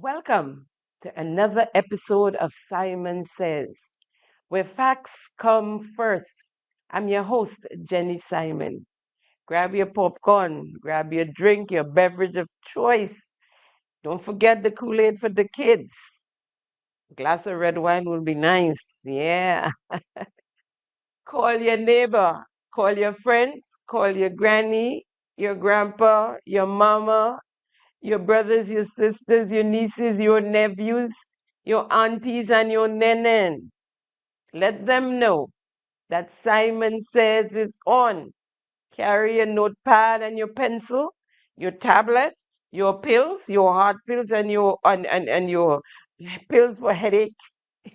Welcome to another episode of Simon Says, where facts come first. I'm your host, Jenny Simon. Grab your popcorn, grab your drink, your beverage of choice. Don't forget the Kool-Aid for the kids. A glass of red wine will be nice. Yeah. Call your neighbor, call your friends, call your granny, your grandpa, your mama, your brothers, your sisters, your nieces, your nephews, your aunties, and your nenen. Let them know that Simon Says is on. Carry a notepad and your pencil, your tablet, your pills, your heart pills, and your pills for headache.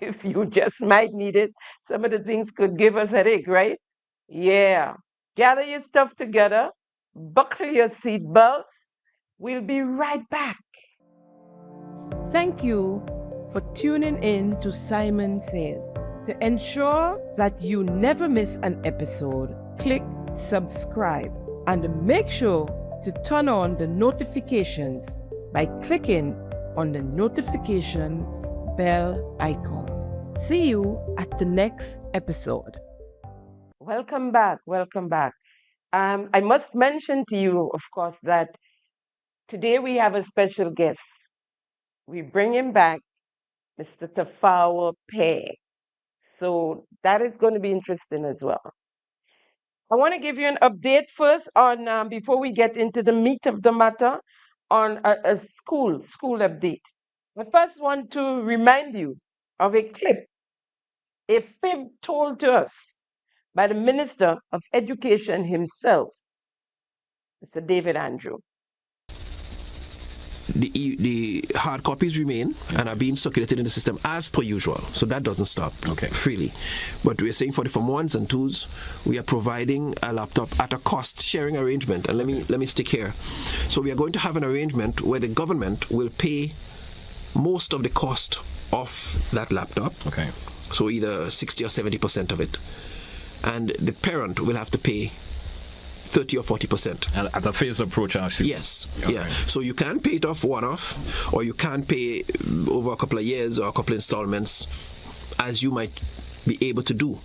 If you just might need it, some of the things could give us headache, right? Yeah. Gather your stuff together, buckle your seatbelts. We'll be right back. Thank you for tuning in to Simon Says. To ensure that you never miss an episode, click subscribe and make sure to turn on the notifications by clicking on the notification bell icon. See you at the next episode. Welcome back. Welcome back. I must mention to you, of course, that today we have a special guest. We bring him back, Mr. Tafawa Pay. So that is going to be interesting as well. I want to give you an update first on before we get into the meat of the matter on a school update. I first want to remind you of a clip, a fib told to us by the Minister of Education himself, Mr. David Andrew. The hard copies remain and are being circulated in the system as per usual. So that doesn't stop freely. But we're saying for the Form 1s and 2s, we are providing a laptop at a cost sharing arrangement. And let me stick here. So we are going to have an arrangement where the government will pay most of the cost of that laptop. Okay. So either 60 or 70% of it. And the parent will have to pay 30 or 40%. As a phased approach, actually. Yes. Okay. Yeah. So you can pay it off one-off, or you can pay over a couple of years or a couple of installments, as you might be able to do.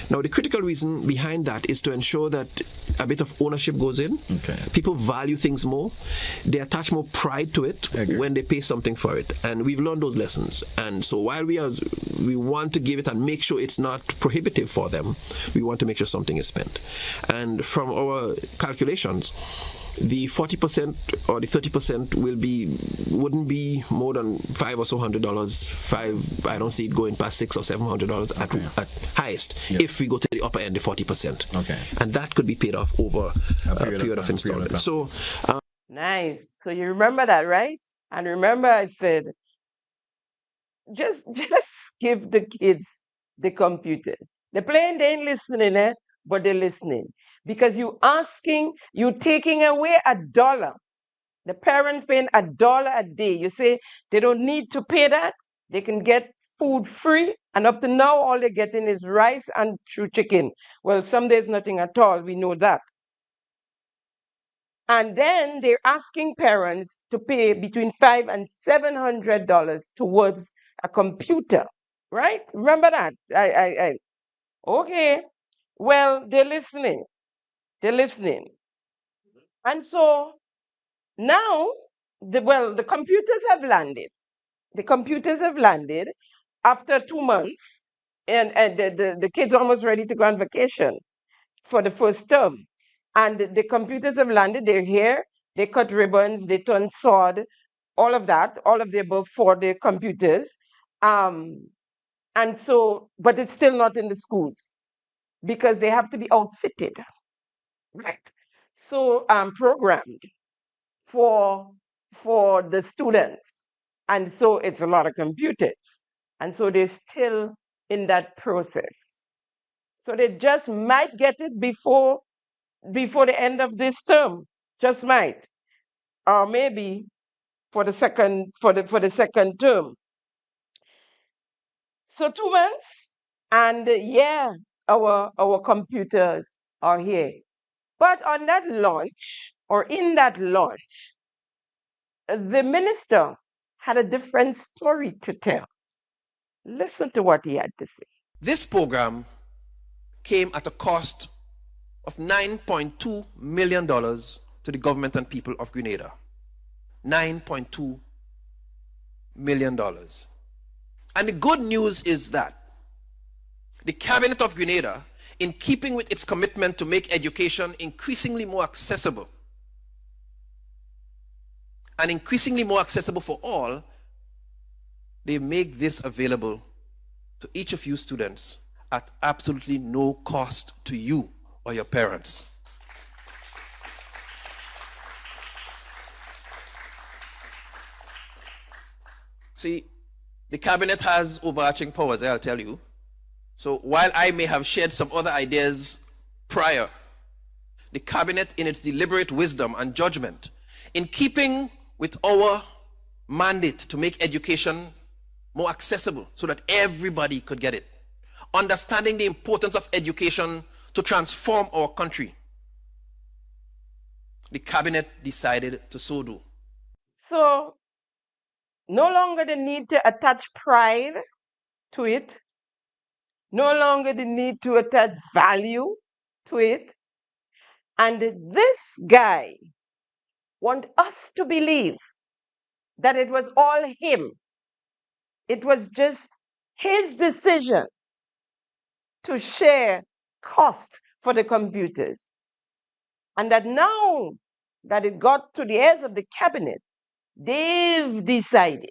Now, the critical reason behind that is to ensure that a bit of ownership goes in. Okay. People value things more. They attach more pride to it when they pay something for it. And we've learned those lessons. And so while we want to give it and make sure it's not prohibitive for them, we want to make sure something is spent. And from our calculations, the 40% or the 30% wouldn't be more than $500 or so. I don't see it going past $600 or $700 at highest. Yeah. If we go to the upper end, the 40%. Okay. And that could be paid off over a period of installment. So, nice. So you remember that, right? And remember, I said, just give the kids the computer. They're playing, they ain't listening, but they're listening. Because you taking away $1. The parents paying $1 a day. You say they don't need to pay that. They can get food free. And up to now, all they're getting is rice and true chicken. Well, some days nothing at all. We know that. And then they're asking parents to pay between $500 and $700 towards a computer. Right? Remember that? Okay. Well, they're listening. They're listening. And so now, the computers have landed. The computers have landed after 2 months, and the kids are almost ready to go on vacation for the first term. And the computers have landed. They're here. They cut ribbons. They turn sword. All of that, all of the above for the computers. And so, but it's still not in the schools because they have to be outfitted. Right. So programmed for the students. And so it's a lot of computers. And so they're still in that process. So they just might get it before the end of this term. Just might. Or maybe for the second term. So 2 months, and our computers are here. But on that launch, or in that launch, the minister had a different story to tell. Listen to what he had to say. This program came at a cost of $9.2 million to the government and people of Grenada. $9.2 million. And the good news is that the Cabinet of Grenada, in keeping with its commitment to make education increasingly more accessible and increasingly more accessible for all, they make this available to each of you students at absolutely no cost to you or your parents. See, the cabinet has overarching powers, I'll tell you. So while I may have shared some other ideas prior, the cabinet, in its deliberate wisdom and judgment, in keeping with our mandate to make education more accessible so that everybody could get it, understanding the importance of education to transform our country, the cabinet decided to so do. So, no longer the need to attach pride to it, no longer the need to attach value to it. And this guy want us to believe that it was all him. It was just his decision to share cost for the computers. And that now that it got to the ears of the cabinet, they've decided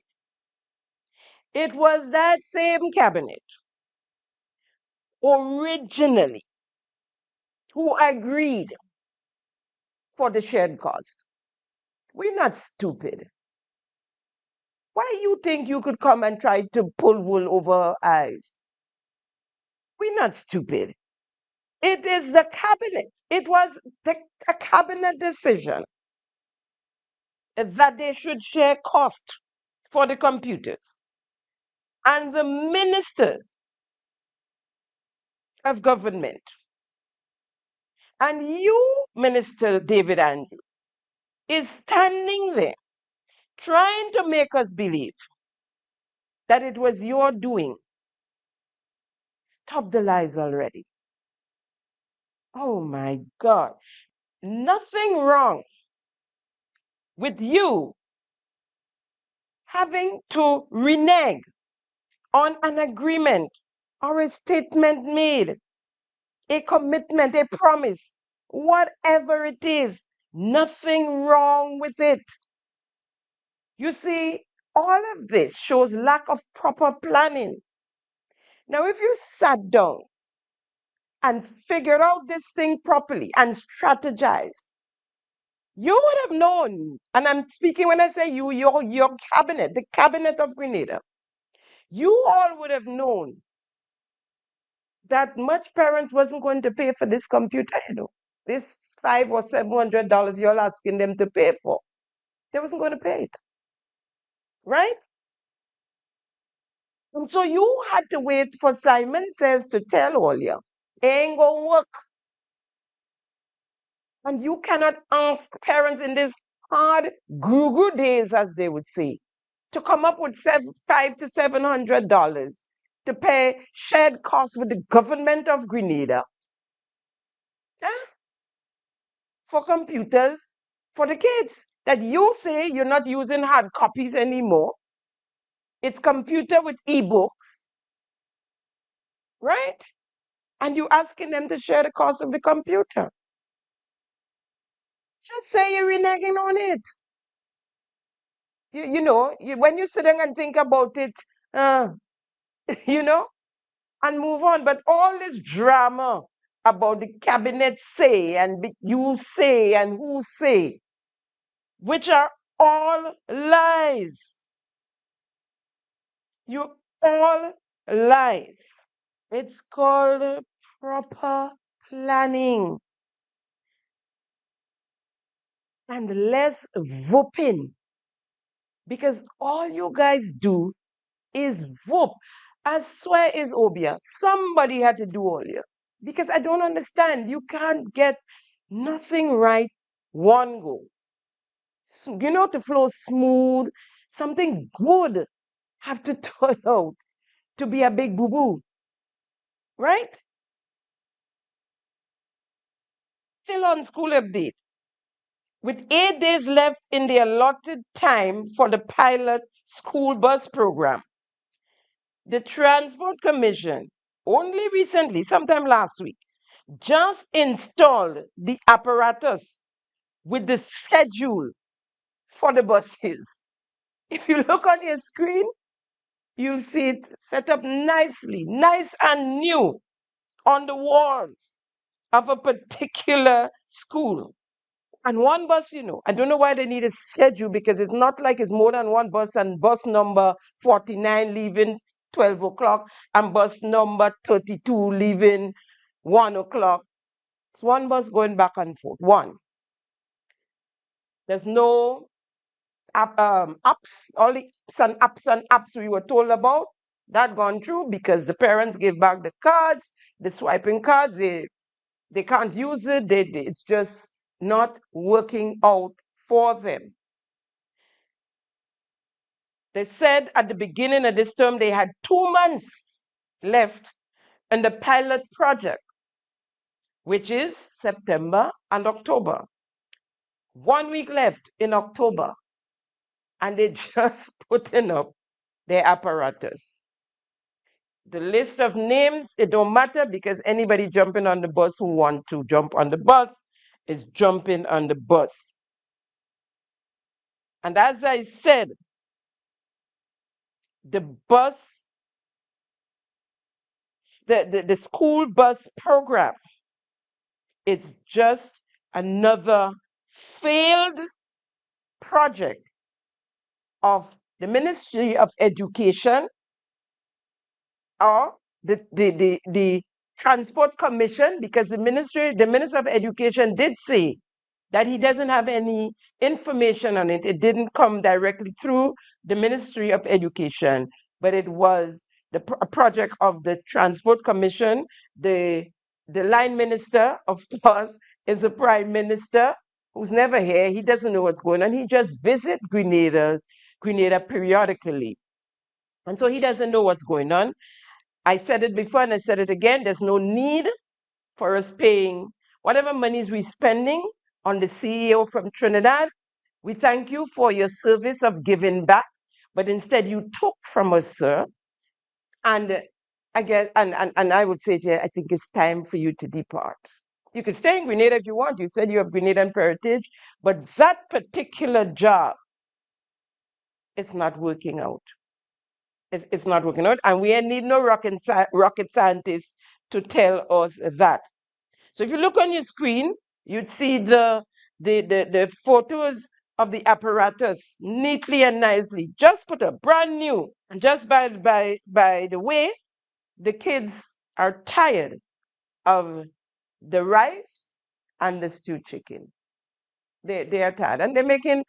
it was that same cabinet originally who agreed for the shared cost. We're not stupid. Why you think you could come and try to pull wool over our eyes? We're not stupid. It is the cabinet. It was a cabinet decision that they should share cost for the computers. And the ministers of government and you, Minister David Andrew, is standing there trying to make us believe that it was your doing. Stop the lies already. Oh my God. Nothing wrong with you having to renege on an agreement or a statement made, a commitment, a promise, whatever it is. Nothing wrong with it. You see, all of this shows lack of proper planning. Now, if you sat down and figured out this thing properly and strategized, you would have known, and I'm speaking when I say you, your cabinet, the cabinet of Grenada, you all would have known that much parents wasn't going to pay for this computer, This $500 or $700 you're asking them to pay for. They wasn't going to pay it. Right? And so you had to wait for Simon Says to tell all you. Ain't gonna work. And you cannot ask parents in these hard Google days, as they would say, to come up with $500 to $700 to pay shared costs with the government of Grenada for computers for the kids. That you say you're not using hard copies anymore. It's computer with ebooks, right? And you asking them to share the cost of the computer. Just say you're reneging on it. When you sit down and think about it, uh, you know, and move on. But all this drama about the cabinet say and you say and who say, which are all lies. You all lies. It's called proper planning and less whooping. Because all you guys do is whoop. I swear is Obia. Somebody had to do all you. Because I don't understand. You can't get nothing right one go. To flow smooth, something good have to turn out to be a big boo-boo, right? Still on school update. With 8 days left in the allotted time for the pilot school bus program, the Transport Commission only recently, sometime last week, just installed the apparatus with the schedule for the buses. If you look on your screen, you'll see it set up nicely, nice and new on the walls of a particular school. And one bus, I don't know why they need a schedule, because it's not like it's more than one bus, and bus number 49 leaving 12 o'clock and bus number 32 leaving 1 o'clock. It's one bus going back and forth. One. There's no apps, all the apps and apps we were told about, that gone through because the parents gave back the cards, the swiping cards, they can't use it. It's just not working out for them. They said at the beginning of this term they had 2 months left in the pilot project, which is September and October. 1 week left in October, and they just putting up their apparatus. The list of names, it don't matter, because anybody jumping on the bus who want to jump on the bus is jumping on the bus. And as I said, the bus, the school bus program, it's just another failed project of the Ministry of Education, or the Transport Commission, because the Minister of Education did say that he doesn't have any information on it. It didn't come directly through the Ministry of Education, but it was a project of the Transport Commission. The line minister, of course, is the Prime Minister, who's never here. He doesn't know what's going on. He just visits Grenada periodically. And so he doesn't know what's going on. I said it before and I said it again. There's no need for us paying whatever monies we're spending on the CEO from Trinidad. We thank you for your service of giving back, but instead you took from us, sir. And I guess, and I would say to you, I think it's time for you to depart. You can stay in Grenada if you want. You said you have Grenadian parentage, but that particular job, it's not working out. It's not working out, and we need no rocket scientists to tell us that. So if you look on your screen, you'd see the photos of the apparatus neatly and nicely, just put up, brand new. And just by the way, the kids are tired of the rice and the stewed chicken. They are tired, and they're making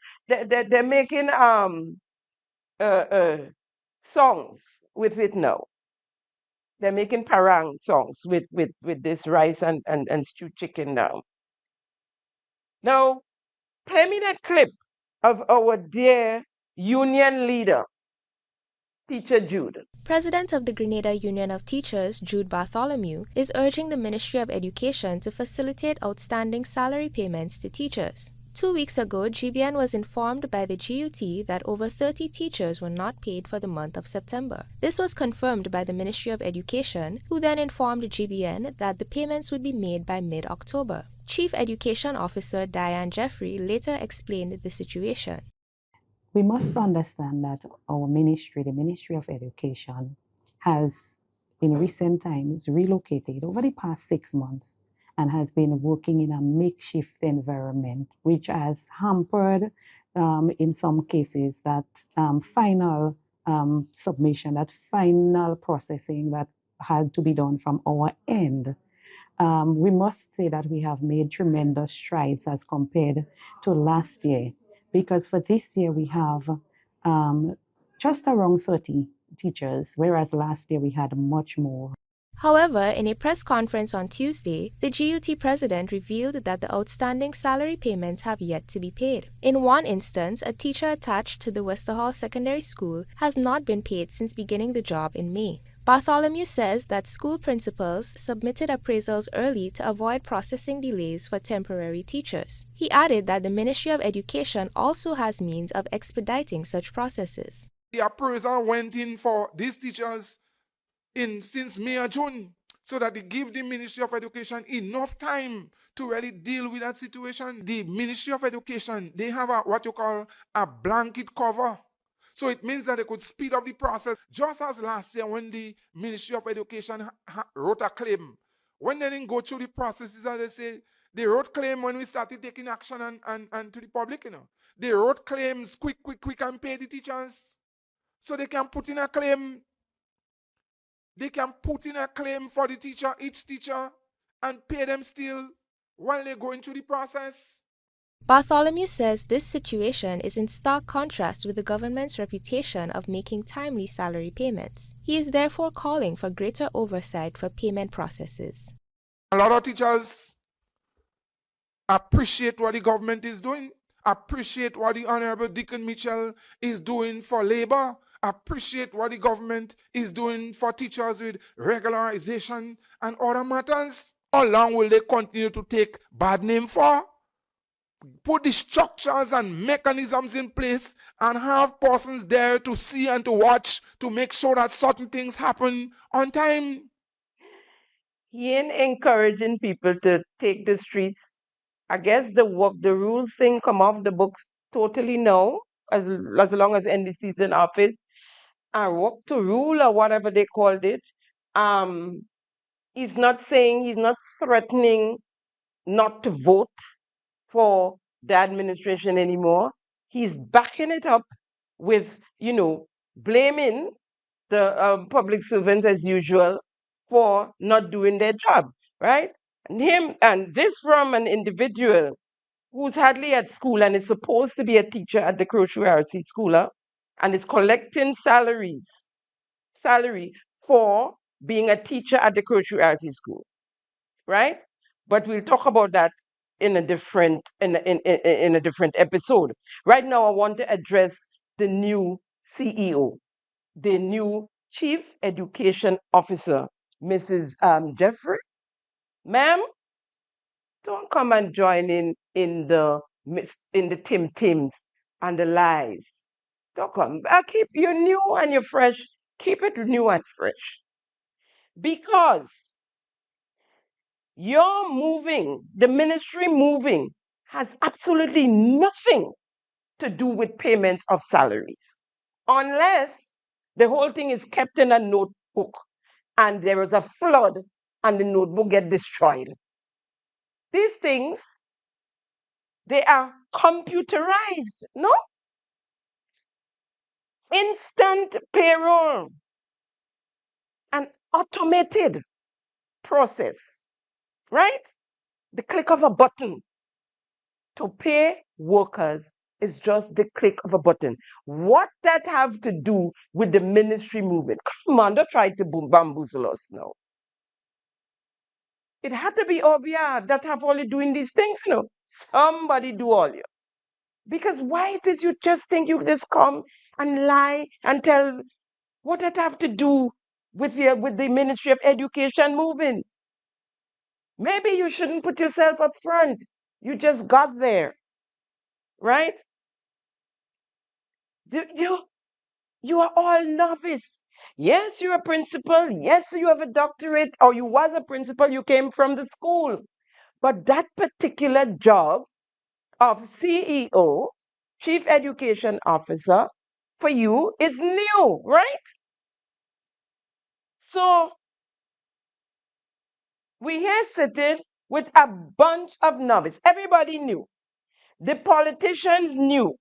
songs with it now. They're making parang songs with this rice and stewed chicken now. Now, play me that clip of our dear union leader, Teacher Jude. President of the Grenada Union of Teachers, Jude Bartholomew, is urging the Ministry of Education to facilitate outstanding salary payments to teachers. 2 weeks ago, GBN was informed by the GUT that over 30 teachers were not paid for the month of September. This was confirmed by the Ministry of Education, who then informed GBN that the payments would be made by mid-October. Chief Education Officer Diane Jeffrey later explained the situation. We must understand that our ministry, the Ministry of Education, has in recent times relocated over the past 6 months and has been working in a makeshift environment, which has hampered, in some cases, that final submission, that final processing that had to be done from our end. We must say that we have made tremendous strides as compared to last year, because for this year we have just around 30 teachers, whereas last year we had much more. However, in a press conference on Tuesday, the GUT president revealed that the outstanding salary payments have yet to be paid. In one instance, a teacher attached to the Westerhall Secondary School has not been paid since beginning the job in May. Bartholomew says that school principals submitted appraisals early to avoid processing delays for temporary teachers. He added that the Ministry of Education also has means of expediting such processes. The appraisal went in for these teachers since May or June, so that they give the Ministry of Education enough time to really deal with that situation. The Ministry of Education, they have what you call a blanket cover. So it means that they could speed up the process, just as last year when the Ministry of Education wrote a claim. When they didn't go through the processes, as they say, they wrote claim when we started taking action and to the public, They wrote claims quick, and pay the teachers. So they can put in a claim. They can put in a claim for the teacher, each teacher, and pay them still while they're going through the process. Bartholomew says this situation is in stark contrast with the government's reputation of making timely salary payments. He is therefore calling for greater oversight for payment processes. A lot of teachers appreciate what the government is doing, appreciate what the Honorable Deacon Mitchell is doing for labor, appreciate what the government is doing for teachers with regularization and other matters. How long will they continue to take bad name for? Put the structures and mechanisms in place and have persons there to see and to watch to make sure that certain things happen on time. He ain't encouraging people to take the streets. I guess the rule thing come off the books totally now, as long as NDC is in office. And walk to rule or whatever they called it. He's not threatening not to vote for the administration anymore. He's backing it up with, blaming the public servants as usual for not doing their job, right? And this from an individual who's hardly at school and is supposed to be a teacher at the Crochu RC Schooler and is collecting salary for being a teacher at the Crochu RC School, right? But we'll talk about that in a different episode. Right now, I want to address the new CEO, the new Chief Education Officer, Mrs. Jeffrey. Ma'am, don't come and join in the Tim Tims and the lies. Don't come. Keep you new and you're fresh. Keep it new and fresh. Because the ministry moving has absolutely nothing to do with payment of salaries. Unless the whole thing is kept in a notebook and there is a flood and the notebook get destroyed. These things, they are computerized, no? Instant payroll, an automated process, right? The click of a button to pay workers is just the click of a button. What that have to do with the ministry movement? Come on, don't try to bamboozle us now. It had to be Obia that have only doing these things, Somebody do all you. Because why it is you just think you just come and lie and tell what it have to do with the Ministry of Education moving? Maybe you shouldn't put yourself up front. You just got there, right? You are all novice. Yes, you're a principal. Yes, you have a doctorate, or you was a principal. You came from the school. But that particular job of CEO, Chief Education Officer, for you is new, right? So we here sitting with a bunch of novice. Everybody knew. The politicians knew.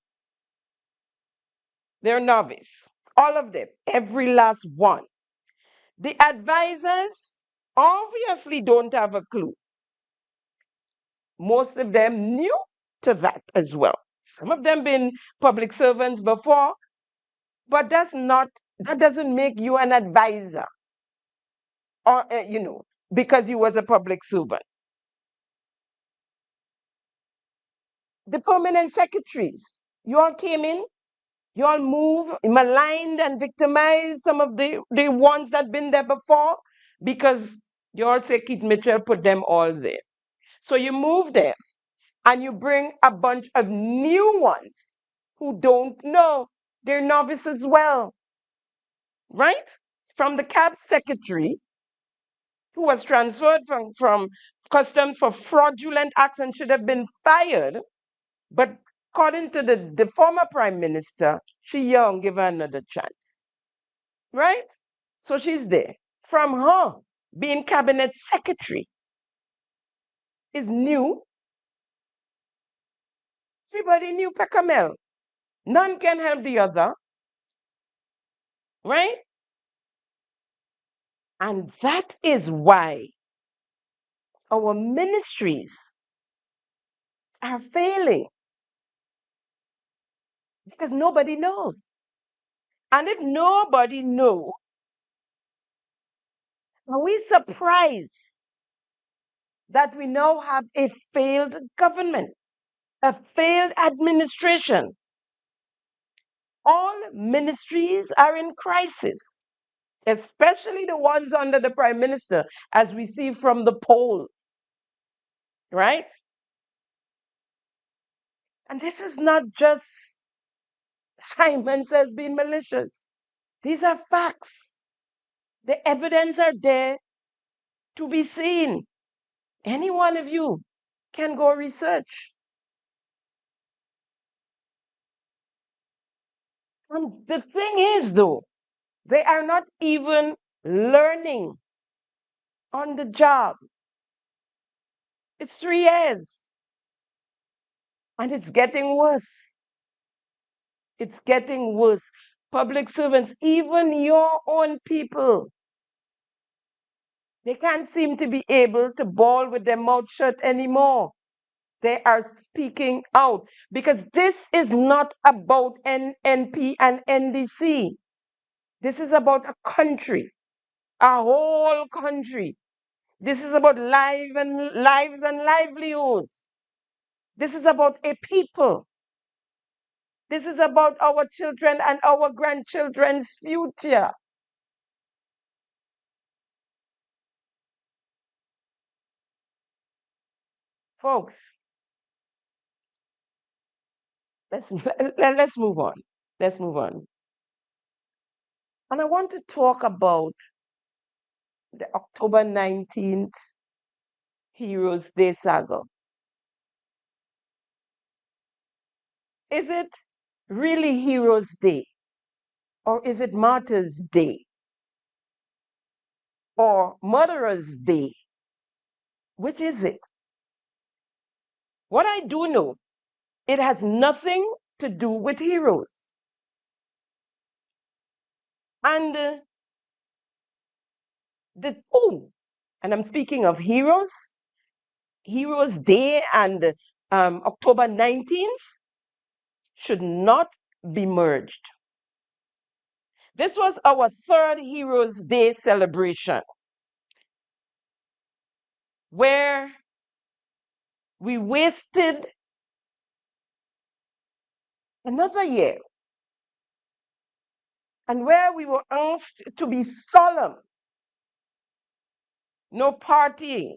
They're novice. All of them. Every last one. The advisors obviously don't have a clue. Most of them knew to that as well. Some of them been public servants before, but that doesn't make you an advisor. or because you was a public servant. The permanent secretaries, you all came in, you all move, maligned and victimized some of the ones that been there before, because you all say Keith Mitchell put them all there. So you move there and you bring a bunch of new ones who don't know. They're novices as well, right? From the CAB secretary, who was transferred from customs for fraudulent acts and should have been fired. But according to the former prime minister, she young, give her another chance. Right? So she's there. From her being cabinet secretary is new. Everybody knew Pecamel. None can help the other. Right? And that is why our ministries are failing, because nobody knows. And if nobody knows, are we surprised that we now have a failed government, a failed administration? All ministries are in crisis, especially the ones under the prime minister, as we see from the poll, right? And this is not just Simon Says being malicious. These are facts. The evidence are there to be seen. Any one of you can go research. And the thing is, though, they are not even learning on the job. It's 3 years. And it's getting worse. It's getting worse. Public servants, even your own people, they can't seem to be able to bawl with their mouth shut anymore. They are speaking out, because this is not about NNP and NDC. This is about a country, a whole country. This is about lives and livelihoods. This is about a people. This is about our children and our grandchildren's future. Folks, let's move on. Let's move on. And I want to talk about the October 19th Heroes Day saga. Is it really Heroes Day? Or is it Martyrs Day? Or Murderers Day? Which is it? What I do know, it has nothing to do with heroes. And and I'm speaking of Heroes Day and October 19th should not be merged. This was our third Heroes Day celebration, where we wasted another year and where we were asked to be solemn. No partying,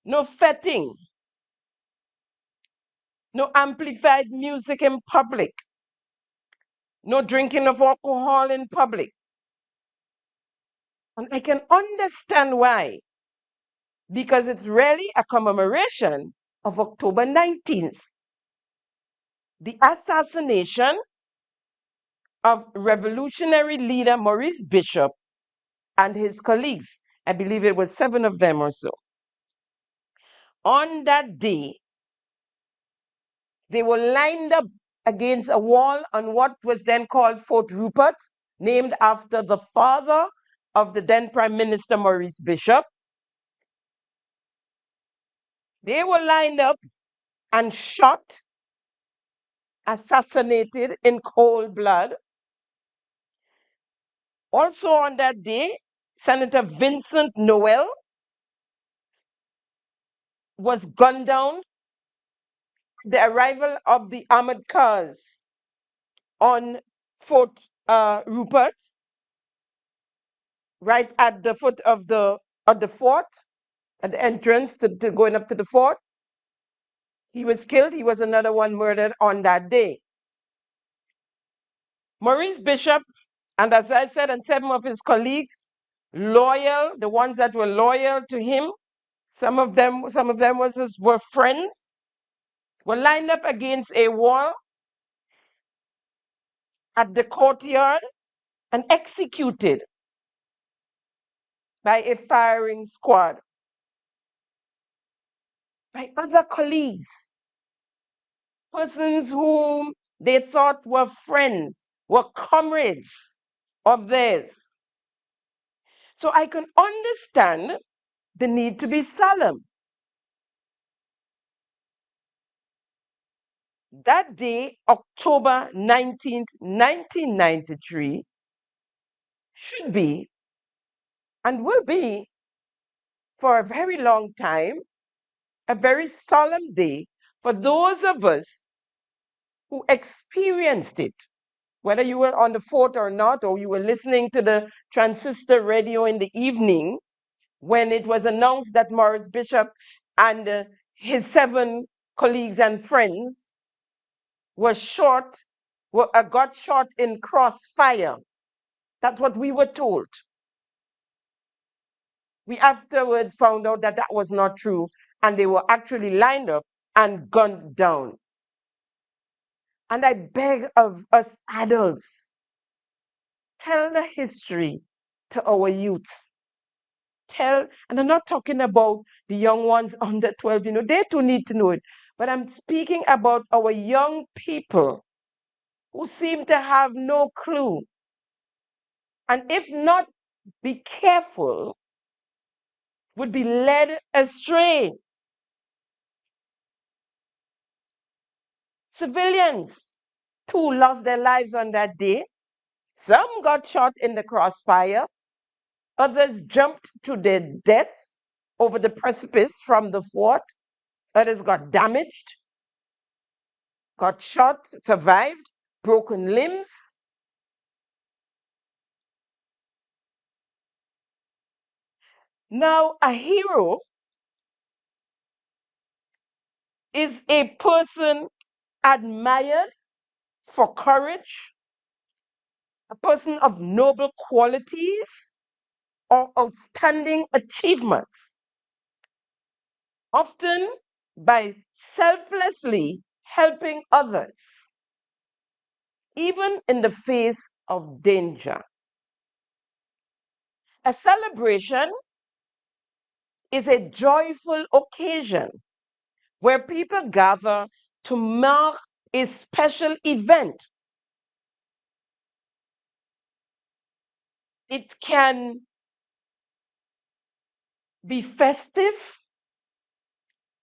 no fetting, no amplified music in public, no drinking of alcohol in public. And I can understand why, because it's really a commemoration of October 19th, the assassination of revolutionary leader Maurice Bishop and his colleagues. I believe it was 7 of them or so. On that day, they were lined up against a wall on what was then called Fort Rupert, named after the father of the then Prime Minister Maurice Bishop. They were lined up and shot, assassinated in cold blood. Also on that day, Senator Vincent Noel was gunned down. The arrival of the armored cars on Fort Rupert, right at the foot of the fort, at the entrance to going up to the fort. He was killed. He was another one murdered on that day. Maurice Bishop, and as I said, and 7 of his colleagues, loyal, the ones that were loyal to him, some of them were friends, were lined up against a wall at the courtyard and executed by a firing squad, by other colleagues, persons whom they thought were friends, were comrades of theirs. So I can understand the need to be solemn. That day, October 19th, 1993, should be and will be for a very long time a very solemn day for those of us who experienced it, whether you were on the fort or not, or you were listening to the transistor radio in the evening when it was announced that Maurice Bishop and his 7 colleagues and friends were got shot in crossfire. That's what we were told. We afterwards found out that that was not true, and they were actually lined up and gunned down. And I beg of us adults, tell the history to our youths. And I'm not talking about the young ones under 12, they too need to know it. But I'm speaking about our young people who seem to have no clue. And if not be careful, would be led astray. Civilians too lost their lives on that day. Some got shot in the crossfire. Others jumped to their deaths over the precipice from the fort. Others got damaged, got shot, survived, broken limbs. Now, a hero is a person admired for courage, a person of noble qualities or outstanding achievements, often by selflessly helping others, even in the face of danger. A celebration is a joyful occasion where people gather to mark a special event. It can be festive,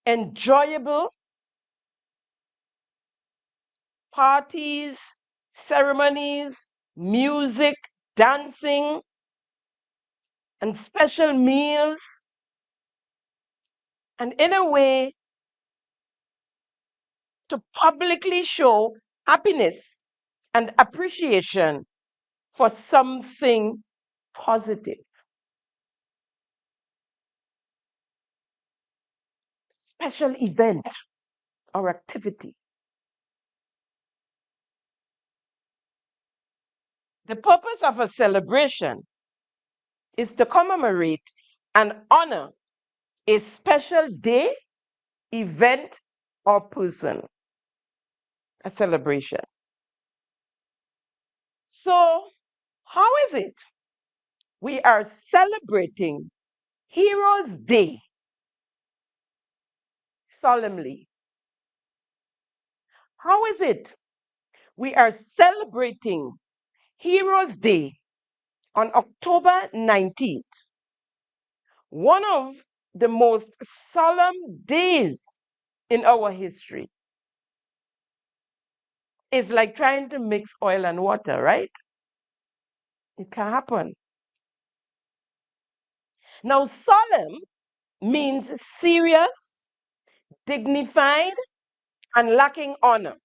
enjoyable, parties, ceremonies, music, dancing, and special meals, and in a way to publicly show happiness and appreciation for something positive. Special event or activity. The purpose of a celebration is to commemorate and honor a special day, event, or person. A celebration. So, how is it we are celebrating Heroes Day solemnly? How is it we are celebrating Heroes Day on October 19th, one of the most solemn days in our history? It's like trying to mix oil and water, right? It can happen. Now, solemn means serious, dignified, and lacking honor,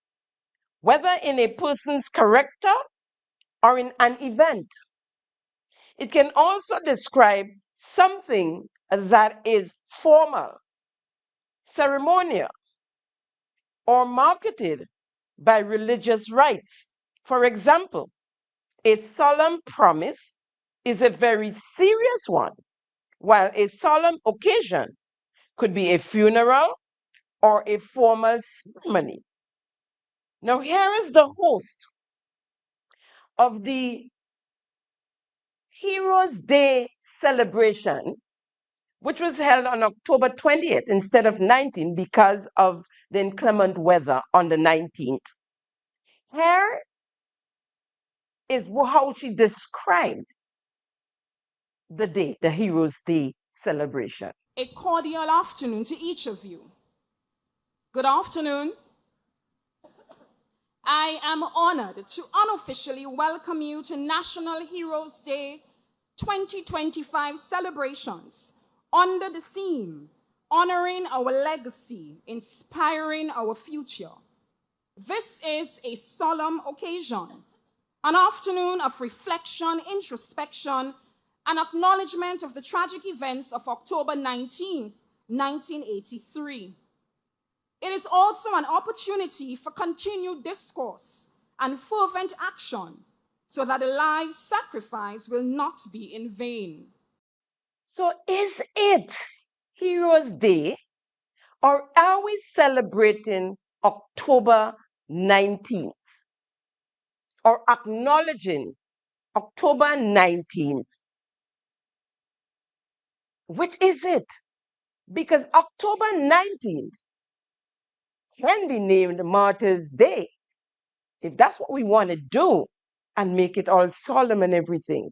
whether in a person's character or in an event. It can also describe something that is formal, ceremonial, or marketed by religious rites. For example, a solemn promise is a very serious one, while a solemn occasion could be a funeral or a formal ceremony. Now, here is the host of the Heroes Day celebration, which was held on October 20th instead of 19th because of the inclement weather on the 19th. Here is how she described the day, the Heroes Day celebration. A cordial afternoon to each of you. Good afternoon. I am honored to unofficially welcome you to National Heroes Day 2025 celebrations under the theme, Honoring Our Legacy, Inspiring Our Future. This is a solemn occasion, an afternoon of reflection, introspection, and acknowledgement of the tragic events of October 19th, 1983. It is also an opportunity for continued discourse and fervent action so that a life sacrifice will not be in vain. So, is it Heroes Day, or are we celebrating October 19th or acknowledging October 19th? Which is it? Because October 19th can be named Martyrs' Day, if that's what we want to do, and make it all solemn and everything.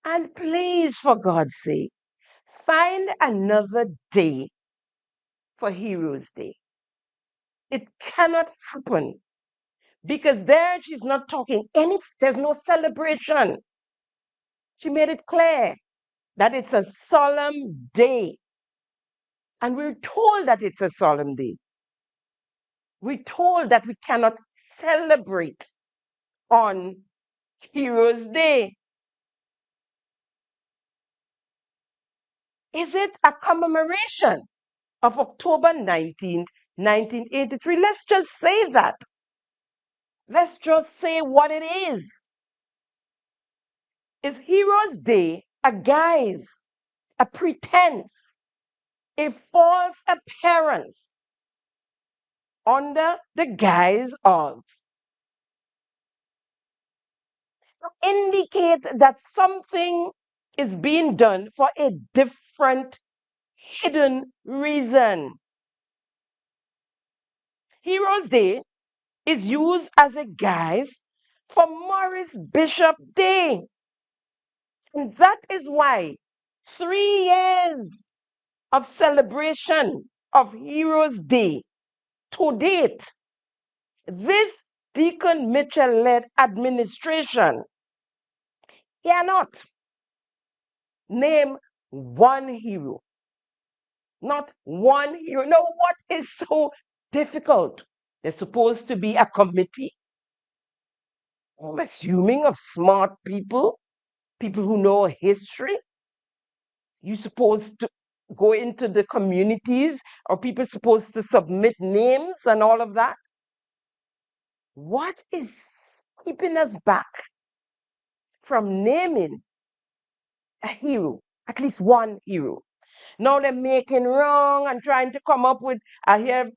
And please, for God's sake, find another day for Heroes Day. It cannot happen because there she's not talking there's no celebration. She made it clear that it's a solemn day. And we're told that it's a solemn day. We're told that we cannot celebrate on Heroes Day. Is it a commemoration of October 19th, 1983? Let's just say that. Let's just say what it is. Is Heroes Day a guise, a pretense, a false appearance under the guise of to indicate that something is being done for a different hidden reason? Heroes Day is used as a guise for Morris Bishop Day. And that is why 3 years of celebration of Heroes Day to date, this Deacon Mitchell-led administration cannot name one hero. Not one hero. Now, what is so difficult? There's supposed to be a committee, I'm assuming, of smart people, people who know history. You're supposed to go into the communities, or people supposed to submit names and all of that. What is keeping us back from naming a hero, at least one hero? Now they're making wrong and trying to come up with. I hear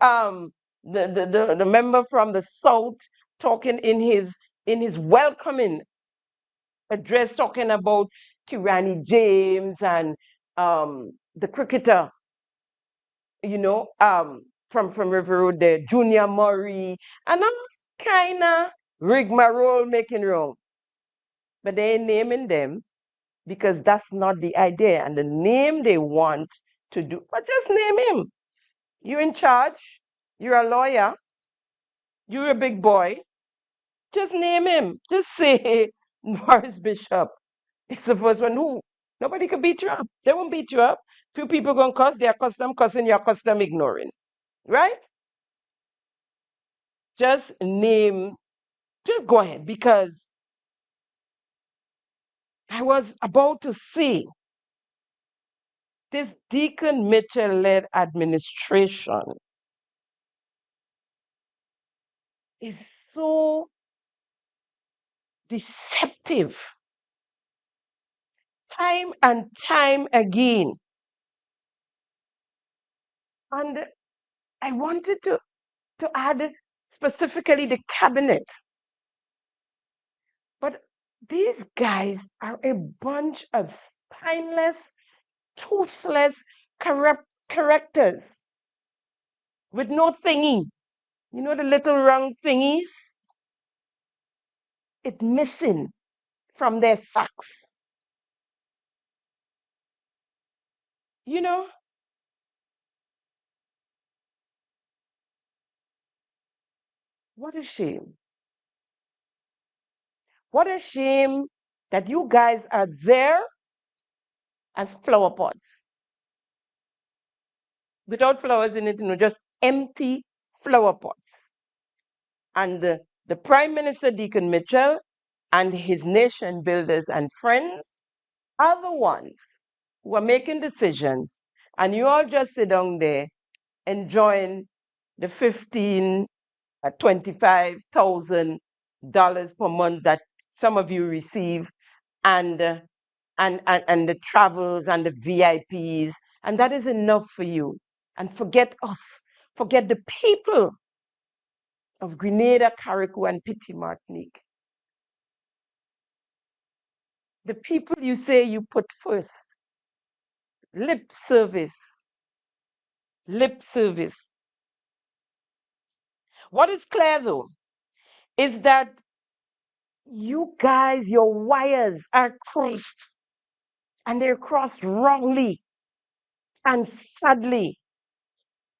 the member from the South talking in his welcoming address, talking about Kirani James and the cricketer, from River Road there, Junior Murray, and I'm kind of rigmarole making wrong. But they ain't naming them because that's not the idea. And the name they want to do, but just name him. You're in charge. You're a lawyer. You're a big boy. Just name him. Just say Morris Bishop is the first one who nobody could beat you up. They won't beat you up. Few people gonna cuss, they're custom cussing, you're custom ignoring. Right? Just go ahead, because I was about to see this Deacon Mitchell led administration is so deceptive time and time again. And I wanted to add specifically the cabinet. But these guys are a bunch of spineless, toothless characters with no thingy. You know the little round thingies? It's missing from their socks. You know, what a shame. What a shame that you guys are there as flower pots without flowers in it, just empty flower pots. And the Prime Minister, Deacon Mitchell, and his nation builders and friends are the ones who are making decisions. And you all just sit down there enjoying the $25,000 per month that some of you receive, and the travels and the VIPs, and that is enough for you. And forget us, forget the people of Grenada, Carriacou, and Petit Martinique. The people you say you put first. Lip service. Lip service. What is clear though is that you guys, your wires are crossed, and they're crossed wrongly and sadly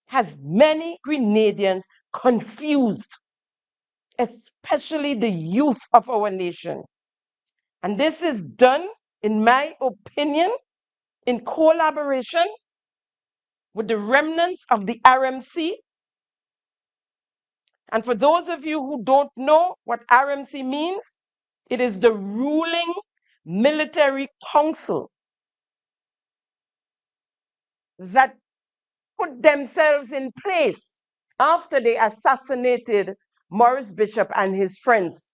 has many Grenadians confused, especially the youth of our nation. And this is done, in my opinion, in collaboration with the remnants of the RMC. And for those of you who don't know what RMC means, it is the ruling military council that put themselves in place after they assassinated Morris Bishop and his friends.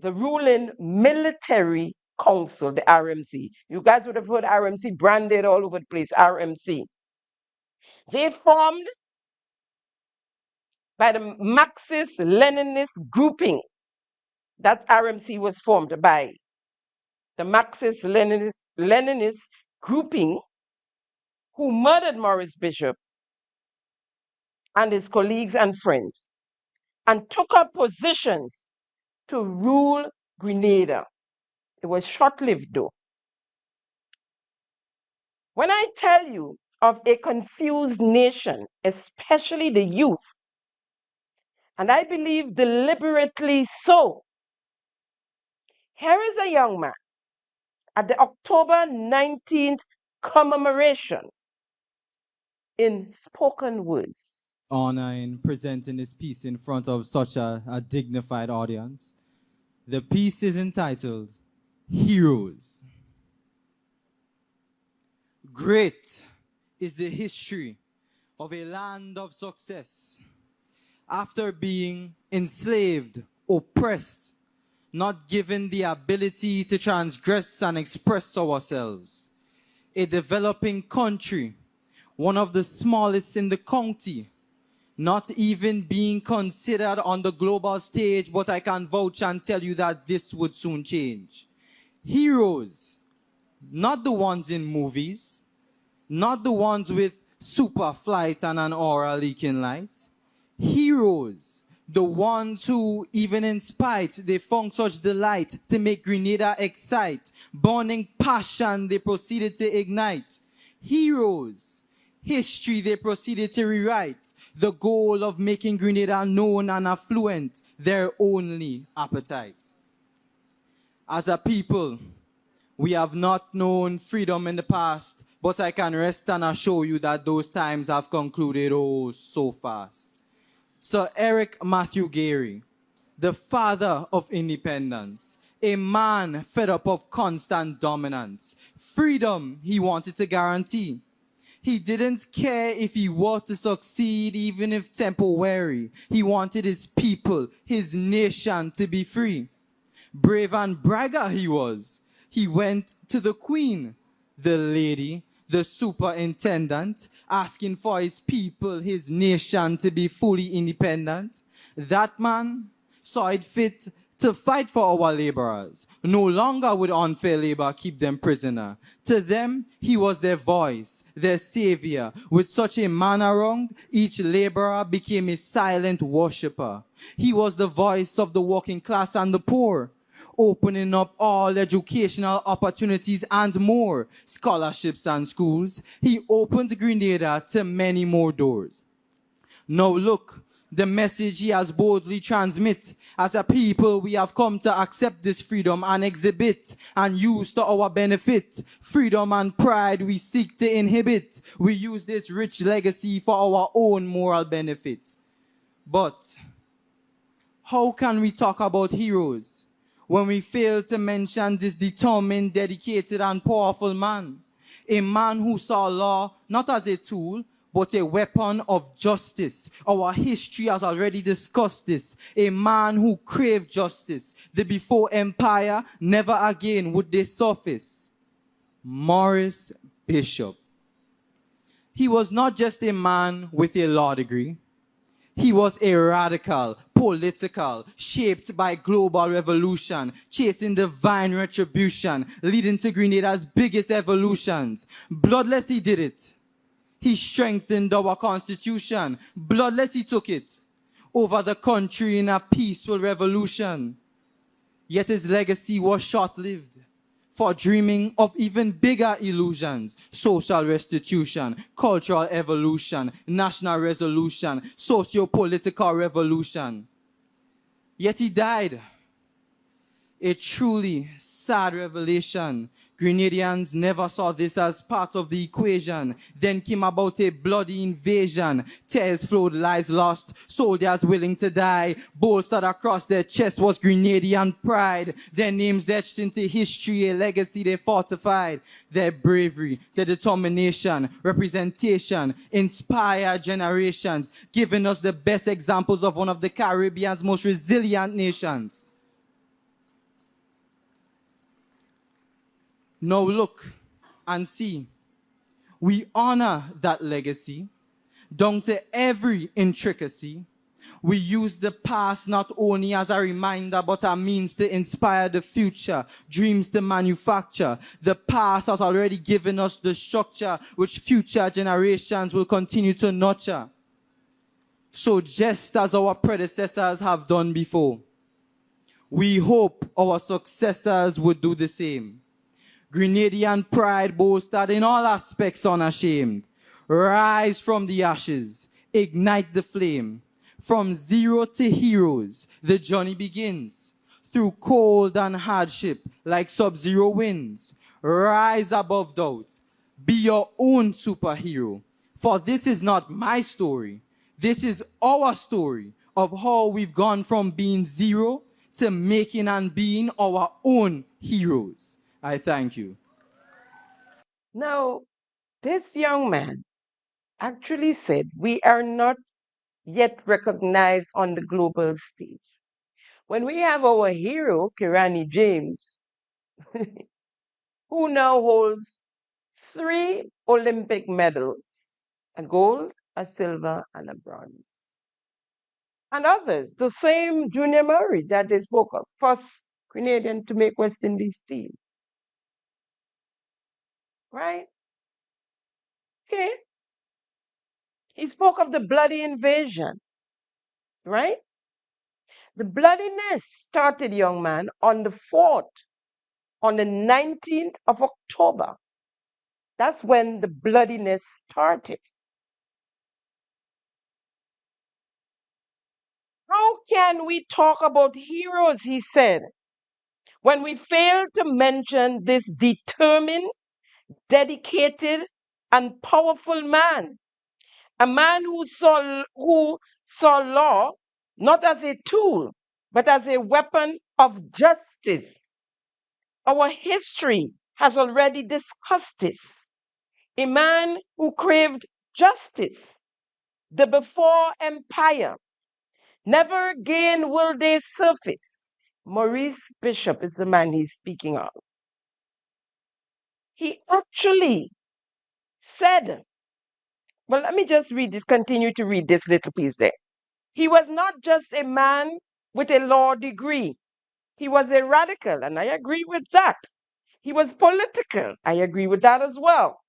The ruling military council, the RMC. You guys would have heard RMC branded all over the place, RMC. They formed by the Marxist-Leninist grouping. That RMC was formed by the Marxist-Leninist grouping who murdered Morris Bishop and his colleagues and friends and took up positions to rule Grenada. It was short-lived though. When I tell you of a confused nation, especially the youth, and I believe deliberately so, here is a young man at the October 19th commemoration in spoken words. Honor in presenting this piece in front of such a dignified audience. The piece is entitled Heroes. Great is the history of a land of success. After being enslaved, oppressed, not given the ability to transgress and express ourselves, a developing country, one of the smallest in the county, not even being considered on the global stage, but I can vouch and tell you that this would soon change. Heroes, not the ones in movies, not the ones with super flight and an aura leaking light. Heroes, the ones who, even in spite, they found such delight to make Grenada excite. Burning passion, they proceeded to ignite. Heroes, History they proceeded to rewrite, the goal of making Grenada known and affluent, their only appetite. As a people, we have not known freedom in the past, but I can rest and assure you that those times have concluded oh so fast. Sir Eric Matthew Gary, the father of independence, a man fed up of constant dominance. Freedom he wanted to guarantee. He didn't care if he was to succeed, even if temporary. He wanted his people, his nation to be free. Brave and bragger he was. He went to the queen, the lady, the superintendent, asking for his people, his nation to be fully independent. That man saw it fit to fight for our laborers. No longer would unfair labor keep them prisoner. To them, he was their voice, their savior. With such a man around, each laborer became a silent worshipper. He was the voice of the working class and the poor, opening up all educational opportunities and more, scholarships and schools. He opened Grenada to many more doors. Now look, the message he has boldly transmit. As a people, we have come to accept this freedom and exhibit and use to our benefit. Freedom and pride we seek to inhibit. We use this rich legacy for our own moral benefit. But how can we talk about heroes when we fail to mention this determined, dedicated, and powerful man? A man who saw law not as a tool, but a weapon of justice. Our history has already discussed this. A man who craved justice. The before empire, never again would they surface. Morris Bishop. He was not just a man with a law degree. He was a radical, political, shaped by global revolution, chasing divine retribution, leading to Grenada's biggest evolutions. Bloodless he did it. He strengthened our constitution. Bloodless he took it over the country in a peaceful revolution. Yet his legacy was short-lived, for dreaming of even bigger illusions: social restitution, cultural evolution, national resolution, socio-political revolution. Yet he died. A truly sad revelation. Grenadians never saw this as part of the equation. Then came about a bloody invasion. Tears flowed, lives lost, soldiers willing to die. Bolstered across their chests was Grenadian pride. Their names etched into history, a legacy they fortified. Their bravery, their determination, representation, inspired generations, giving us the best examples of one of the Caribbean's most resilient nations. Now look and see. We honor that legacy down to every intricacy. We use the past not only as a reminder, but a means to inspire the future, dreams to manufacture. The past has already given us the structure which future generations will continue to nurture. So just as our predecessors have done before, we hope our successors would do the same. Grenadian pride boasted in all aspects unashamed. Rise from the ashes, ignite the flame. From zero to heroes, the journey begins. Through cold and hardship, like sub-zero winds. Rise above doubt. Be your own superhero. For this is not my story. This is our story of how we've gone from being zero to making and being our own heroes. I thank you. Now, this young man actually said, we are not yet recognized on the global stage. When we have our hero, Kirani James, who now holds 3 Olympic medals, a gold, a silver, and a bronze. And others, the same Junior Murray that they spoke of, first Canadian to make West Indies team. Right? Okay. He spoke of the bloody invasion. Right? The bloodiness started, young man, on the 19th of October, That's when the bloodiness started. How can we talk about heroes, he said, when we fail to mention this determined, dedicated, and powerful man? A man who saw law not as a tool, but as a weapon of justice. Our history has already discussed this. A man who craved justice, the before empire. Never again will they surface. Maurice Bishop is the man he's speaking of. He actually said, well, let me just read this, continue to read this little piece there. He was not just a man with a law degree. He was a radical, and I agree with that. He was political. I agree with that as well.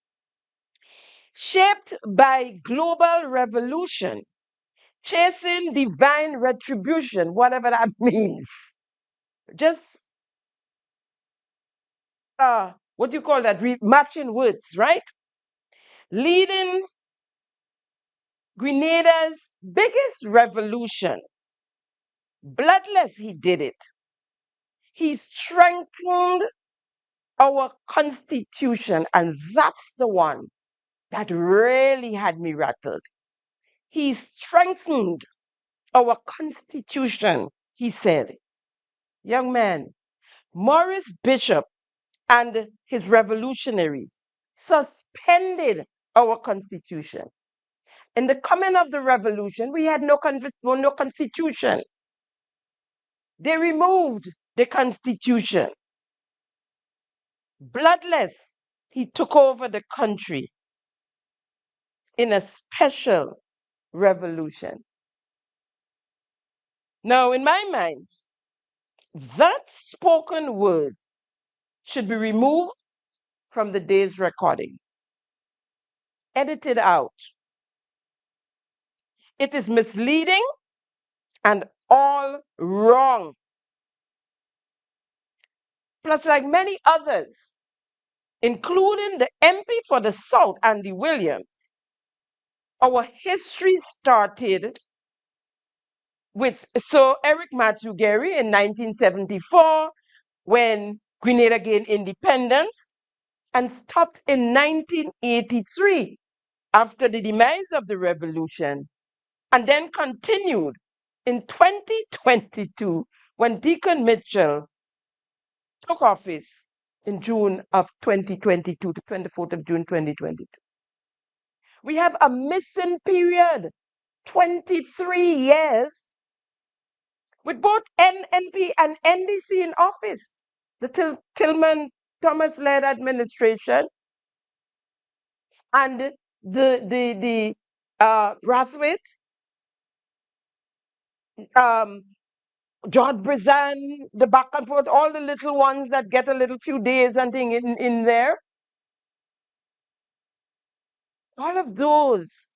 Shaped by global revolution, chasing divine retribution, whatever that means. Just what do you call that? Matching words, right? Leading Grenada's biggest revolution. Bloodless, he did it. He strengthened our constitution, and that's the one that really had me rattled. He strengthened our constitution, he said. Young man, Maurice Bishop and his revolutionaries suspended our constitution. In the coming of the revolution, we had no constitution. They removed the constitution. Bloodless, he took over the country in a special revolution. Now, in my mind, that spoken word should be removed from the day's recording, edited out. It is misleading and all wrong. Plus, like many others, including the MP for the South, Andy Williams, our history started with Sir Eric Matthew Gary in 1974 when Grenada gained independence, and stopped in 1983 after the demise of the revolution, and then continued in 2022 when Deacon Mitchell took office in June of 2022, the 24th of June 2022. We have a missing period, 23 years, with both NNP and NDC in office. The Tillman Thomas led administration and the Brathwaite, George Brizan, the back and forth, all the little ones that get a little few days and thing in there. All of those,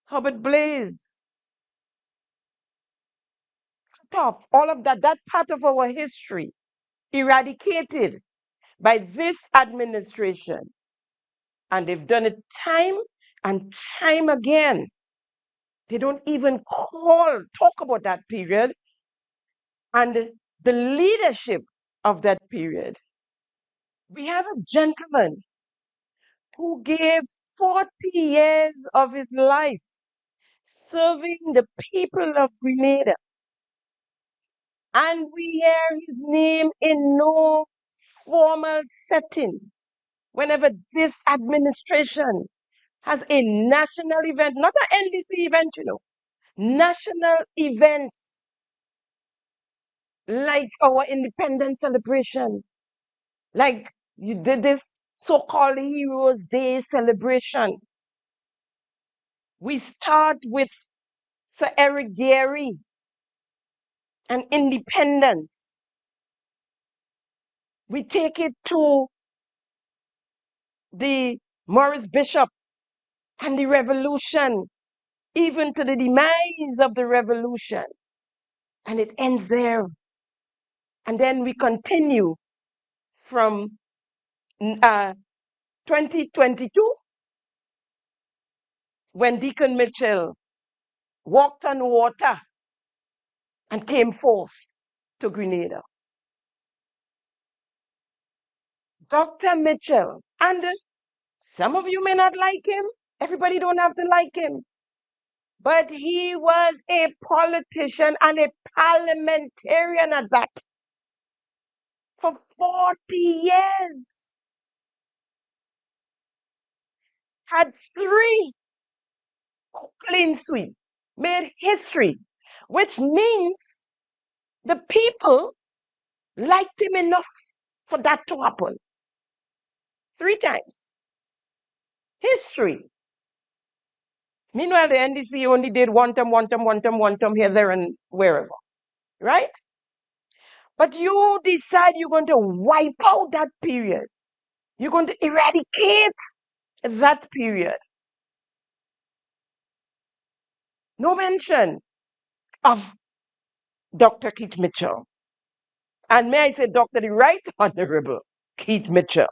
Herbert Blaze, cut off, all of that part of our history, eradicated by this administration. And they've done it time and time again. They don't even talk about that period and the leadership of that period. We have a gentleman who gave 40 years of his life serving the people of Grenada. And we hear his name in no formal setting. Whenever this administration has a national event, not an NDC event, national events like our independence celebration, like you did this so-called Heroes Day celebration. We start with Sir Eric Gary and independence. We take it to the Maurice Bishop and the revolution, even to the demise of the revolution. And it ends there. And then we continue from 2022, when Deacon Mitchell walked on water and came forth to Grenada. Dr. Mitchell, and some of you may not like him. Everybody don't have to like him. But he was a politician and a parliamentarian at that for 40 years. Had 3 clean sweep, made history, which means the people liked him enough for that to happen. 3 times. History. Meanwhile, the NDC only did one term here, there, and wherever. Right? But you decide you're going to wipe out that period. You're going to eradicate that period. No mention of Dr. Keith Mitchell. And may I say, Dr. the Right Honorable Keith Mitchell.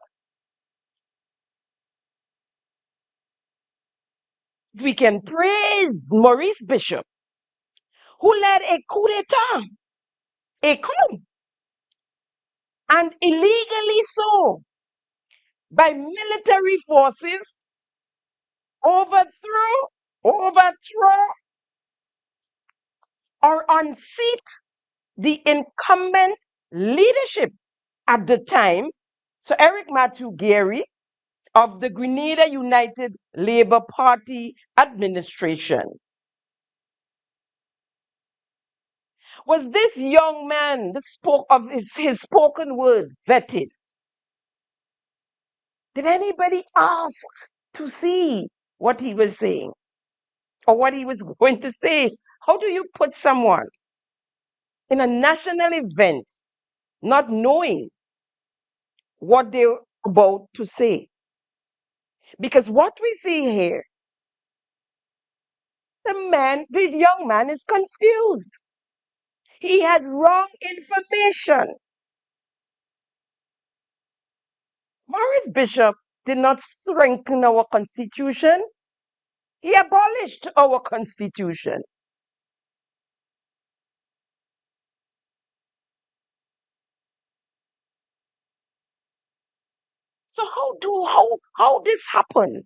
We can praise Maurice Bishop, who led a coup d'etat, a coup, and illegally so, by military forces, overthrow, or unseat the incumbent leadership at the time, Sir Eric Matthew Gary of the Grenada United Labour Party administration. Was this young man, the spoke of his spoken word, vetted? Did anybody ask to see what he was saying or what he was going to say? How do you put someone in a national event not knowing what they're about to say? Because what we see here, the young man is confused. He has wrong information. Maurice Bishop did not strengthen our constitution. He abolished our constitution. So how this happen?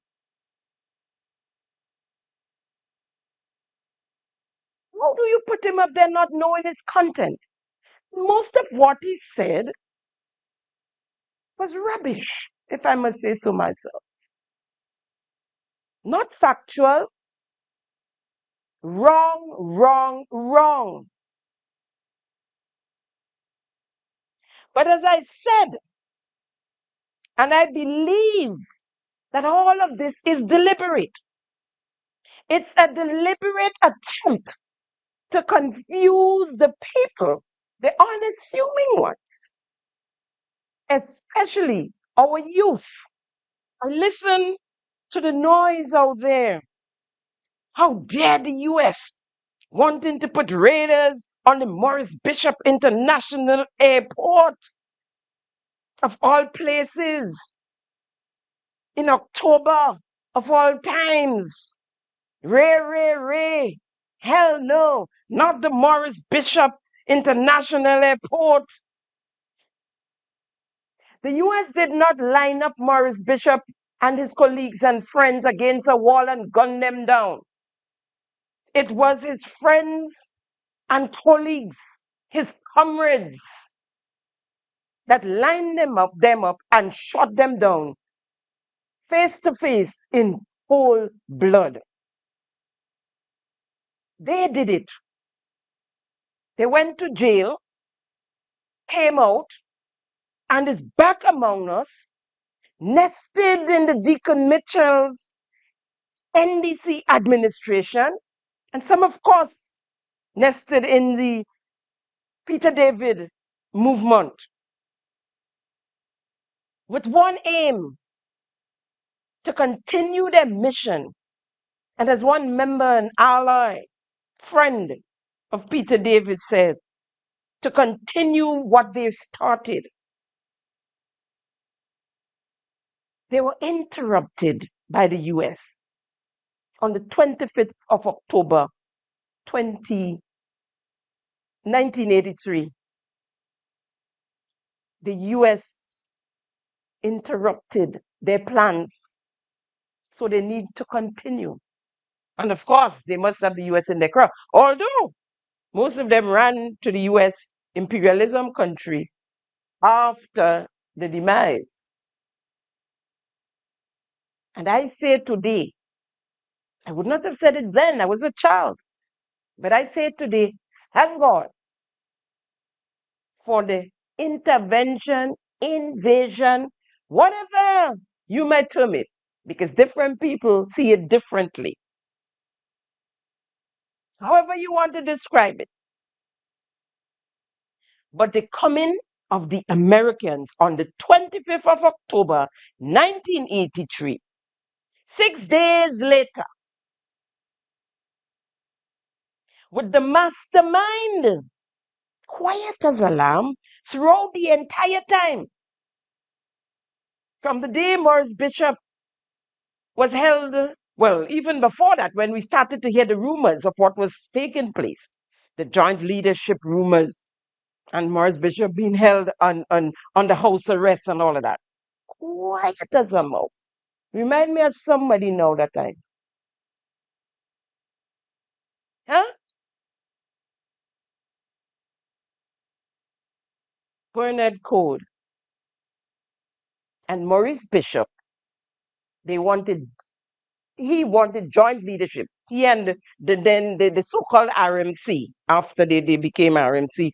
How do you put him up there not knowing his content? Most of what he said was rubbish, if I must say so myself. Not factual, wrong. But as I said, and I believe that all of this is deliberate. It's a deliberate attempt to confuse the people, the unassuming ones, especially our youth. I listen to the noise out there. How dare the US wanting to put raiders on the Maurice Bishop International Airport, of all places, in October of all times. Ray. Hell no, not the Maurice Bishop International Airport. The US did not line up Maurice Bishop and his colleagues and friends against a wall and gun them down. It was his friends and colleagues, his comrades, that lined them up and shot them down face to face in cold blood. They did it. They went to jail, came out, and is back among us, nested in the Deacon Mitchell's NDC administration, and some, of course, nested in the Peter David movement, with one aim: to continue their mission. And as one member and ally, friend of Peter David said, to continue what they started. They were interrupted by the US on the 25th of October 1983. The US interrupted their plans, so they need to continue. And of course, they must have the US in their crowd. Although most of them ran to the US imperialism country after the demise. And I say today, I would not have said it then, I was a child, but I say today, thank God for the intervention, invasion, whatever you might term it, because different people see it differently. However you want to describe it. But the coming of the Americans on the 25th of October, 1983, 6 days later, with the mastermind quiet as a lamb throughout the entire time, from the day Morris Bishop was held, well, even before that, when we started to hear the rumors of what was taking place, the joint leadership rumors, and Morris Bishop being held on the house arrest and all of that. Quiet as a mouse. Remind me of somebody now that I, huh? Bernard Code and Maurice Bishop, they wanted, he wanted joint leadership. He and the so-called RMC, after they became RMC,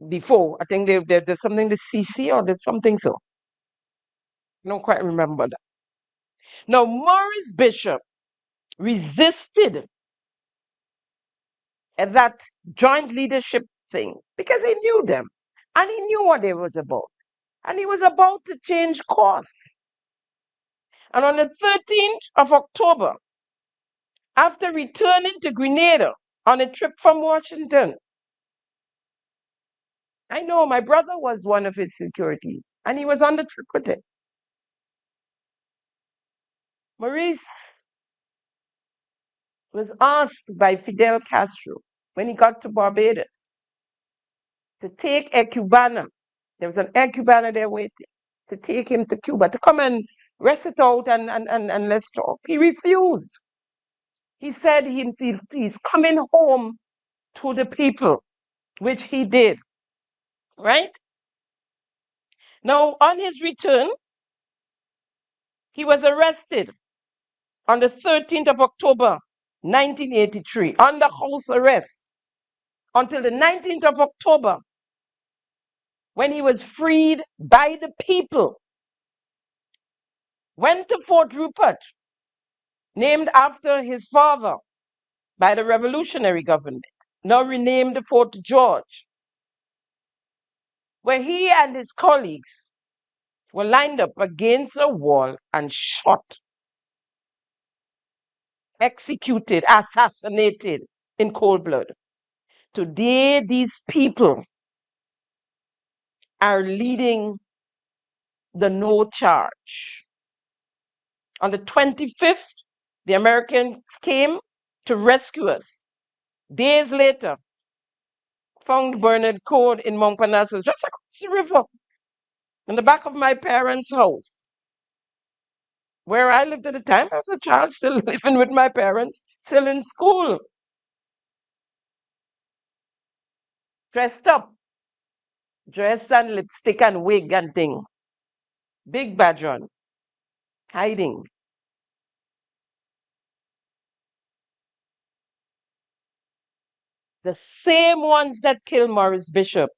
before, I think there's something, the CC or there's something so. I don't quite remember that. Now, Maurice Bishop resisted that joint leadership thing because he knew them and he knew what it was about. And he was about to change course. And on the 13th of October, after returning to Grenada on a trip from Washington, I know my brother was one of his securities and he was on the trip with it. Maurice was asked by Fidel Castro when he got to Barbados to take a Cubana. There was an air Cubana there waiting to take him to Cuba to come and rest it out and let's talk. He refused. He said he's coming home to the people, which he did, right? Now, on his return, he was arrested on the 13th of October, 1983, under house arrest until the 19th of October, when he was freed by the people, went to Fort Rupert, named after his father by the revolutionary government, now renamed Fort George, where he and his colleagues were lined up against a wall and shot, executed, assassinated in cold blood. Today, these people are leading the no charge. On the 25th, the Americans came to rescue us. Days later, found Bernard Code in Montparnasse, just across the river, in the back of my parents' house, where I lived at the time. I was a child, still living with my parents, still in school, dressed up, dress and lipstick and wig and thing, big badge on, hiding. The same ones that killed Maurice Bishop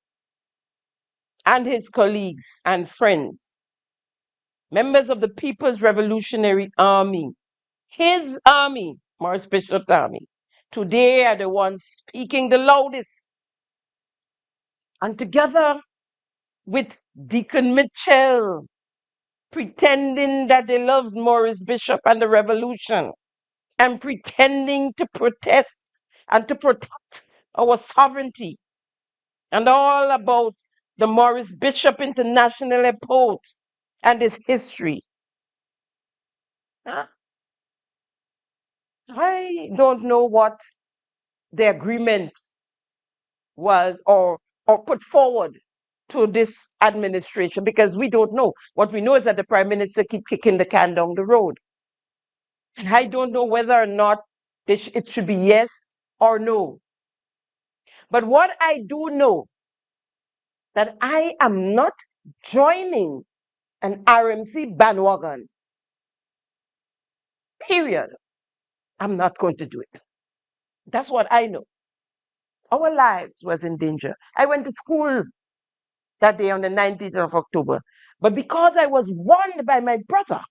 and his colleagues and friends, members of the People's Revolutionary Army, his army, Maurice Bishop's army, today are the ones speaking the loudest. And together with Deacon Mitchell, pretending that they loved Maurice Bishop and the revolution, and pretending to protest and to protect our sovereignty, and all about the Maurice Bishop International Airport and this history. Huh? I don't know what the agreement was or put forward to this administration, because we don't know. What we know is that the prime minister keep kicking the can down the road. And I don't know whether or not it should be yes or no. But what I do know, that I am not joining an RMC bandwagon. Period. I'm not going to do it. That's what I know. Our lives was in danger. I went to school that day on the 19th of October. But because I was warned by my brother,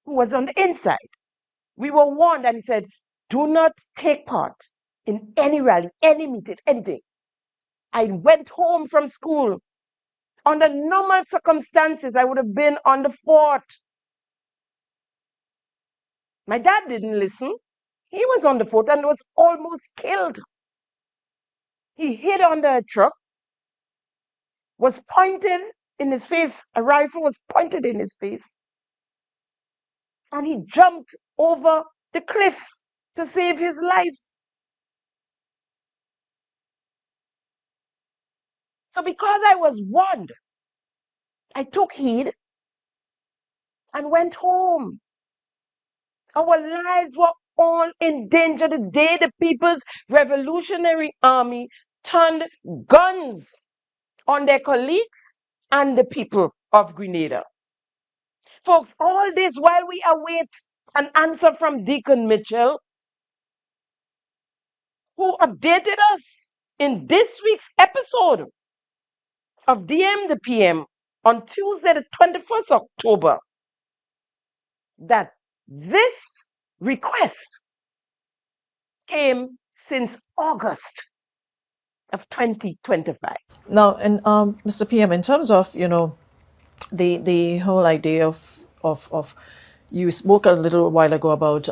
who was on the inside, we were warned, and he said, do not take part in any rally, any meeting, anything. I went home from school. Under normal circumstances, I would have been on the fort. My dad didn't listen. He was on the fort and was almost killed. He hid under a truck, was pointed in his face. A rifle was pointed in his face. And he jumped over the cliff to save his life. So because I was warned, I took heed and went home. Our lives were all in danger the day the People's Revolutionary Army turned guns on their colleagues and the people of Grenada. Folks, all this while we await an answer from Deacon Mitchell, who updated us in this week's episode of DM the PM on Tuesday, the 21st October, that this request came since August of 2025. Now, and Mr. PM, in terms of the whole idea of you spoke a little while ago about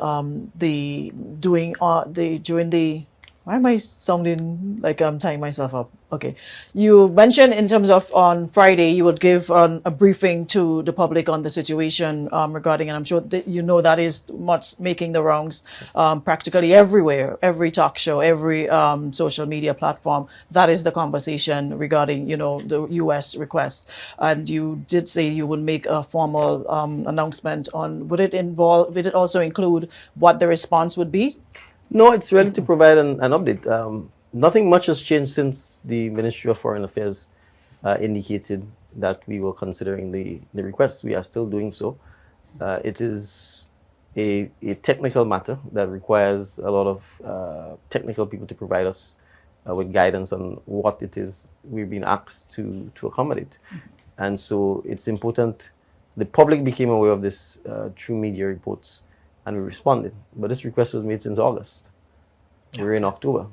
the doing the during the why am I sounding like I'm tying myself up? Okay. You mentioned in terms of on Friday, you would give a briefing to the public on the situation regarding, and I'm sure that that is what's making the rounds practically everywhere, every talk show, every social media platform. That is the conversation regarding, the U.S. request. And you did say you would make a formal announcement on, would it also include what the response would be? No, it's ready to provide an update. Nothing much has changed since the Ministry of Foreign Affairs indicated that we were considering the request. We are still doing so. It is a technical matter that requires a lot of technical people to provide us with guidance on what it is we've been asked to accommodate. And so it's important. The public became aware of this through media reports, and we responded. But this request was made since August. We're in October.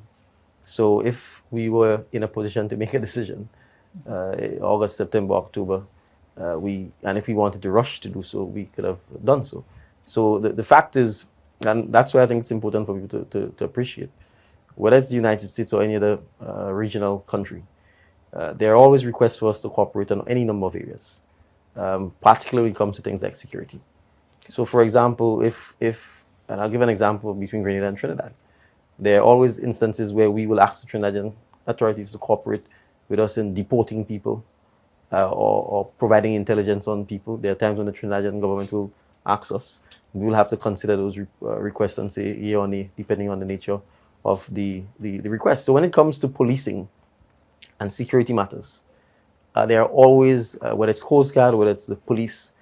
So if we were in a position to make a decision, August, September, October, and if we wanted to rush to do so, we could have done so. So the fact is, and that's why I think it's important for people to appreciate, whether it's the United States or any other regional country, there are always requests for us to cooperate on any number of areas, particularly when it comes to things like security. So, for example, and I'll give an example between Grenada and Trinidad. There are always instances where we will ask the Trinidadian authorities to cooperate with us in deporting people or providing intelligence on people. There are times when the Trinidadian government will ask us. We will have to consider those requests and say yea or nay, depending on the nature of the request. So when it comes to policing and security matters, there are always, whether it's Coast Guard, whether it's the police,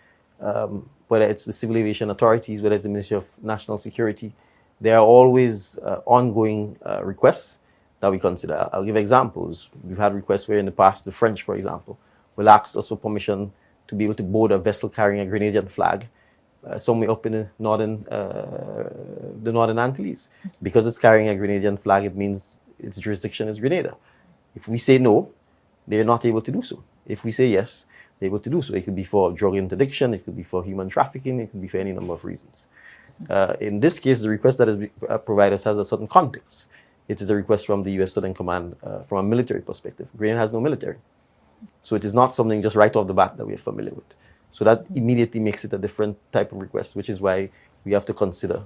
whether it's the civil aviation authorities, whether it's the Ministry of National Security, there are always ongoing requests that we consider. I'll give examples. We've had requests where in the past, the French, for example, will ask us for permission to be able to board a vessel carrying a Grenadian flag somewhere up in the Northern Antilles. Because it's carrying a Grenadian flag, it means its jurisdiction is Grenada. If we say no, they're not able to do so. If we say yes, they're able to do so. It could be for drug interdiction, it could be for human trafficking, it could be for any number of reasons. In this case, the request that is provided has a certain context. It is a request from the U.S. Southern Command from a military perspective. Grenada has no military. So it is not something just right off the bat that we are familiar with. So that immediately makes it a different type of request, which is why we have to consider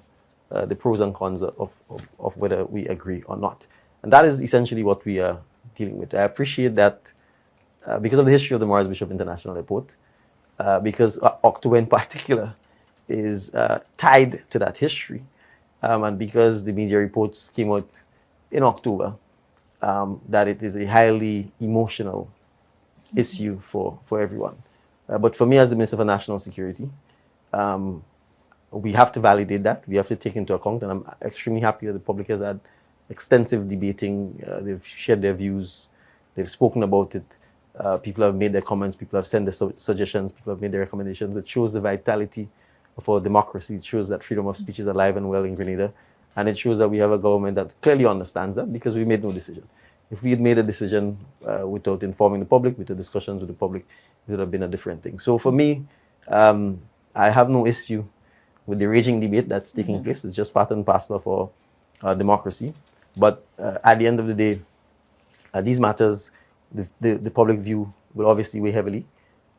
the pros and cons of whether we agree or not. And that is essentially what we are dealing with. I appreciate that because of the history of the Morris Bishop International Airport, because October in particular is tied to that history, and because the media reports came out in October, that it is a highly emotional issue for everyone. But for me, as the Minister for National Security, we have to validate that. We have to take into account, and I'm extremely happy that the public has had extensive debating. They've shared their views. They've spoken about it. People have made their comments. People have sent their suggestions. People have made their recommendations. It shows the vitality of our democracy. It shows that freedom of speech is alive and well in Grenada. And it shows that we have a government that clearly understands that, because we made no decision. If we had made a decision without informing the public, without discussions with the public, it would have been a different thing. So for me, I have no issue with the raging debate that's taking place. It's just part and parcel of our democracy. But at the end of the day, these matters, the public view will obviously weigh heavily.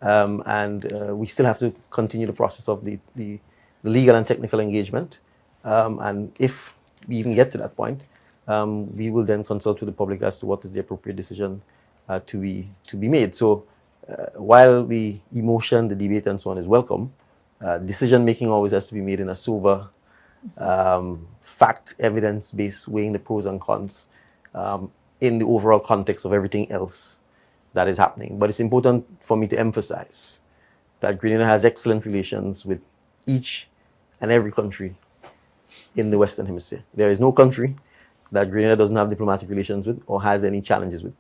And we still have to continue the process of the legal and technical engagement. And if we even get to that point, we will then consult with the public as to what is the appropriate decision to be made. So while the emotion, the debate, and so on is welcome, decision making always has to be made in a sober, fact, evidence-based, weighing the pros and cons in the overall context of everything else that is happening. But it's important for me to emphasize that Grenada has excellent relations with each and every country in the Western Hemisphere. There is no country that Grenada doesn't have diplomatic relations with or has any challenges with.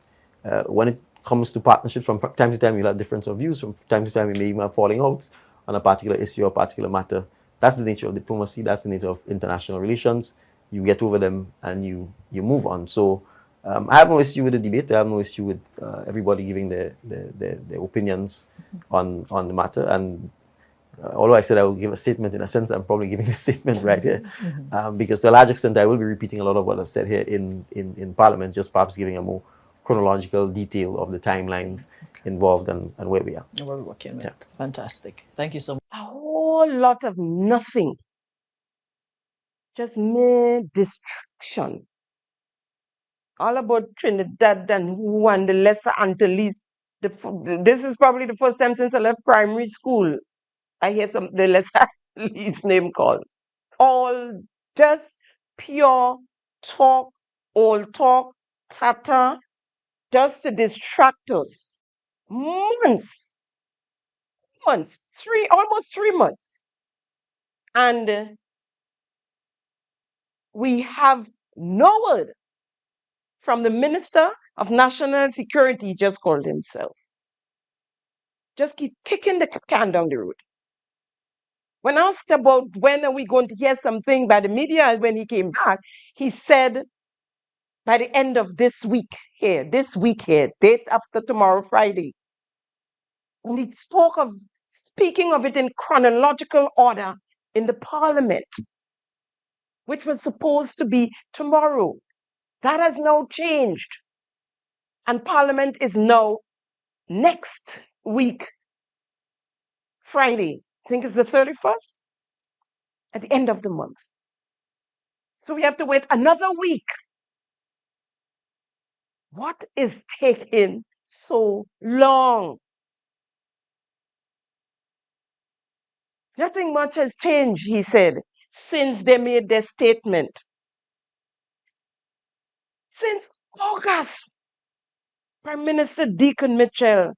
When it comes to partnerships, from time to time we'll have difference of views. From time to time we may even have falling outs on a particular issue or a particular matter. That's the nature of diplomacy. That's the nature of international relations. You get over them and you move on. So I have no issue with the debate. I have no issue with everybody giving their opinions on the matter. And although I said I will give a statement, in a sense, I'm probably giving a statement right here. Because to a large extent, I will be repeating a lot of what I've said here in Parliament, just perhaps giving a more chronological detail of the timeline involved and where we are. Where we're working with. Fantastic. Thank you so much. A whole lot of nothing. Just mere distraction. All about Trinidad and who and the Lesser Antilles. This is probably the first time since I left primary school I hear the Lesser Antilles name called. All just pure talk, old talk, tata, just to distract us. Months, almost 3 months. And we have no word from the Minister of National Security, he just called himself. Just keep kicking the can down the road. When asked about when are we going to hear something by the media, when he came back, he said by the end of this week here, date after tomorrow, Friday. And he spoke of speaking of it in chronological order in the Parliament, which was supposed to be tomorrow. That has now changed. And Parliament is now next week, Friday. I think it's the 31st, at the end of the month. So we have to wait another week. What is taking so long? Nothing much has changed, he said, since they made their statement. Since August, Prime Minister Deacon Mitchell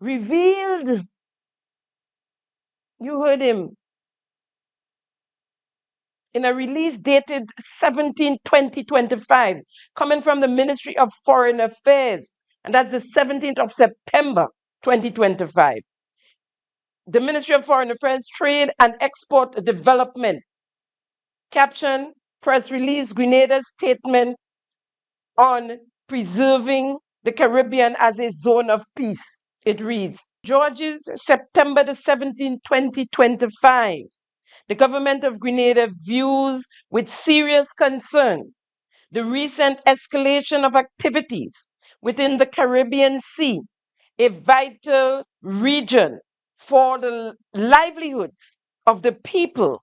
revealed, you heard him, in a release dated 17/20/25, coming from the Ministry of Foreign Affairs, and that's the 17th of September 2025. The Ministry of Foreign Affairs, Trade and Export Development. Caption, press release, Grenada's statement on preserving the Caribbean as a zone of peace. It reads, George's September the 17th, 2025. The government of Grenada views with serious concern the recent escalation of activities within the Caribbean Sea, a vital region for the livelihoods of the people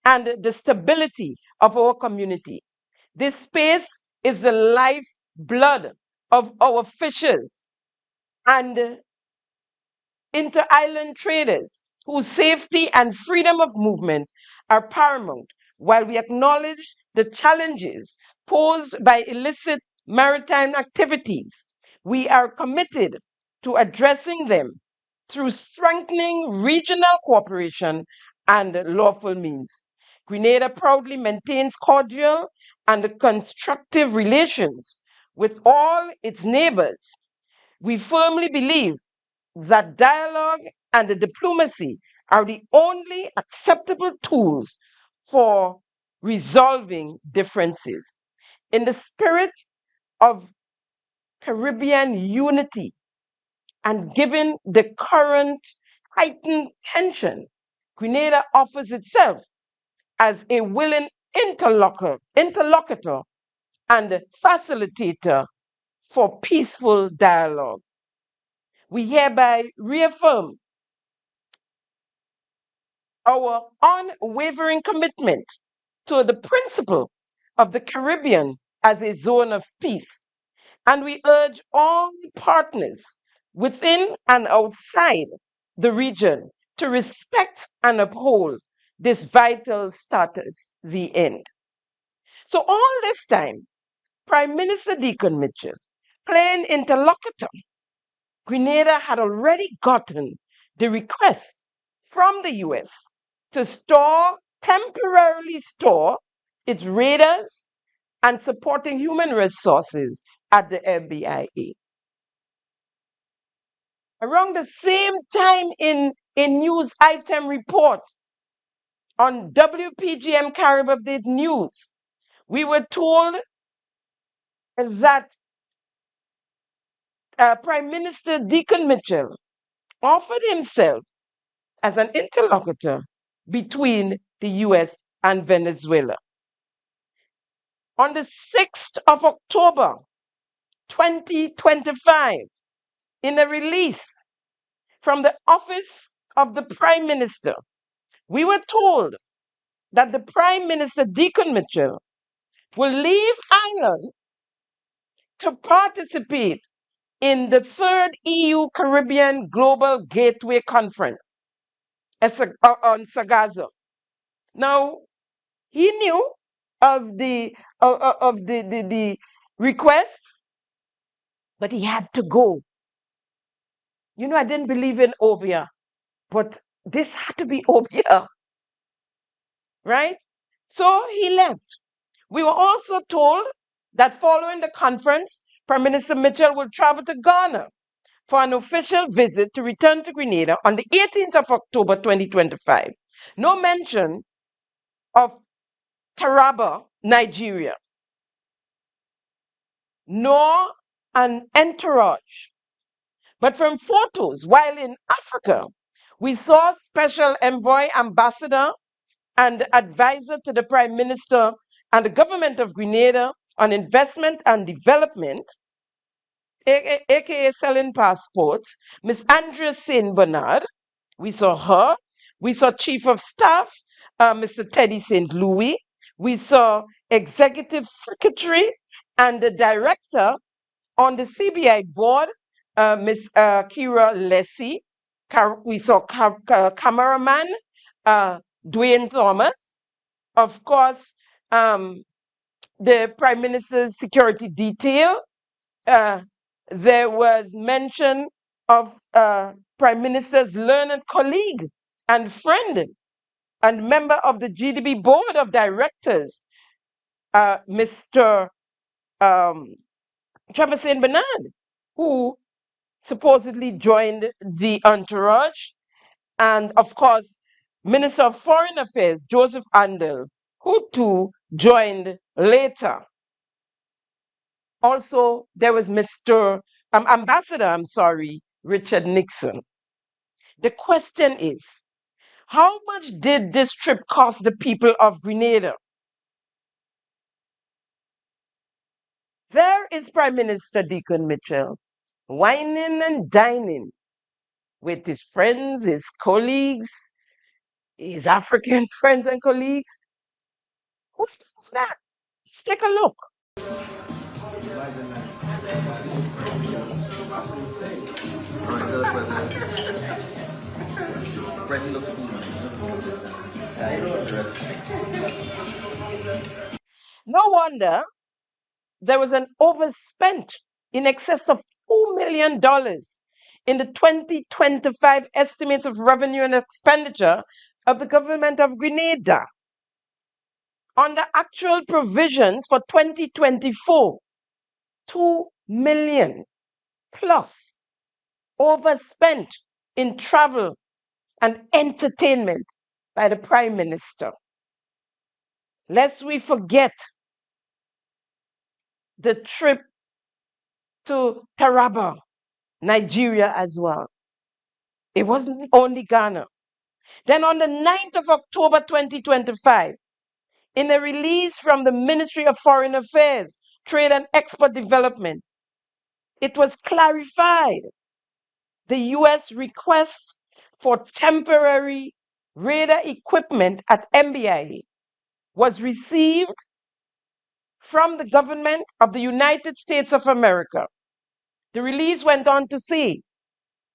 and the stability of our community. This space is the lifeblood of our fishers and inter-island traders whose safety and freedom of movement are paramount. While we acknowledge the challenges posed by illicit maritime activities, we are committed to addressing them through strengthening regional cooperation and lawful means. Grenada proudly maintains cordial and constructive relations with all its neighbors. We firmly believe that dialogue and the diplomacy are the only acceptable tools for resolving differences. In the spirit of Caribbean unity and given the current heightened tension, Grenada offers itself as a willing interlocutor and facilitator for peaceful dialogue. We hereby reaffirm our unwavering commitment to the principle of the Caribbean as a zone of peace. And we urge all partners within and outside the region to respect and uphold this vital status, the end. So, all this time, Prime Minister Deacon Mitchell, playing interlocutor, Grenada had already gotten the request from the US to temporarily store its radars and supporting human resources at the FBIA. Around the same time in a news item report on WPGM Carib Update News, we were told that Prime Minister Deacon Mitchell offered himself as an interlocutor between the US and Venezuela. On the 6th of October, 2025, in a release from the office of the Prime Minister, we were told that the Prime Minister, Deacon Mitchell, will leave Ireland to participate in the third EU Caribbean Global Gateway Conference on Sagazzo. Now, he knew of the request, but he had to go. You know, I didn't believe in Obia, but this had to be Obia, right? So he left. We were also told that following the conference, Prime Minister Mitchell will travel to Ghana for an official visit to return to Grenada on the 18th of October 2025. No mention of Taraba, Nigeria, nor an entourage. But from photos, while in Africa, we saw Special Envoy Ambassador and advisor to the Prime Minister and the government of Grenada on investment and development, aka selling passports, Miss Andrea Saint Bernard. We saw her. We saw Chief of Staff, Mr. Teddy St. Louis. We saw Executive Secretary and the Director on the CBI board, Ms. Kira Lessie. We saw cameraman Dwayne Thomas. Of course, the Prime Minister's security detail. There was mention of Prime Minister's learned colleague and friend and member of the GDB Board of Directors, Mr. Trevor St. Bernard, who supposedly joined the entourage, and of course, Minister of Foreign Affairs, Joseph Andel, who too joined later. Also, there was Ambassador, Richard Nixon. The question is, how much did this trip cost the people of Grenada? There is Prime Minister Deacon Mitchell, whining and dining with his friends, his colleagues, his African friends and colleagues. Who's paying for that? Let's take a look. No wonder there was an overspent in excess of $2 million in the 2025 estimates of revenue and expenditure of the government of Grenada. On the actual provisions for 2024, 2 million plus overspent in travel and entertainment by the Prime Minister. Lest we forget the trip to Taraba, Nigeria as well. It wasn't only Ghana. Then on the 9th of October 2025, in a release from the Ministry of Foreign Affairs, Trade and Export Development, it was clarified the U.S. request for temporary radar equipment at MBIA was received from the government of the United States of America. The release went on to say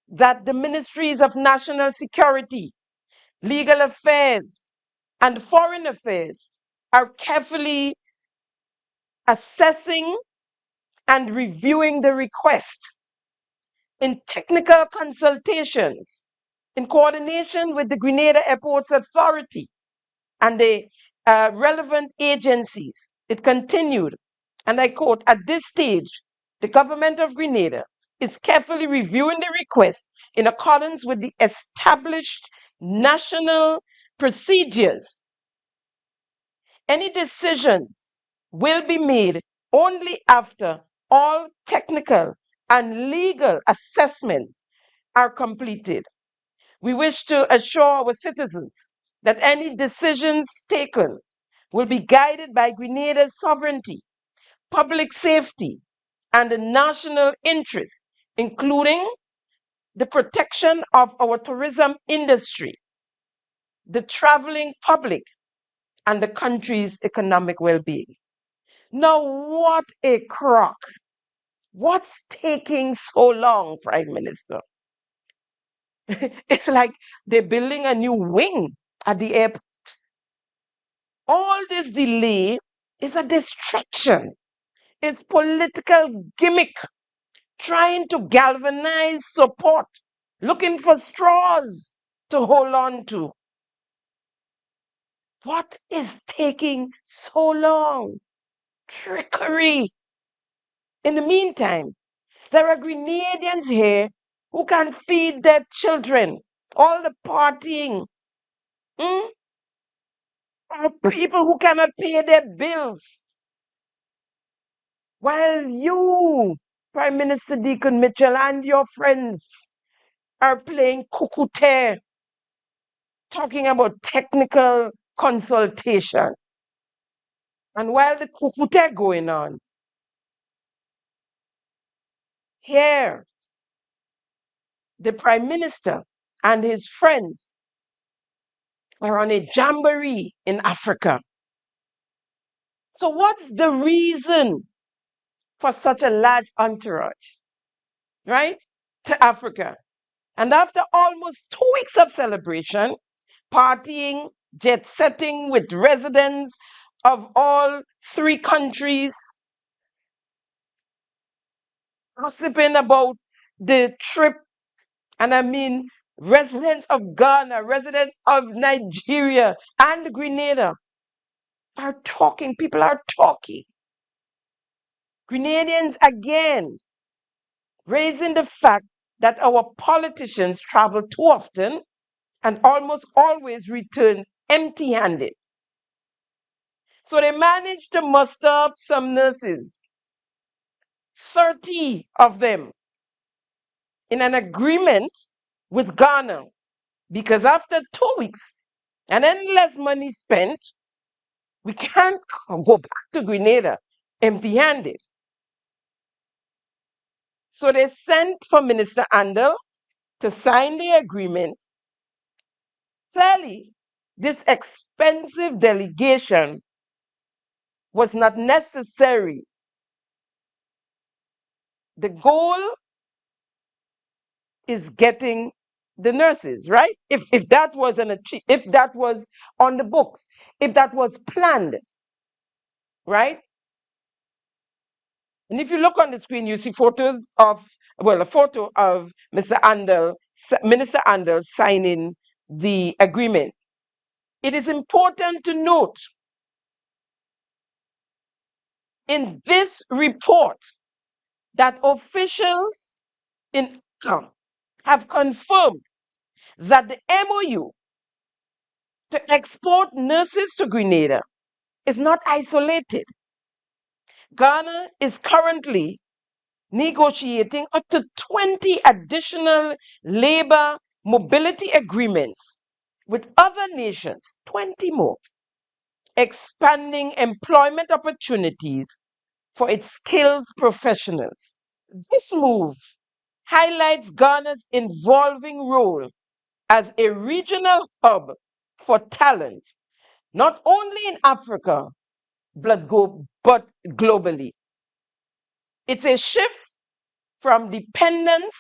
that the Ministries of National Security, Legal Affairs, and Foreign Affairs are carefully assessing and reviewing the request in technical consultations in coordination with the Grenada Airports Authority and the relevant agencies. It continued, and I quote, "At this stage, the government of Grenada is carefully reviewing the request in accordance with the established national procedures. Any decisions will be made only after all technical and legal assessments are completed. We wish to assure our citizens that any decisions taken will be guided by Grenada's sovereignty, public safety, and the national interest, including the protection of our tourism industry, the traveling public, and the country's economic well-being." Now, what a crock. What's taking so long, Prime Minister? It's like they're building a new wing at the airport. All this delay is a distraction. It's political gimmick, trying to galvanize support, looking for straws to hold on to. What is taking so long? Trickery. In the meantime, there are Grenadians here who can feed their children, all the partying, or people who cannot pay their bills. While you, Prime Minister Deacon Mitchell, and your friends are playing cuckoo talking about technical consultation. And while the cuckoo going on, here, the Prime Minister and his friends are on a jamboree in Africa. So what's the reason for such a large entourage, right, to Africa? And after almost 2 weeks of celebration, partying, jet setting with residents of all three countries, gossiping about the trip, and I mean residents of Ghana, residents of Nigeria, and Grenada are talking. People are talking. Grenadians again raising the fact that our politicians travel too often and almost always return empty-handed. So they managed to muster up some nurses, 30 of them, in an agreement with Ghana, because after 2 weeks and endless money spent, we can't go back to Grenada empty-handed. So they sent for Minister Andel to sign the agreement, clearly this expensive delegation was not necessary. The goal is getting the nurses, right? If that was if that was on the books, if that was planned, right? And if you look on the screen, you see photos of, well, a photo of Minister Andel signing the agreement. It is important to note in this report that officials in have confirmed that the MOU to export nurses to Grenada is not isolated. Ghana is currently negotiating up to 20 additional labor mobility agreements with other nations, 20 more, expanding employment opportunities for its skilled professionals. This move highlights Ghana's evolving role as a regional hub for talent, not only in Africa, but globally. It's a shift from dependence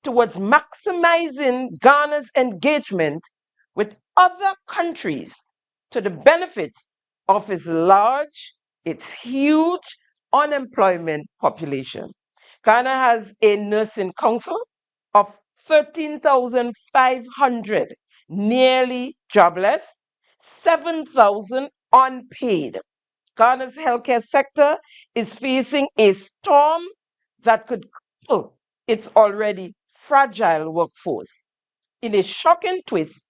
towards maximizing Ghana's engagement with other countries to the benefits of its huge unemployment population. Ghana has a nursing council of 13,500 nearly jobless, 7,000 unpaid. Ghana's healthcare sector is facing a storm that could kill its already fragile workforce. In a shocking twist,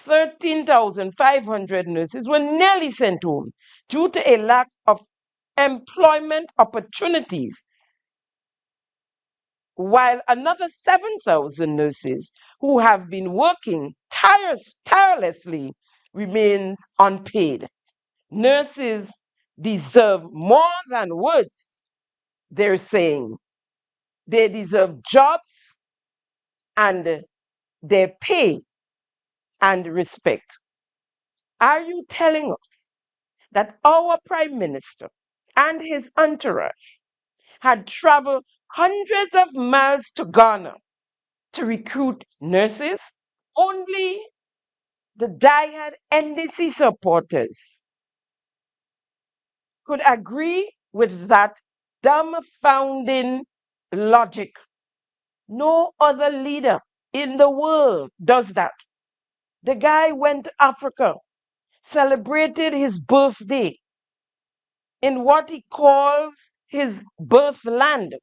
13,500 nurses were nearly sent home due to a lack of employment opportunities, while another 7,000 nurses who have been working tirelessly remains unpaid. Nurses deserve more than words, they're saying. They deserve jobs and their pay and respect. Are you telling us that our Prime Minister and his entourage had traveled hundreds of miles to Ghana to recruit nurses? Only the diehard NDC supporters could agree with that dumbfounding logic. No other leader in the world does that. The guy went to Africa, celebrated his birthday in what he calls his birthland,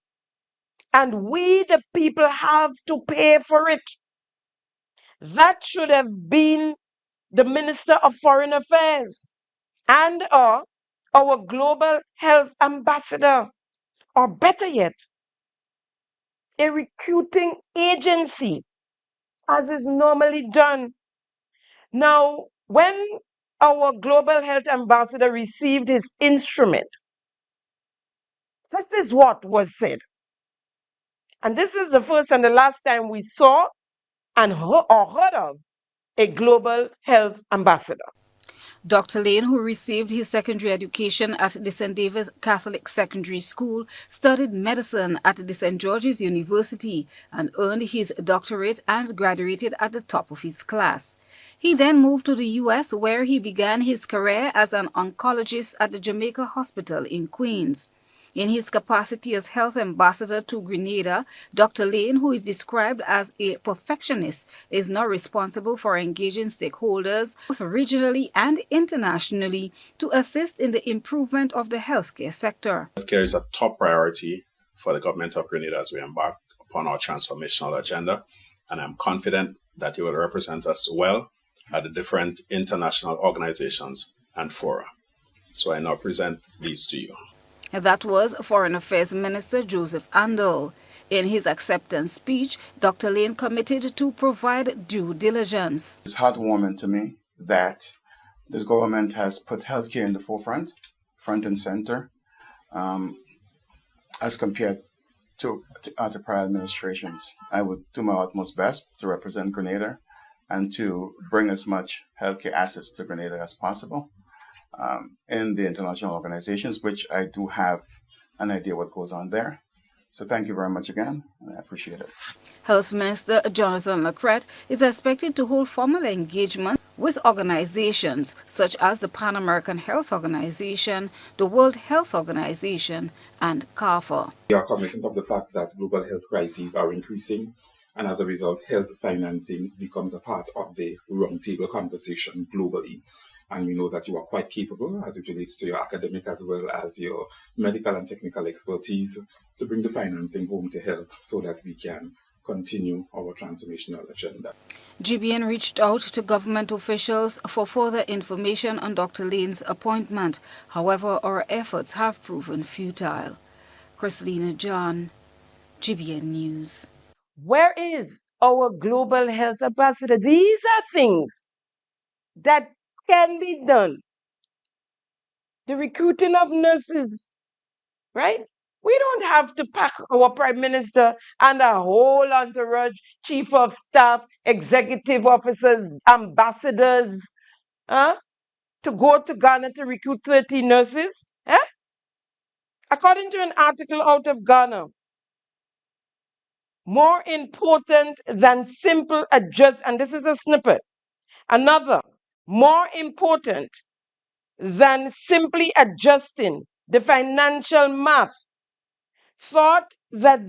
and we, the people, have to pay for it. That should have been the Minister of Foreign Affairs and our global health ambassador, or better yet, a recruiting agency, as is normally done. Now, when our global health ambassador received his instrument, this is what was said. And this is the first and the last time we saw and heard of a global health ambassador. Dr. Lane, who received his secondary education at the St. David's Catholic Secondary School, studied medicine at the St. George's University and earned his doctorate and graduated at the top of his class. He then moved to the U.S., where he began his career as an oncologist at the Jamaica Hospital in Queens. In his capacity as health ambassador to Grenada, Dr. Lane, who is described as a perfectionist, is now responsible for engaging stakeholders, both regionally and internationally, to assist in the improvement of the healthcare sector. Healthcare is a top priority for the government of Grenada as we embark upon our transformational agenda, and I'm confident that you will represent us well at the different international organizations and fora. So I now present these to you. That was Foreign Affairs Minister Joseph Andel. In his acceptance speech, Dr. Lane committed to provide due diligence. It's heartwarming to me that this government has put healthcare in the forefront, front and center, as compared to prior administrations. I would do my utmost best to represent Grenada and to bring as much healthcare assets to Grenada as possible in the international organizations, which I do have an idea what goes on there. So thank you very much again, and I appreciate it. Health Minister Jonathan McCret is expected to hold formal engagement with organizations such as the Pan American Health Organization, the World Health Organization, and CARPHA. We are cognizant of the fact that global health crises are increasing, and as a result, health financing becomes a part of the roundtable conversation globally. And we know that you are quite capable as it relates to your academic as well as your medical and technical expertise to bring the financing home to health so that we can continue our transformational agenda. GBN reached out to government officials for further information on Dr. Lane's appointment. However, our efforts have proven futile. Christina John, GBN News. Where is our global health ambassador? These are things that can be done. The recruiting of nurses, right? We don't have to pack our prime minister and a whole entourage, chief of staff, executive officers, ambassadors, to go to Ghana to recruit 30 nurses. According to an article out of Ghana, more important than simple adjust, and this is a snippet. Another, more important than simply adjusting the financial math, thought that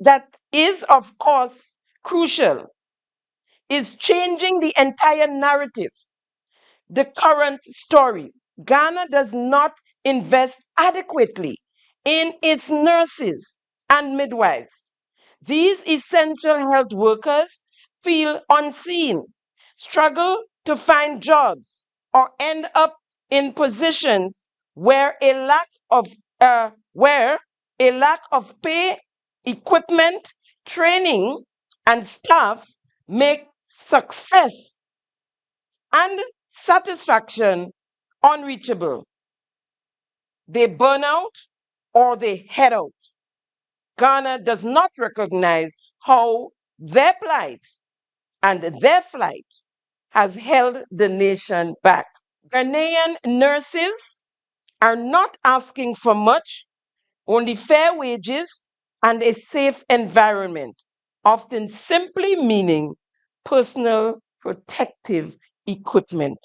that is, of course, crucial, is changing the entire narrative, the current story. Ghana does not invest adequately in its nurses and midwives. These essential health workers feel unseen, struggle to find jobs, or end up in positions where a lack of pay, equipment, training, and staff make success and satisfaction unreachable. They burn out or they head out. Ghana does not recognize how their plight and their flight has held the nation back. Ghanaian nurses are not asking for much, only fair wages and a safe environment, often simply meaning personal protective equipment.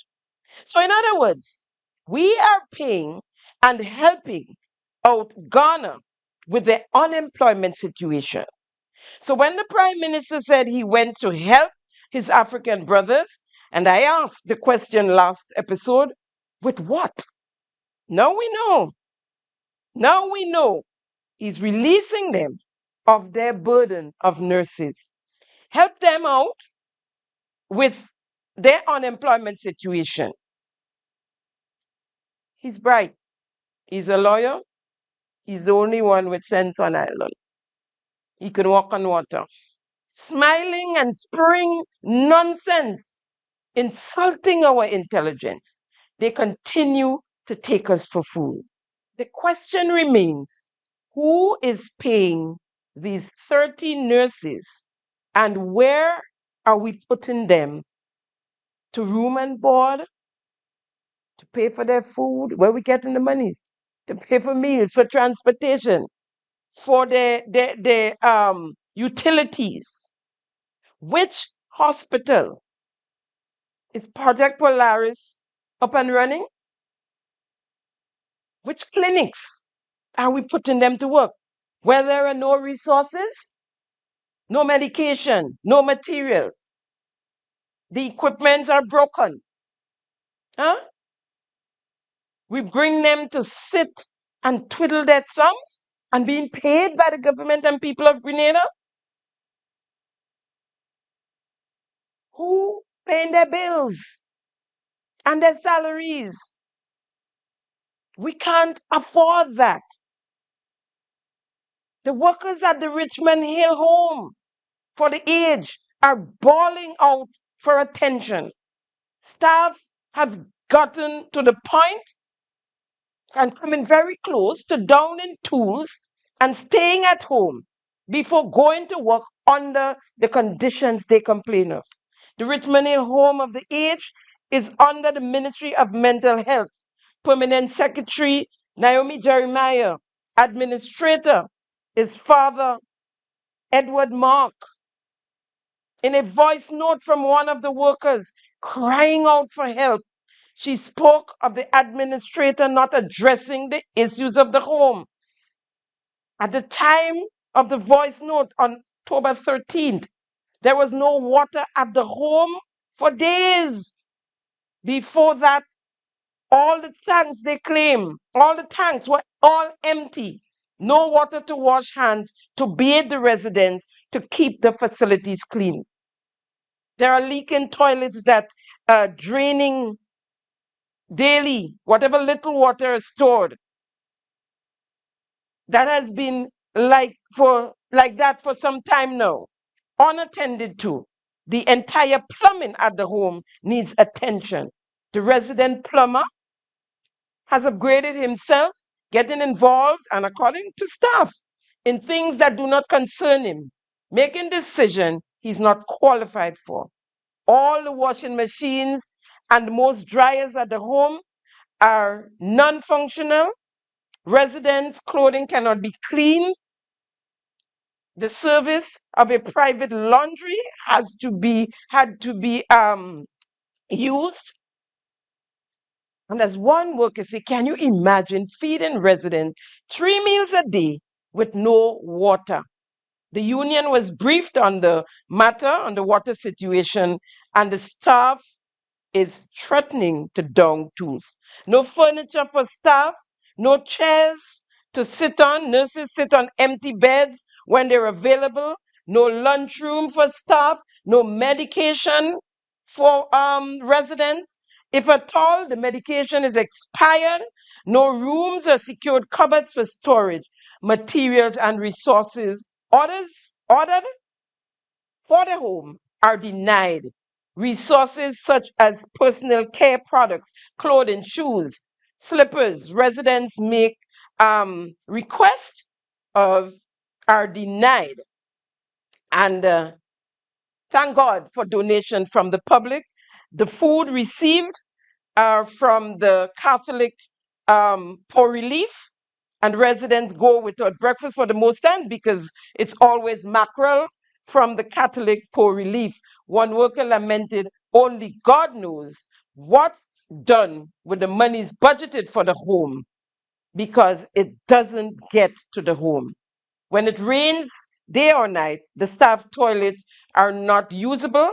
So, in other words, we are paying and helping out Ghana with the unemployment situation. So, when the Prime Minister said he went to help his African brothers, and I asked the question last episode, with what? Now we know. Now we know he's releasing them of their burden of nurses. Help them out with their unemployment situation. He's bright. He's a lawyer. He's the only one with sense on island. He can walk on water. Smiling and spring nonsense, insulting our intelligence. They continue to take us for fools. The question remains, who is paying these 30 nurses and where are we putting them? To room and board? To pay for their food? Where are we getting the monies? To pay for meals, for transportation, for the utilities. Which hospital is Project Polaris up and running? Which clinics are we putting them to work? Where there are no resources, no medication, no materials. The equipments are broken. We bring them to sit and twiddle their thumbs and being paid by the government and people of Grenada? Who paying their bills and their salaries? We can't afford that. The workers at the Richmond Hill home for the aged are bawling out for attention. Staff have gotten to the point and coming very close to downing tools and staying at home before going to work under the conditions they complain of. The Richmond Hill Home of the Aged is under the Ministry of Mental Health. Permanent Secretary Naomi Jeremiah. Administrator is Father Edward Mark. In a voice note from one of the workers crying out for help, she spoke of the administrator not addressing the issues of the home. At the time of the voice note on October 13th, there was no water at the home for days. Before that, all the tanks they claim, all the tanks were all empty. No water to wash hands, to bathe the residents, to keep the facilities clean. There are leaking toilets that are draining daily, whatever little water is stored. That has been like that for some time now, unattended to. The entire plumbing at the home needs attention. The resident plumber has upgraded himself, getting involved and according to staff in things that do not concern him, making decisions he's not qualified for. All the washing machines and most dryers at the home are non-functional. Residents' clothing cannot be cleaned. The service of a private laundry had to be used. And as one worker said, can you imagine feeding residents 3 meals a day with no water? The union was briefed on the matter, on the water situation, and the staff is threatening to down tools. No furniture for staff, no chairs to sit on. Nurses sit on empty beds when they're available. No lunchroom for staff, no medication for residents. If at all the medication is expired, no rooms or secured cupboards for storage, materials and resources. Ordered for the home are denied. Resources such as personal care products, clothing, shoes, slippers, residents make requests of are denied. And thank God for donation from the public. The food received from the Catholic Poor Relief, and residents go without breakfast for the most times because it's always mackerel from the Catholic Poor Relief. One worker lamented, only God knows what's done with the monies budgeted for the home because it doesn't get to the home. When it rains day or night, the staff toilets are not usable,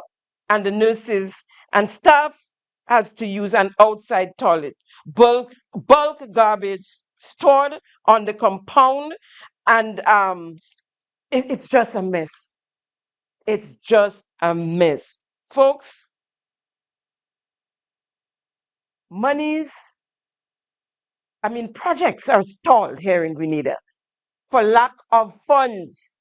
and the nurses and staff has to use an outside toilet. Bulk garbage stored on the compound, and it's just a mess. It's just a mess. Folks, projects are stalled here in Grenada for lack of funds.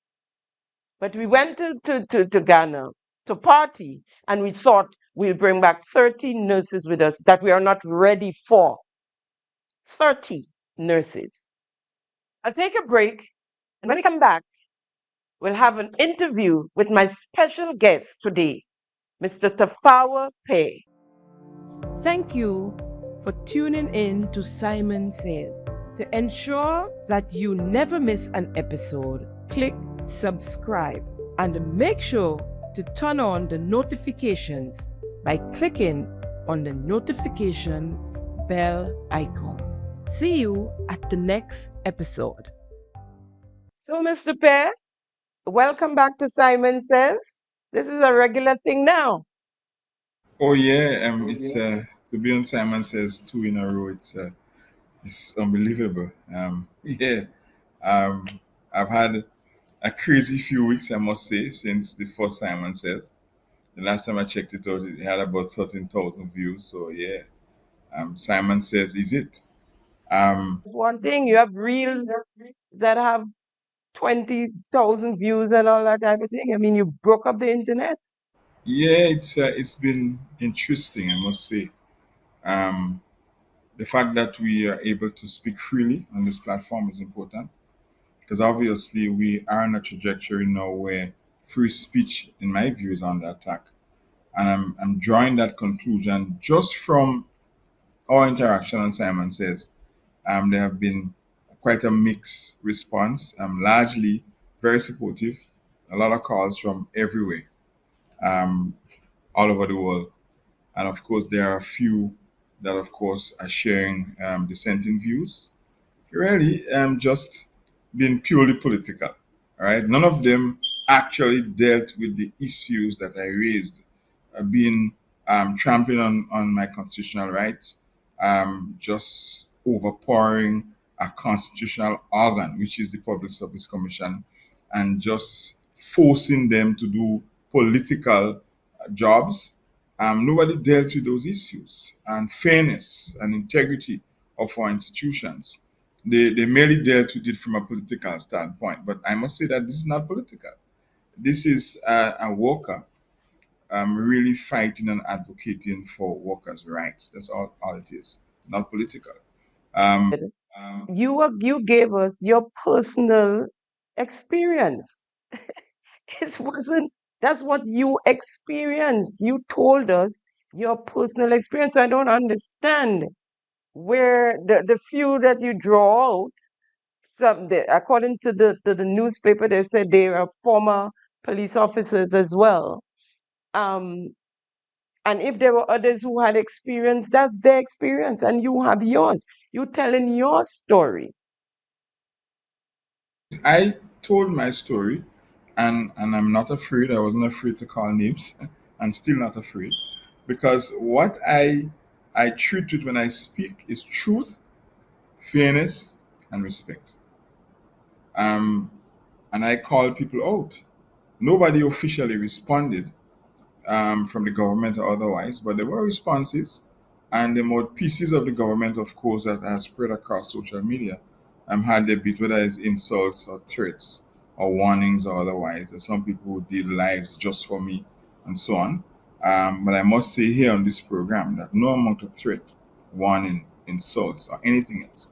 But we went to Ghana to party, and we thought we'll bring back 30 nurses with us that we are not ready for. 30 nurses. I'll take a break, and when we come back, we'll have an interview with my special guest today, Mr. Tafawa Pei. Thank you for tuning in to Simon Says. To ensure that you never miss an episode, click subscribe and make sure to turn on the notifications by clicking on the notification bell icon. See you at the next episode. So, Mr. Pear, welcome back to Simon Says. This is a regular thing now. Oh yeah, it's to be on Simon Says 2 in a row. It's unbelievable. Yeah, I've had a crazy few weeks, I must say, since the first Simon Says. The last time I checked it out, it had about 13,000 views. So yeah, Simon Says is it. One thing, you have reels that have 20,000 views and all that type of thing. I mean, you broke up the internet. Yeah, it's been interesting, I must say. Um, the fact that we are able to speak freely on this platform is important. because obviously we are on a trajectory now where free speech, in my view, is under attack. And I'm drawing that conclusion just from our interaction on Simon Says. There have been quite a mixed response, largely very supportive, a lot of calls from everywhere, um, all over the world. And of course, there are a few that, of course, are sharing dissenting views, really just being purely political. All right, none of them actually dealt with the issues that I raised, being trampling on my constitutional rights, just overpowering a constitutional organ, which is the Public Service Commission, and just forcing them to do political jobs. Nobody dealt with those issues and fairness and integrity of our institutions. They merely dealt with it from a political standpoint. But I must say that this is not political. This is a worker really fighting and advocating for workers' rights. That's all it is, not political. Um, You gave us your personal experience. It wasn't, that's what you experienced. You told us your personal experience. So I don't understand where the few that you draw out, according to the newspaper, they said they are former police officers as well. Um, and if there were others who had experience, that's their experience, and you have yours. You're telling your story. I told my story, and I'm not afraid. I wasn't afraid to call names, and still not afraid, because what I treat with when I speak is truth, fairness, and respect. Um, and I called people out. Nobody officially responded from the government or otherwise, but there were responses, and the more pieces of the government, of course, that has spread across social media, had their bit, whether it's insults or threats or warnings or otherwise. There's some people who did lives just for me and so on. But I must say here on this program that no amount of threat, warning, insults, or anything else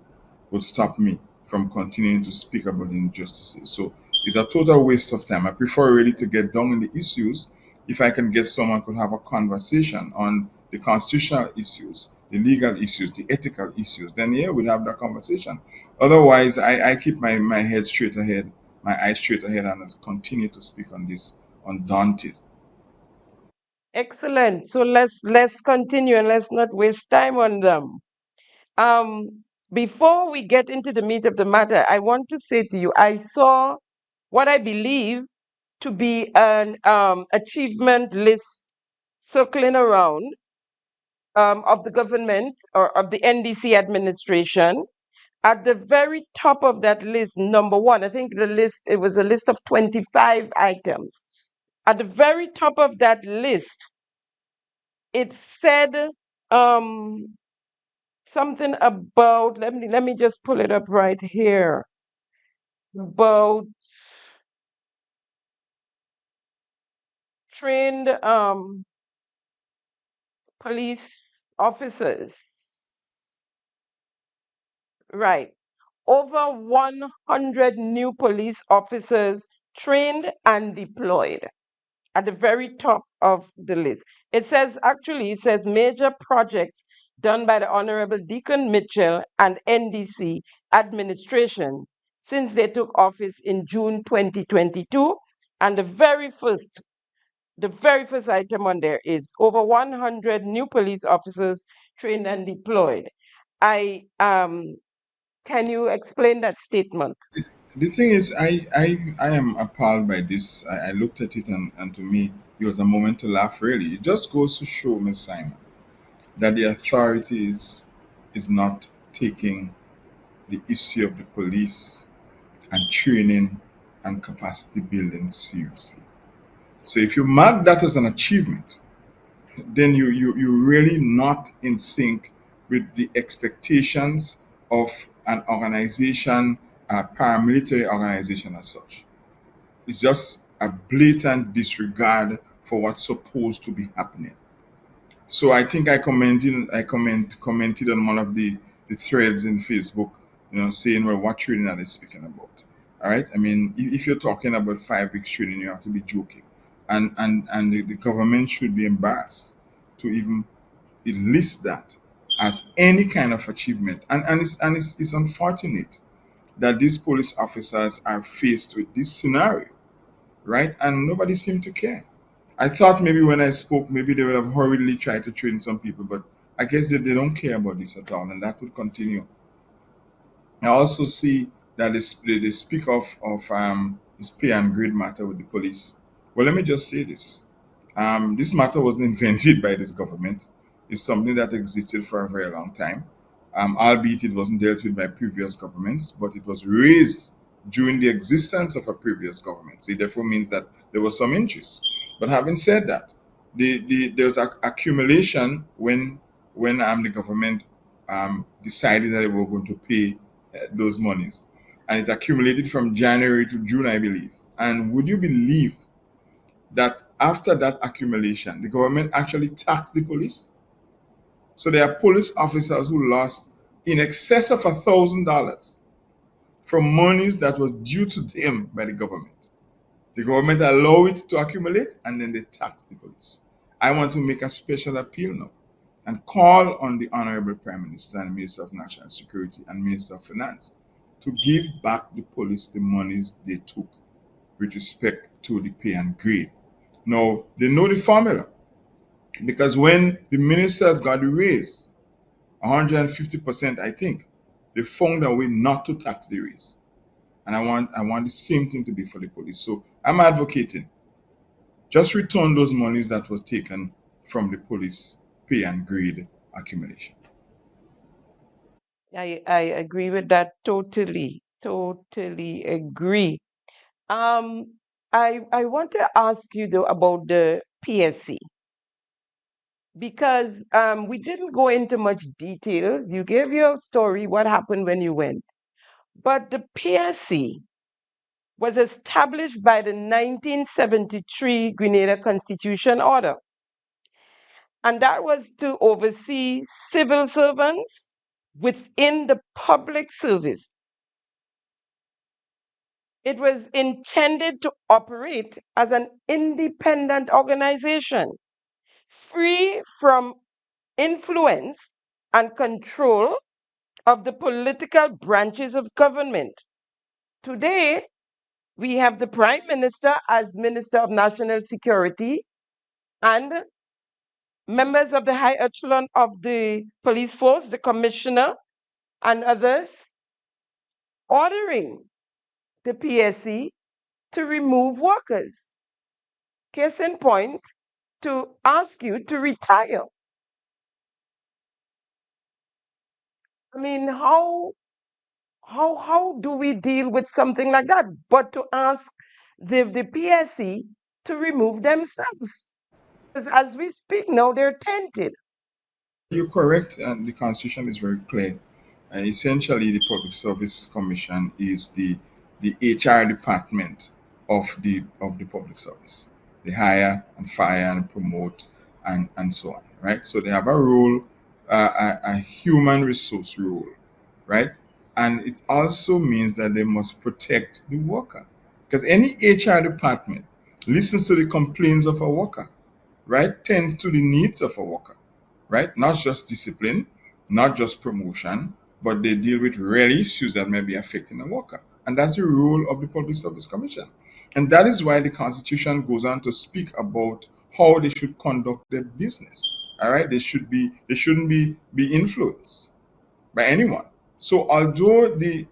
would stop me from continuing to speak about the injustices. So it's a total waste of time. I prefer really to get down in the issues. If I can get someone could have a conversation on the constitutional issues, the legal issues, the ethical issues, then yeah, we'll have that conversation. Otherwise, I keep my head straight ahead, my eyes straight ahead, and I'll continue to speak on this undaunted. Excellent. So let's continue and let's not waste time on them. Um, Before we get into the meat of the matter, I want to say to you, I saw what I believe to be an achievement list circling around of the government or of the NDC administration. At the very top of that list, number one, I think it was a list of 25 items. At the very top of that list, it said something about, let me just pull it up right here, about trained police officers. Right. Over 100 new police officers trained and deployed at the very top of the list. It says major projects done by the Honorable Deacon Mitchell and NDC administration since they took office in June 2022. And the very first item on there is over 100 new police officers trained and deployed. I Can you explain that statement? The thing is, I am appalled by this. I looked at it, and to me, it was a moment to laugh, really. It just goes to show, Miss Simon, that the authorities is not taking the issue of the police and training and capacity building seriously. So if you mark that as an achievement, then you're really not in sync with the expectations of an organization, a paramilitary organization as such. It's just a blatant disregard for what's supposed to be happening. So I think commented on one of the threads in Facebook, saying, well, what training are they speaking about? All right. I mean, if you're talking about 5 weeks training, you have to be joking, and the government should be embarrassed to even list that as any kind of achievement. And it's unfortunate that these police officers are faced with this scenario, right? And nobody seemed to care. I thought maybe when I spoke, maybe they would have hurriedly tried to train some people, but I guess they don't care about this at all, and that would continue. I also see that they speak of this pay and grade matter with the police. Well, let me just say this. This matter wasn't invented by this government. It's something that existed for a very long time, albeit it wasn't dealt with by previous governments, but it was raised during the existence of a previous government. So it therefore means that there was some interest. But having said that, there was accumulation when the government decided that they were going to pay those monies. And it accumulated from January to June, I believe. And would you believe that after that accumulation, the government actually taxed the police? So there are police officers who lost in excess of $1,000 from monies that was due to them by the government. The government allowed it to accumulate and then they taxed the police. I want to make a special appeal now and call on the Honorable Prime Minister and Minister of National Security and Minister of Finance to give back the police the monies they took with respect to the pay and grade. Now, they know the formula because when the ministers got the raise, 150%, I think, they found a way not to tax the raise. And I want the same thing to be for the police. So I'm advocating just return those monies that was taken from the police pay and grade accumulation. I agree with that totally. Totally agree. I want to ask you though about the PSC because we didn't go into much details. You gave your story, what happened when you went. But the PSC was established by the 1973 Grenada Constitution Order. And that was to oversee civil servants within the public service. It was intended to operate as an independent organization, free from influence and control of the political branches of government. Today, we have the Prime Minister as Minister of National Security and members of the high echelon of the police force, the commissioner, and others ordering the PSC to remove workers. Case in point, to ask you to retire. I mean, how do we deal with something like that? But to ask the PSC to remove themselves. Because as we speak now, they're tainted. You're correct, and the Constitution is very clear. Essentially, the Public Service Commission is the HR department of the public service. They hire and fire and promote and so on, right? So they have a role, a human resource role, right? And it also means that they must protect the worker, because any HR department listens to the complaints of a worker, right? Tends to the needs of a worker, right? Not just discipline, not just promotion, but they deal with real issues that may be affecting a worker. And that's the role of the Public Service Commission. And that is why the Constitution goes on to speak about how they should conduct their business. All right, they shouldn't be influenced by anyone. So although the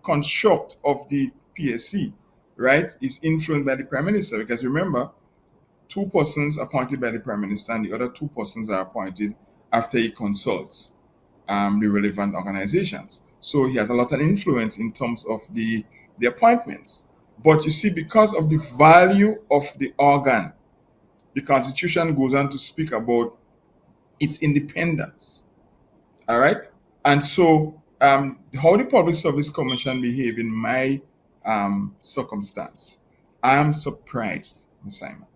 construct of the PSC, right, is influenced by the Prime Minister, because remember, two persons appointed by the Prime Minister and the other two persons are appointed after he consults the relevant organizations. So he has a lot of influence in terms of the appointments. But you see, because of the value of the organ, the Constitution goes on to speak about its independence. All right. And so, how the Public Service Commission behave in my circumstance, I am surprised, Ms. Simon,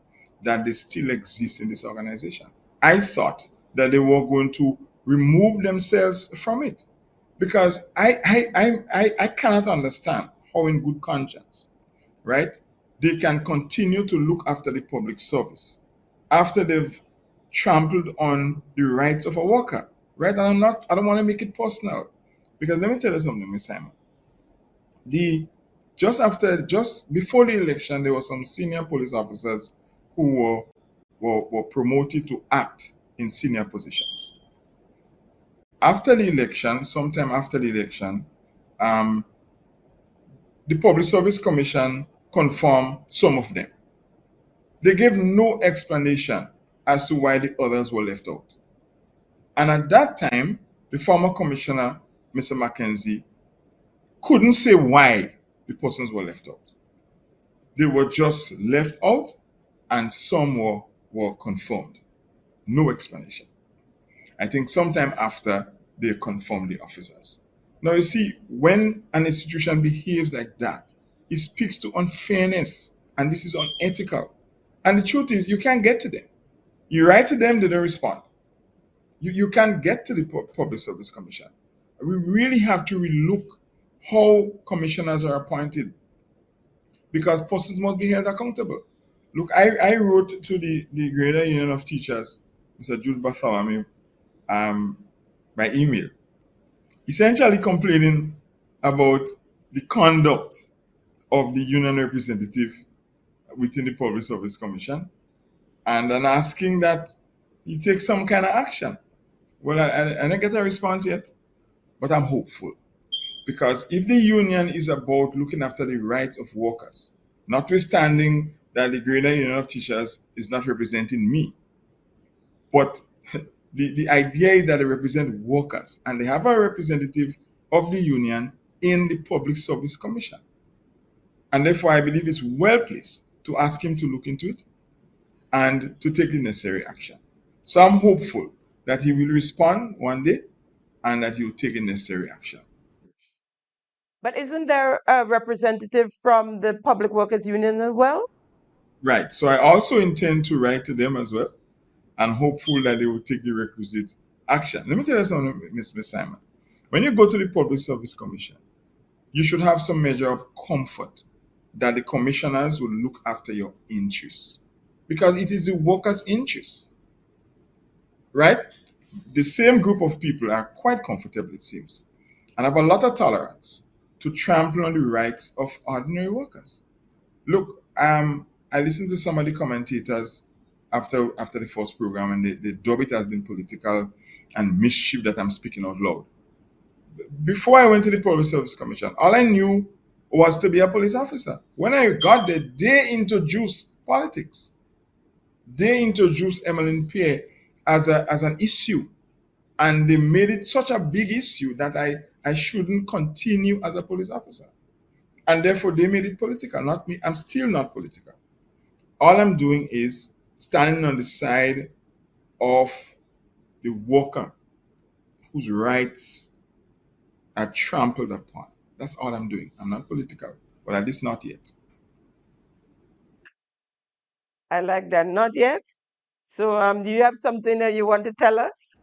that they still exist in this organization. I thought that they were going to remove themselves from it because I cannot understand how in good conscience, right, they can continue to look after the public service after they've trampled on the rights of a worker, right? And I don't want to make it personal, because let me tell you something, Miss Simon. The just before the election, there were some senior police officers who were promoted to act in senior positions. After the election, sometime after the election, um, the Public Service Commission confirmed some of them. They gave no explanation as to why the others were left out. And at that time, the former commissioner, Mr. Mackenzie, couldn't say why the persons were left out. They were just left out, and some were confirmed. No explanation. I think sometime after they confirmed the officers. Now, you see, when an institution behaves like that, it speaks to unfairness, and this is unethical. And the truth is, you can't get to them. You write to them, they don't respond. You can't get to the Public Service Commission. We really have to relook how commissioners are appointed, because persons must be held accountable. Look, I wrote to the Greater Union of Teachers, Mr. Jude Bartholomew, by email, essentially complaining about the conduct of the union representative within the Public Service Commission, and then asking that he take some kind of action. Well, I didn't get a response yet, but I'm hopeful. Because if the union is about looking after the rights of workers, notwithstanding that the Greater Union of Teachers is not representing me, but the idea is that they represent workers, and they have a representative of the union in the Public Service Commission. And therefore, I believe it's well placed to ask him to look into it and to take the necessary action. So I'm hopeful that he will respond one day and that he will take the necessary action. But isn't there a representative from the Public Workers Union as well? Right. So I also intend to write to them as well, and hopeful that they will take the requisite action. Let me tell you something, Miss Simon. When you go to the Public Service Commission, you should have some measure of comfort that the commissioners will look after your interests, because it is the workers' interests, right? The same group of people are quite comfortable, it seems, and have a lot of tolerance to trample on the rights of ordinary workers. Look, I listened to some of the commentators after the first program, and they dub it as being political and mischief that I'm speaking out loud. Before I went to the Public Service Commission, all I knew was to be a police officer. When I got there, they introduced politics. They introduced Emmeline Pierre as an issue, and they made it such a big issue that I shouldn't continue as a police officer. And therefore, they made it political, not me. I'm still not political. All I'm doing is standing on the side of the worker whose rights are trampled upon. That's all I'm doing. I'm not political, but at least not yet. I like that. Not yet. So, do you have something that you want to tell us?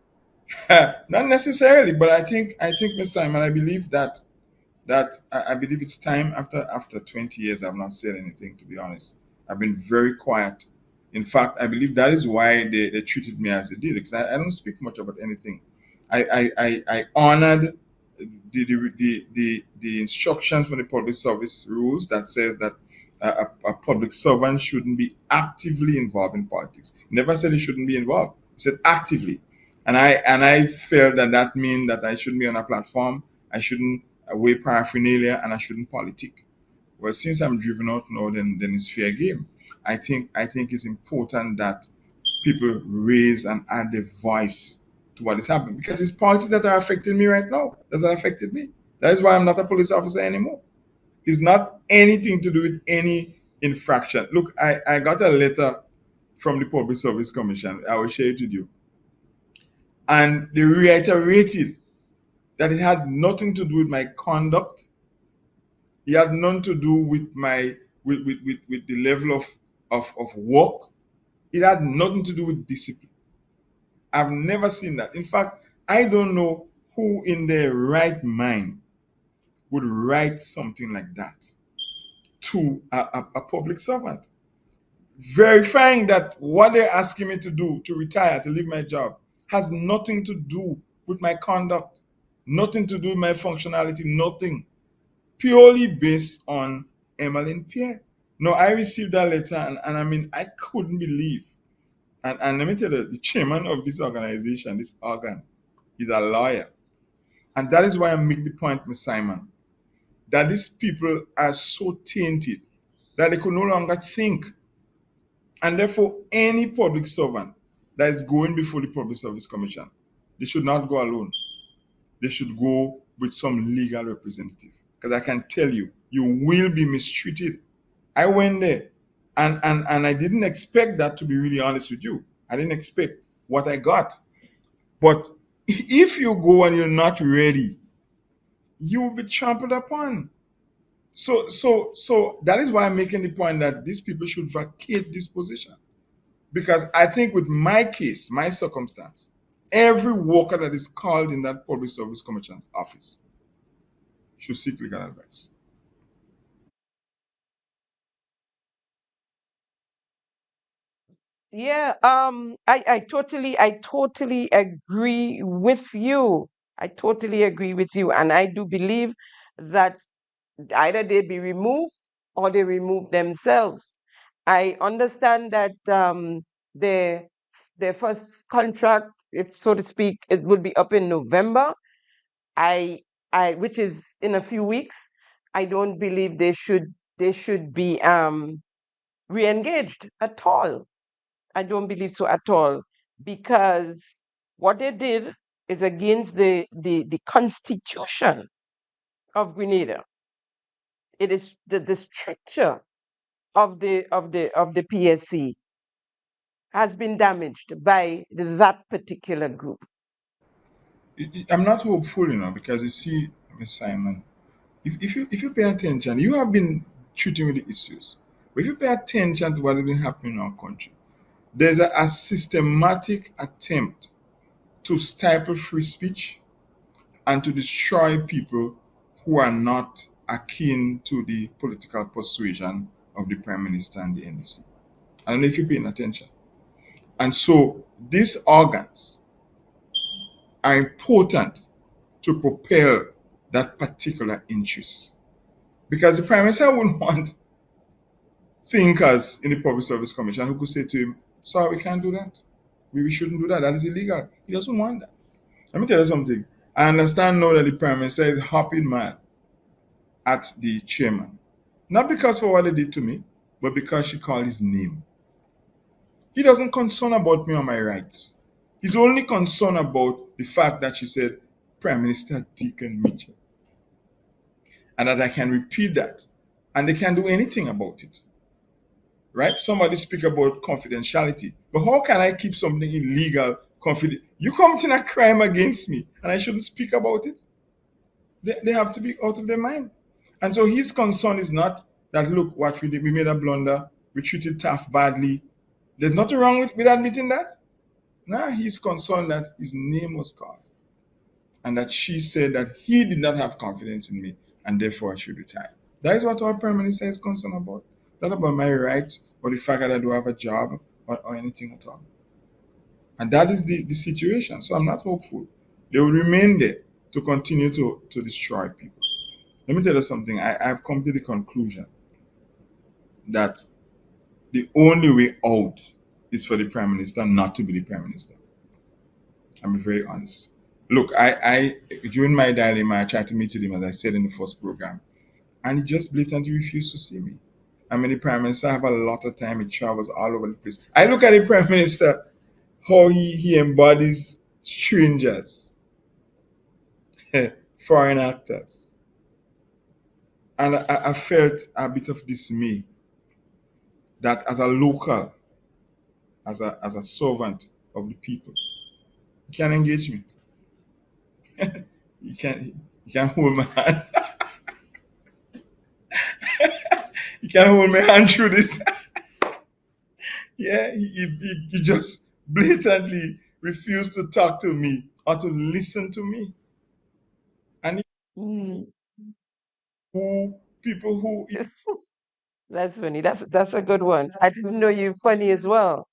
Not necessarily, but I think, Miss Simon, I believe that I believe it's time. After 20 years, I've not said anything, to be honest. I've been very quiet. In fact, I believe that is why they treated me as they did, because I don't speak much about anything. I honored the instructions from the public service rules that says that a public servant shouldn't be actively involved in politics. He never said he shouldn't be involved. He said actively. And I felt that means that I shouldn't be on a platform, I shouldn't weigh paraphernalia, and I shouldn't politic. Well, since I'm driven out now, then it's fair game. I think it's important that people raise and add their voice to what is happening, because it's politics that are affecting me right now. That's what affected me. That is why I'm not a police officer anymore. It's not anything to do with any infraction. Look, I got a letter from the Public Service Commission. I will share it with you. And they reiterated that it had nothing to do with my conduct. It had nothing to do with my with the level of work. It had nothing to do with discipline. I've never seen that. In fact, I don't know who in their right mind would write something like that to a public servant, verifying that what they're asking me to do, to retire, to leave my job, has nothing to do with my conduct, nothing to do with my functionality, nothing, purely based on Emmeline Pierre. No, I received that letter, and I mean, I couldn't believe. And let me tell you, the chairman of this organization, this organ, is a lawyer. And that is why I make the point, Ms. Simon, that these people are so tainted that they could no longer think. And therefore, any public servant that is going before the Public Service Commission, they should not go alone. They should go with some legal representative. Because I can tell you, you will be mistreated. I went there, and I didn't expect that, to be really honest with you. I didn't expect what I got. But if you go and you're not ready, you will be trampled upon. So that is why I'm making the point that these people should vacate this position. Because I think with my case, my circumstance, every worker that is called in that Public Service Commission's office should seek legal advice. Yeah, I totally agree with you. I totally agree with you. And I do believe that either they be removed or they remove themselves. I understand that their their first contract, if so to speak, it will be up in November. I which is in a few weeks. I don't believe they should be re-engaged at all. I don't believe so at all, because what they did is against the constitution of Grenada. It is the structure of the PSC has been damaged by that particular group. I'm not hopeful, because you see, Ms. Simon, if you pay attention, you have been treating with the issues. But if you pay attention to what has been happening in our country, there's a systematic attempt to stifle free speech and to destroy people who are not akin to the political persuasion of the Prime Minister and the NDC. I don't know if you're paying attention. And so these organs are important to propel that particular interest. Because the Prime Minister wouldn't want thinkers in the Public Service Commission who could say to him, "Sorry, we can't do that. We shouldn't do that. That is illegal." He doesn't want that. Let me tell you something. I understand now that the Prime Minister is hopping mad at the chairman. Not because for what they did to me, but because she called his name. He doesn't concern about me or my rights. He's only concerned about the fact that she said, "Prime Minister Deacon Mitchell." And that I can repeat that. And they can't do anything about it. Right? Somebody speak about confidentiality. But how can I keep something illegal confidential? You committing a crime against me and I shouldn't speak about it? They have to be out of their mind. And so his concern is not that, look, what we did, we made a blunder, we treated Taft badly. There's nothing wrong with admitting that. Nah, he's concerned that his name was called and that she said that he did not have confidence in me and therefore I should retire. That is what our Prime Minister is concerned about. Not about my rights or the fact that I do have a job or anything at all. And that is the situation. So I'm not hopeful. They will remain there to continue to destroy people. Let me tell you something. I've come to the conclusion that the only way out is for the Prime Minister not to be the Prime Minister. I'm very honest. Look, I during my dilemma, I tried to meet with him, as I said in the first program, and he just blatantly refused to see me. I mean, the Prime Minister have a lot of time. He travels all over the place. I look at the Prime Minister, how he embodies strangers, foreign actors. And I felt a bit of dismay that as a local, as a servant of the people, he can engage me. He can hold my hand. He can hold my hand through this. Yeah, he just blatantly refused to talk to me or to listen to me. who people who That's funny. That's a good one. I didn't know you're funny as well.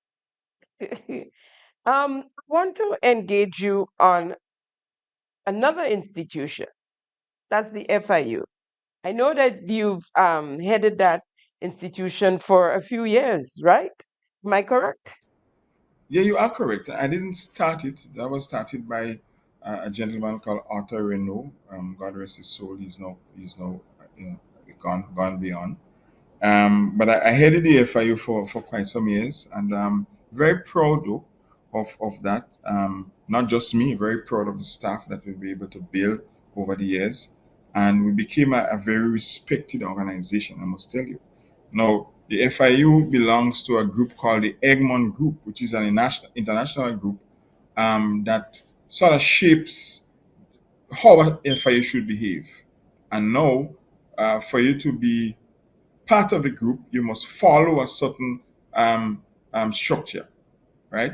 Want to engage you on another institution. That's the FIU. I know that you've headed that institution for a few years, right? Am I correct? Yeah, you are correct. I didn't start it. That was started by a gentleman called Arthur Renault. God rest his soul. He's now gone beyond. But I headed the FIU for quite some years, and I'm very proud though of that. Not just me, very proud of the staff that we'll be able to build over the years, and we became a very respected organization. I must tell you. Now, the FIU belongs to a group called the Egmont Group, which is an international group that sort of shapes how a FIU should behave. And now, for you to be part of the group, you must follow a certain structure, right?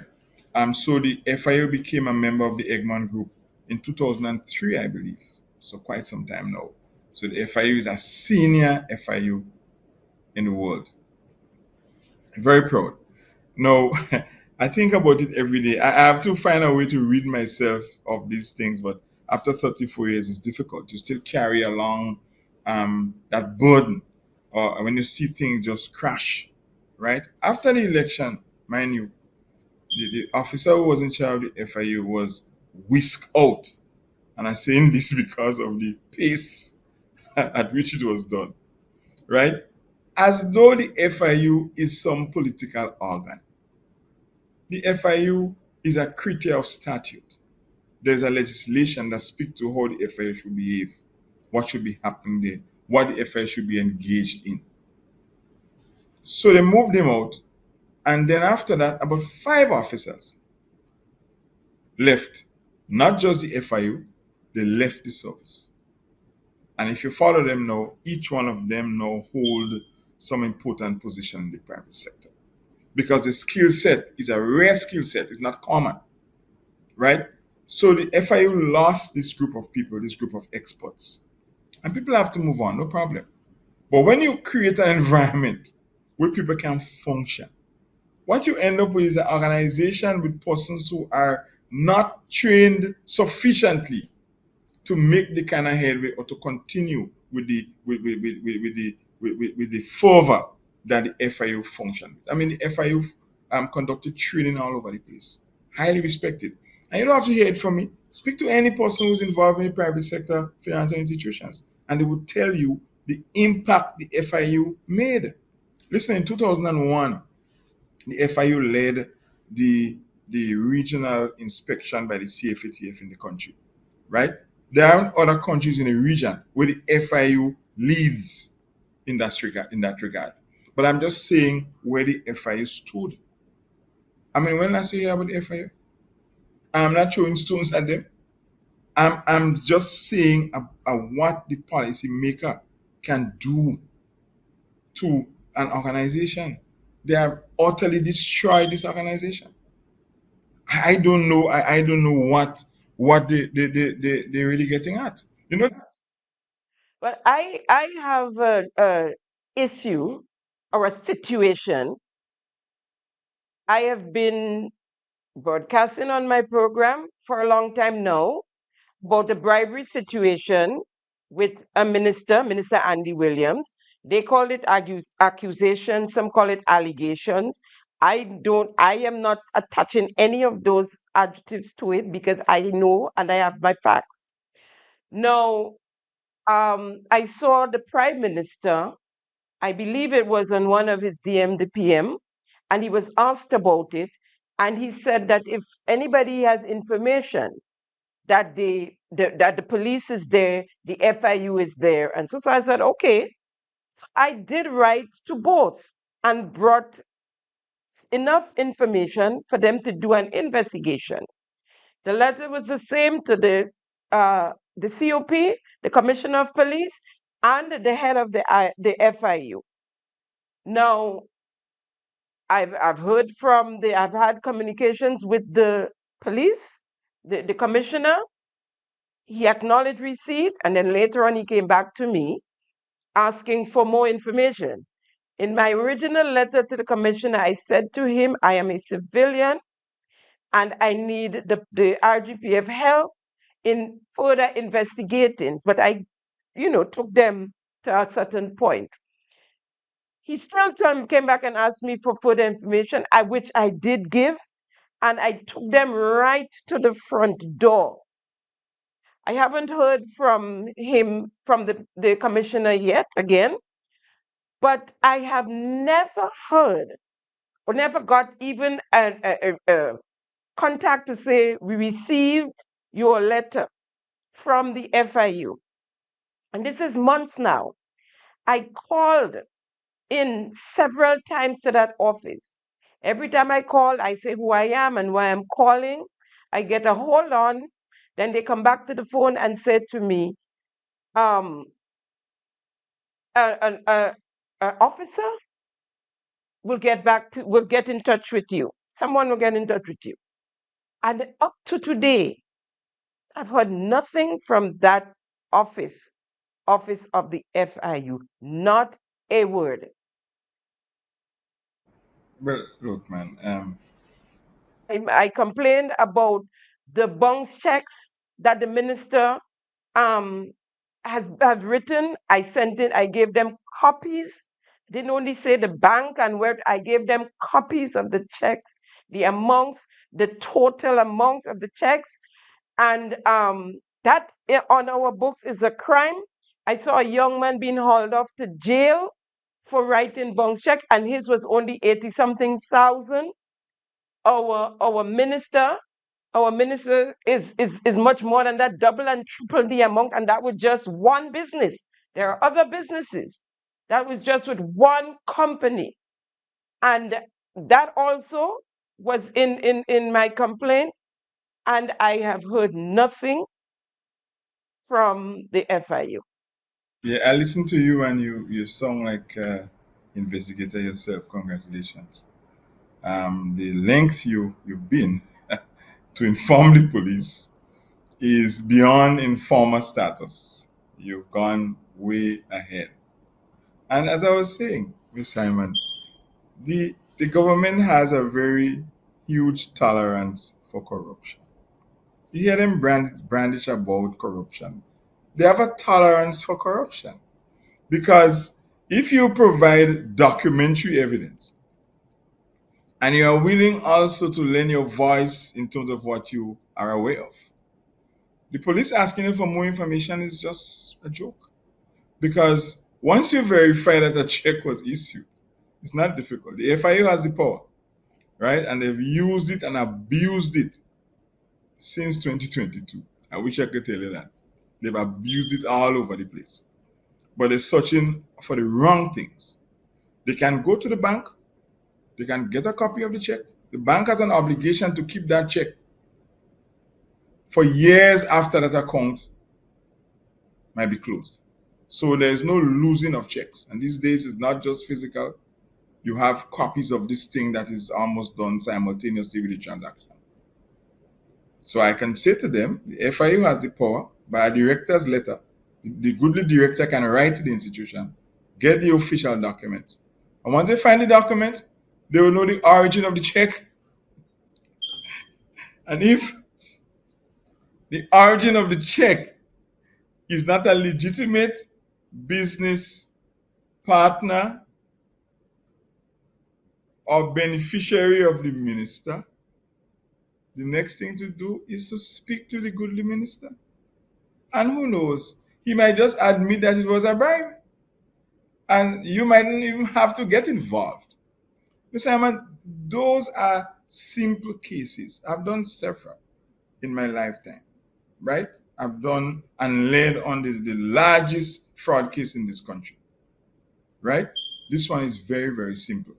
So the FIU became a member of the Egmont Group in 2003, I believe. So quite some time now. So the FIU is a senior FIU in the world. Very proud. No, I think about it every day. I have to find a way to rid myself of these things, but after 34 years, it's difficult. You still carry along that burden, or when you see things just crash, right? After the election, mind you, the officer who was in charge of the FIU was whisked out. And I'm saying this because of the pace at which it was done, right? As though the FIU is some political organ. The FIU is a creature of statute. There's a legislation that speaks to how the FIU should behave, what should be happening there, what the FIU should be engaged in. So they moved him out, and then after that, about 5 officers left. Not just the FIU, they left the service. And if you follow them now, each one of them now hold some important position in the private sector. Because the skill set is a rare skill set, it's not common, right? So the FIU lost this group of people, this group of experts. And people have to move on, no problem. But when you create an environment where people can function, what you end up with is an organization with persons who are not trained sufficiently to make the kind of headway or to continue with the fervor that the FIU functioned. I mean, the FIU conducted training all over the place, highly respected. And you don't have to hear it from me. Speak to any person who's involved in the private sector financial institutions, and they will tell you the impact the FIU made. Listen, in 2001, the FIU led the regional inspection by the CFATF in the country, right? There are other countries in the region where the FIU leads in that regard. But I'm just saying where the FIU stood. I mean, when I say here about the FIU, I'm not throwing stones at them. I'm just saying what the policymaker can do to an organization. They have utterly destroyed this organization. I don't know. I don't know what they're really getting at. You know, Well, I have a issue or a situation. I have been broadcasting on my program for a long time now about the bribery situation with a minister, Minister Andy Williams. They call it accusations, some call it allegations. I am not attaching any of those adjectives to it because I know and I have my facts. Now, I saw the Prime Minister, I believe it was on one of his DM the PM, and he was asked about it. And he said that if anybody has information that that the police is there, the FIU is there. And so I said, okay. So I did write to both and brought enough information for them to do an investigation. The letter was the same to the COP, the Commissioner of Police, and the head of the FIU. Now, I've heard from I've had communications with the police, the commissioner. He acknowledged receipt, and then later on he came back to me. asking for more information. In my original letter to the commissioner, I said to him, I am a civilian and I need the RGPF help in further investigating. But I, took them to a certain point. He still came back and asked me for further information, which I did give, and I took them right to the front door. I haven't heard from him, from the commissioner yet again, but I have never heard or never got even a contact to say, we received your letter from the FIU. And this is months now. I called in several times to that office. Every time I call, I say who I am and why I'm calling. I get a hold on. Then they come back to the phone and say to me, an officer will get in touch with you. Someone will get in touch with you. And up to today, I've heard nothing from that office of the FIU, not a word. Well, look, man. I complained about the bounce checks that the minister has written. I gave them copies. Didn't only say the bank and where. I gave them copies of the checks, the amounts, the total amount of the checks, and that on our books is a crime. I saw a young man being hauled off to jail for writing bounce check, and his was only 80 something thousand. Our minister is much more than that, double and triple the amount, and that was just one business. There are other businesses. That was just with one company. And that also was in my complaint, and I have heard nothing from the FIU. Yeah, I listened to you and you sound like investigator yourself. Congratulations. The length you've been to inform the police is beyond informer status. You've gone way ahead. And as I was saying, Miss Simon, the government has a very huge tolerance for corruption. You hear them brandish about corruption. They have a tolerance for corruption because if you provide documentary evidence and you are willing also to lend your voice in terms of what you are aware of, the police asking you for more information is just a joke. Because once you verify that a check was issued, it's not difficult. The FIU has the power, right? And they've used it and abused it since 2022. I wish I could tell you that. They've abused it all over the place. But they're searching for the wrong things. They can go to the bank, they can get a copy of the check. The bank has an obligation to keep that check for years after that account might be closed. So there's no losing of checks. And these days it's not just physical. You have copies of this thing that is almost done simultaneously with the transaction. So I can say to them, the FIU has the power by a director's letter. The goodly director can write to the institution, get the official document. And once they find the document, they will know the origin of the check. And if the origin of the check is not a legitimate business partner or beneficiary of the minister, the next thing to do is to speak to the goodly minister. And who knows, he might just admit that it was a bribe. And you mightn't even have to get involved. Mr. Simon, those are simple cases. I've done several in my lifetime, right? I've done and led on the largest fraud case in this country, right? This one is very, very simple.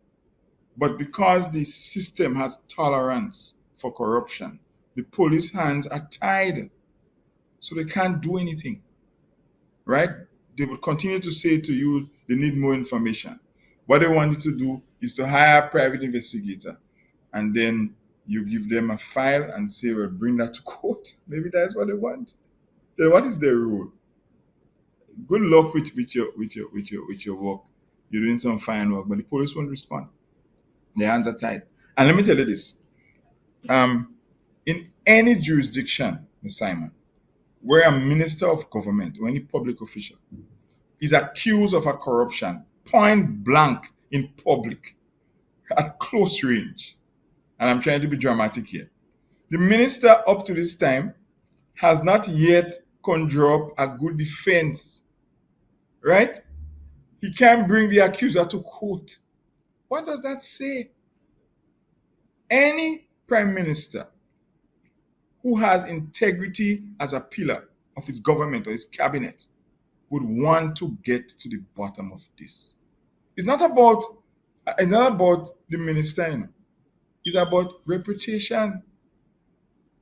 But because the system has tolerance for corruption, the police hands are tied, so they can't do anything, right? They will continue to say to you they need more information. What they wanted to do is to hire a private investigator, and then you give them a file and say, well, bring that to court. Maybe that's what they want. Then what is their rule? good luck with your work. You're doing some fine work, but the police won't respond. Their hands are tied. And let me tell you this: in any jurisdiction, Ms. Simon, where a minister of government or any public official is accused of a corruption, point blank in public, at close range, and I'm trying to be dramatic here, the minister up to this time has not yet conjured up a good defense, right? He can't bring the accuser to court. What does that say? Any prime minister who has integrity as a pillar of his government or his cabinet would want to get to the bottom of this. It's not about the minister, It's about reputation,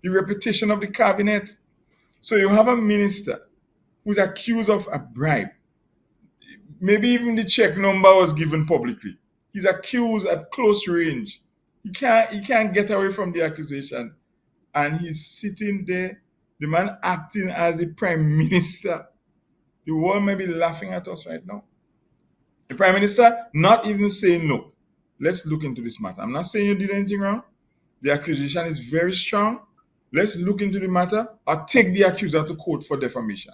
the reputation of the cabinet. So you have a minister who's accused of a bribe. Maybe even the check number was given publicly. He's accused at close range. He can't get away from the accusation. And he's sitting there, the man acting as the prime minister. The world may be laughing at us right now. The prime minister not even saying, look, let's look into this matter. I'm not saying you did anything wrong. The accusation is very strong. Let's look into the matter or take the accuser to court for defamation.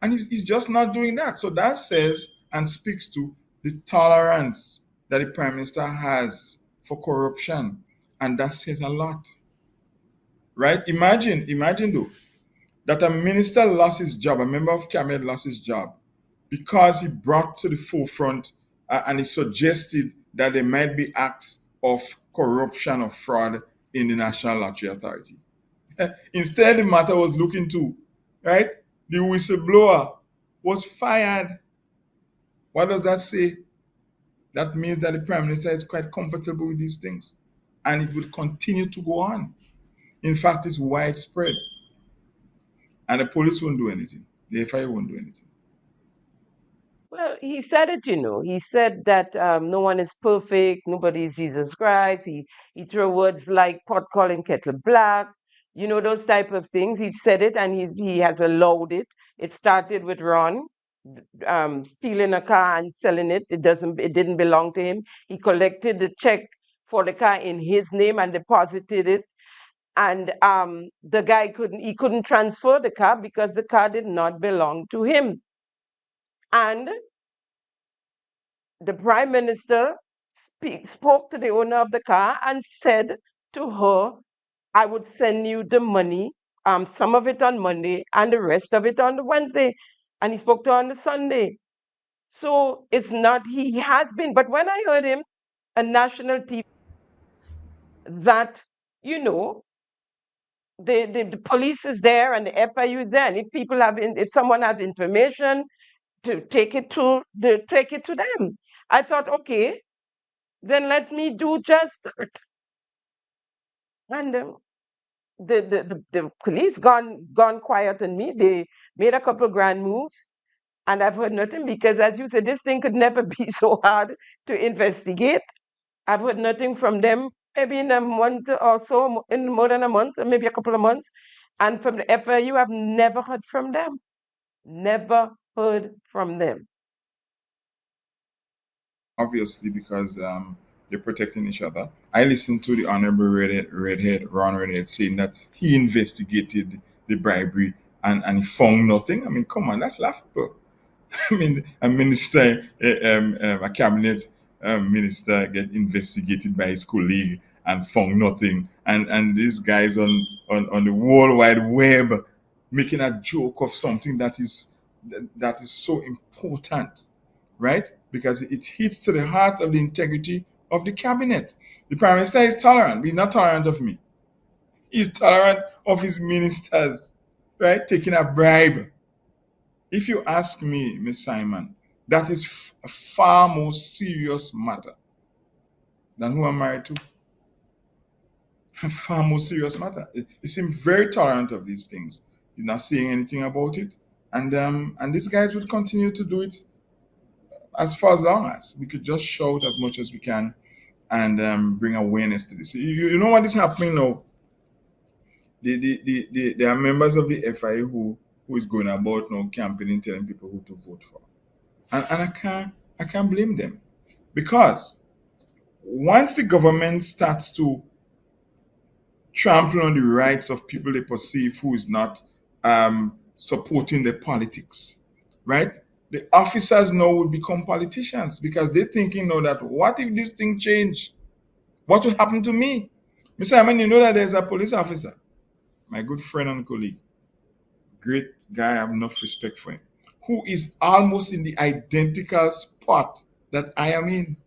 And he's just not doing that. So that says and speaks to the tolerance that the prime minister has for corruption. And that says a lot. Right? Imagine though, that a minister lost his job, a member of cabinet lost his job because he brought to the forefront and he suggested that there might be acts of corruption or fraud in the National Lottery Authority. Instead, the matter was looked into, right? The whistleblower was fired. What does that say? That means that the Prime Minister is quite comfortable with these things and it will continue to go on. In fact, it's widespread. And the police won't do anything. The FIA won't do anything. Well, he said it, He said that no one is perfect, nobody is Jesus Christ. He threw words like pot calling kettle black, those type of things. He said it and he has allowed it. It started with Ron stealing a car and selling it. It didn't belong to him. He collected the check for the car in his name and deposited it. And the guy couldn't transfer the car because the car did not belong to him. And the prime minister spoke to the owner of the car and said to her, I would send you the money, some of it on Monday and the rest of it on the Wednesday. And he spoke to her on the Sunday. So it's not, he has been, but when I heard him on national TV, that, the police is there and the FIU is there. And if someone has information, to take it to them. I thought, okay, then let me do just that. And the police gone quiet on me. They made a couple grand moves, and I've heard nothing because, as you said, this thing could never be so hard to investigate. I've heard nothing from them. Maybe in a month or so, in more than a month, or maybe a couple of months. And from the FIU, I've never heard from them. Never heard from them. Obviously, because they're protecting each other. I listened to the Honorable Ron Redhead, saying that he investigated the bribery and he found nothing. I mean, come on, that's laughable. I mean, a minister, a cabinet minister get investigated by his colleague and found nothing. And these guys on the World Wide Web making a joke of something that is so important, right? Because it hits to the heart of the integrity of the cabinet. The prime minister is tolerant, but he's not tolerant of me. He's tolerant of his ministers, right? Taking a bribe. If you ask me, Miss Simon, that is a far more serious matter than who I'm married to. A far more serious matter. He seems very tolerant of these things. He's not saying anything about it. And these guys would continue to do it as far as long as we could just shout as much as we can and bring awareness to this. You know what is happening now? There are members of the FIA who who is going about now campaigning, telling people who to vote for. And I can't blame them. Because once the government starts to trample on the rights of people they perceive who is not supporting their politics, right? The officers now will become politicians because they're thinking now that what if this thing change? What will happen to me? Mr. Simon, you know that there's a police officer, my good friend and colleague, great guy, I have enough respect for him, who is almost in the identical spot that I am in.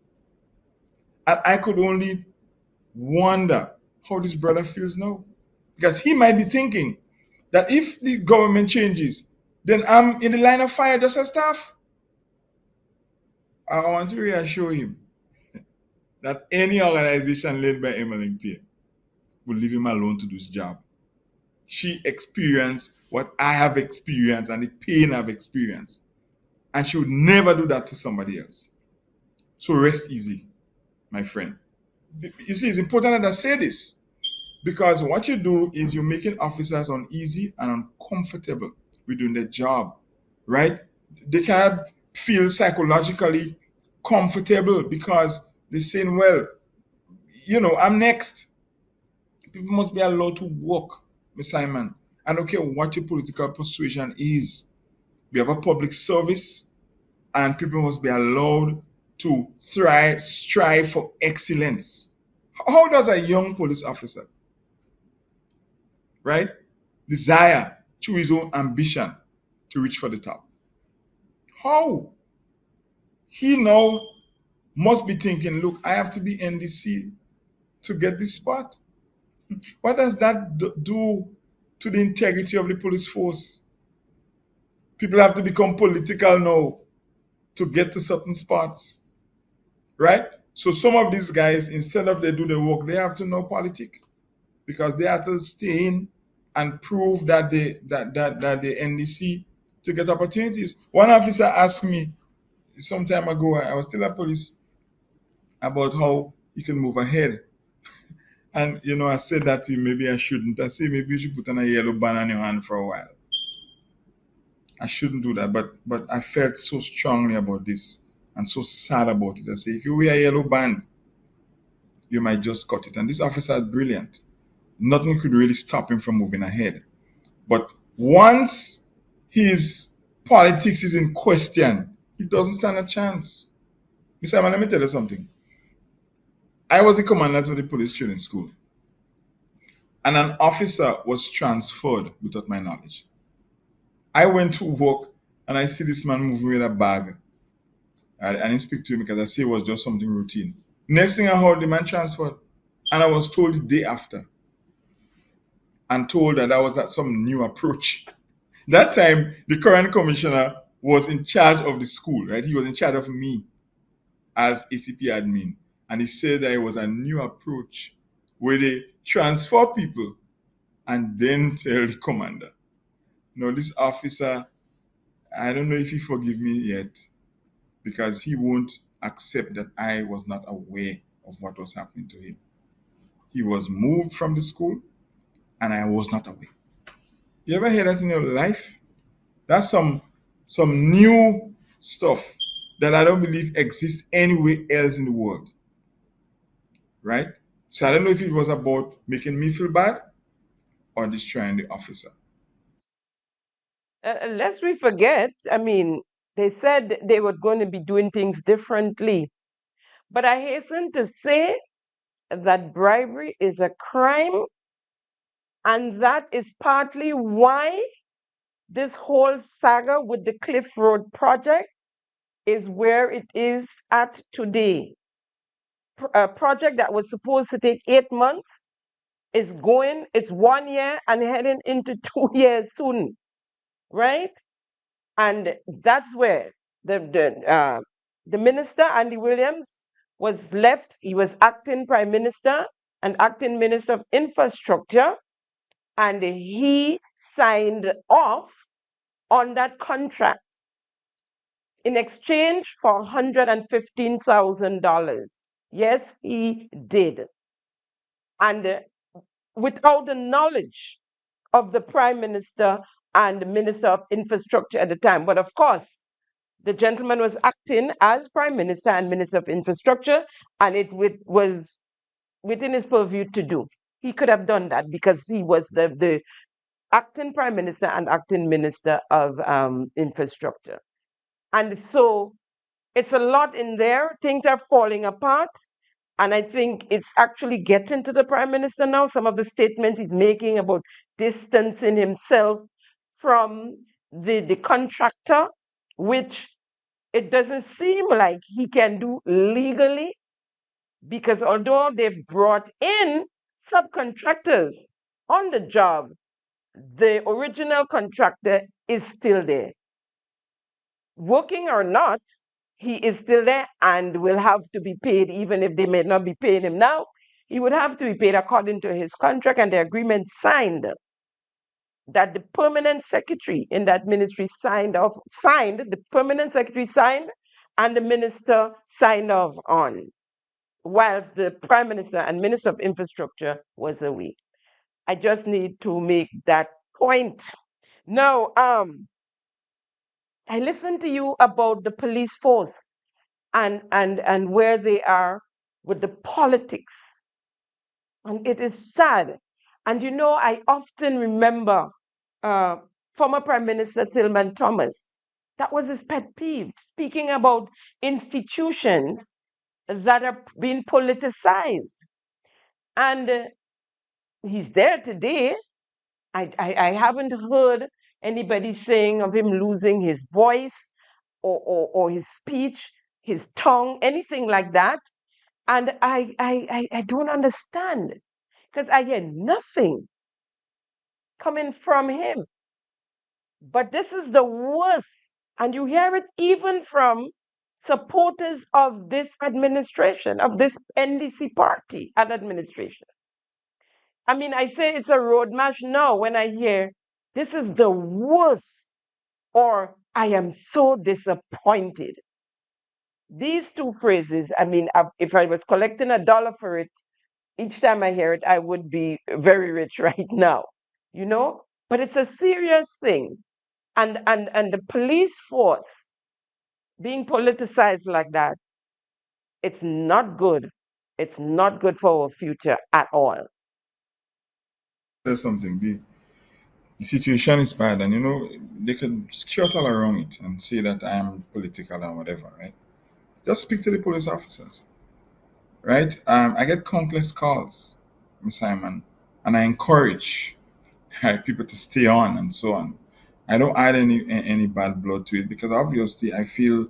And I could only wonder how this brother feels now. Because he might be thinking that if the government changes, then I'm in the line of fire just as staff. I want to reassure him that any organization led by Emily Pierre would leave him alone to do his job. She experienced what I have experienced and the pain I've experienced. And she would never do that to somebody else. So rest easy, my friend. You see, it's important that I say this because what you do is you're making officers uneasy and uncomfortable with doing their job, right? They cannot feel psychologically comfortable because they're saying, well, I'm next. People must be allowed to work, Miss Simon. I don't care what your political persuasion is. We have a public service and people must be allowed to strive for excellence. How does a young police officer, right, desire through his own ambition to reach for the top? How? He now must be thinking, look, I have to be NDC to get this spot. What does that do to the integrity of the police force? People have to become political now to get to certain spots, right? So some of these guys, instead of they do the work, they have to know politics because they have to stay in and prove that they NDC to get opportunities. One officer asked me some time ago, I was still at police, about how you can move ahead. And I said that to him, maybe I shouldn't. I say maybe you should put on a yellow band on your hand for a while. I shouldn't do that, but I felt so strongly about this and so sad about it. I say, if you wear a yellow band, you might just cut it. And this officer is brilliant. Nothing could really stop him from moving ahead. But once his politics is in question, he doesn't stand a chance. Mr. Simon, let me tell you something. I was a commandant of the police training school, and an officer was transferred without my knowledge. I went to work and I see this man moving with a bag. I didn't speak to him because I see it was just something routine. Next thing I heard, the man transferred, and I was told the day after, and told that I was at some new approach. That time, the current commissioner was in charge of the school, right? He was in charge of me as ACP admin. And he said that it was a new approach where they transfer people and then tell the commander. No, this officer, I don't know if he forgive me yet because he won't accept that I was not aware of what was happening to him. He was moved from the school and I was not aware. You ever hear that in your life? That's some new stuff that I don't believe exists anywhere else in the world. Right? So I don't know if it was about making me feel bad or destroying the officer. Lest we forget, they said they were going to be doing things differently. But I hasten to say that bribery is a crime, and that is partly why this whole saga with the Cliff Road project is where it is at today. A project that was supposed to take 8 months it's 1 year and heading into 2 years soon, right? And that's where the minister, Andy Williams, was left. He was acting prime minister and acting minister of infrastructure, and he signed off on that contract in exchange for $115,000. Yes, he did. And without the knowledge of the prime minister and the Minister of Infrastructure at the time. But of course, the gentleman was acting as Prime Minister and Minister of Infrastructure, and it was within his purview to do. He could have done that because he was the acting Prime Minister and acting Minister of Infrastructure. And so it's a lot in there. Things are falling apart. And I think it's actually getting to the Prime Minister now. Some of the statements he's making about distancing himself from the contractor, which it doesn't seem like he can do legally, because although they've brought in subcontractors on the job, the original contractor is still there. Working or not, he is still there and will have to be paid, even if they may not be paying him now. He would have to be paid according to his contract and the agreement signed, that the permanent secretary in that ministry the permanent secretary signed, and the minister signed off on, whilst the Prime Minister and Minister of Infrastructure was away. I just need to make that point. Now, I listened to you about the police force and where they are with the politics. And it is sad. And you know, I often remember former Prime Minister Tillman Thomas. That was his pet peeve, speaking about institutions that are being politicized. And he's there today. I haven't heard anybody saying of him losing his voice or his speech, his tongue, anything like that. And I don't understand, because I hear nothing coming from him. But this is the worst. And you hear it even from supporters of this administration, of this NDC party and administration. I mean, I say it's a road march now when I hear this is the worst, or I am so disappointed. These two phrases, I mean, if I was collecting $1 for it, each time I hear it, I would be very rich right now, you know? But it's a serious thing. And the police force being politicized like that, it's not good. It's not good for our future at all. There's something. The situation is bad, and they can skirt all around it and say that I am political and whatever, right? Just speak to the police officers, right? I get countless calls, Miss Simon, and I encourage people to stay on and so on. I don't add any bad blood to it because obviously I feel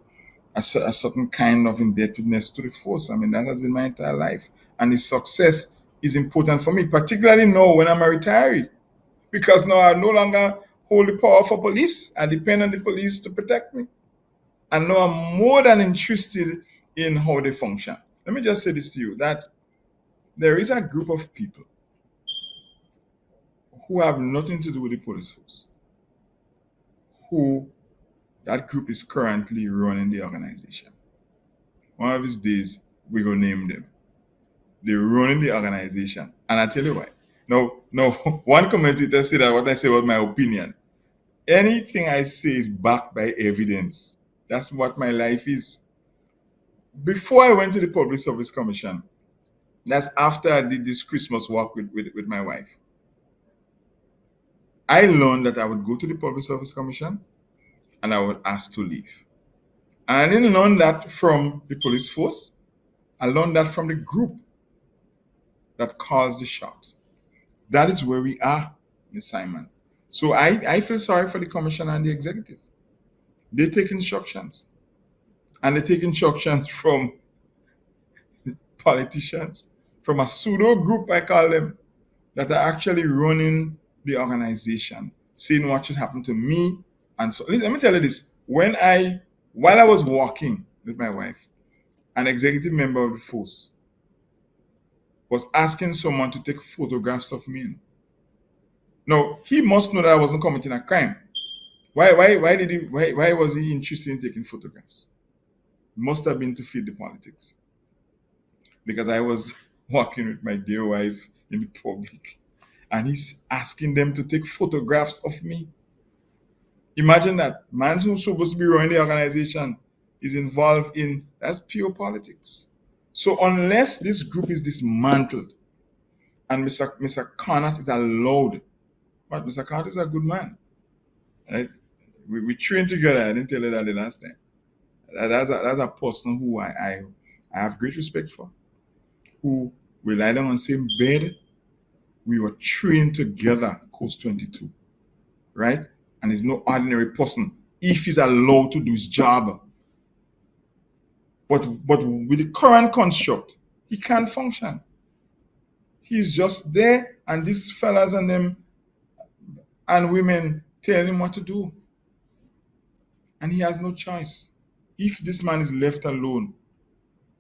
a certain kind of indebtedness to the force. I mean, that has been my entire life, and the success is important for me, particularly now when I'm a retiree, because now I no longer hold the power for police. I depend on the police to protect me, and now I'm more than interested in how they function. Let me just say this to you, that there is a group of people who have nothing to do with the police force, who that group is currently running the organization. One of these days, we're going to name them. They're running the organization. And I tell you why. No, one commentator said that what I say was my opinion. Anything I say is backed by evidence. That's what my life is. Before I went to the Public Service Commission, that's after I did this Christmas walk with my wife, I learned that I would go to the Public Service Commission and I would ask to leave. And I didn't learn that from the police force. I learned that from the group that caused the shot. That is where we are, Ms. Simon. So I feel sorry for the commissioner and the executive. They take instructions. And they take instructions from politicians, from a pseudo group, I call them, that are actually running the organization, saying what should happen to me. And so, listen, let me tell you this. While I was walking with my wife, an executive member of the force was asking someone to take photographs of me. Now, he must know that I wasn't committing a crime. Why was he interested in taking photographs? Must have been to feed the politics. Because I was walking with my dear wife in the public, and he's asking them to take photographs of me. Imagine that man who's supposed to be running the organization is involved in that's pure politics. So unless this group is dismantled and Mr. Connaught is allowed, but Mr. Connaught is a good man, right? We trained together. I didn't tell you that the last time. That's a person who I have great respect for, who we lie down on the same bed. We were trained together, Coast 22, right? And he's no ordinary person if he's allowed to do his job. But with the current construct, he can't function. He's just there, and these fellas and them and women tell him what to do. And he has no choice. If this man is left alone,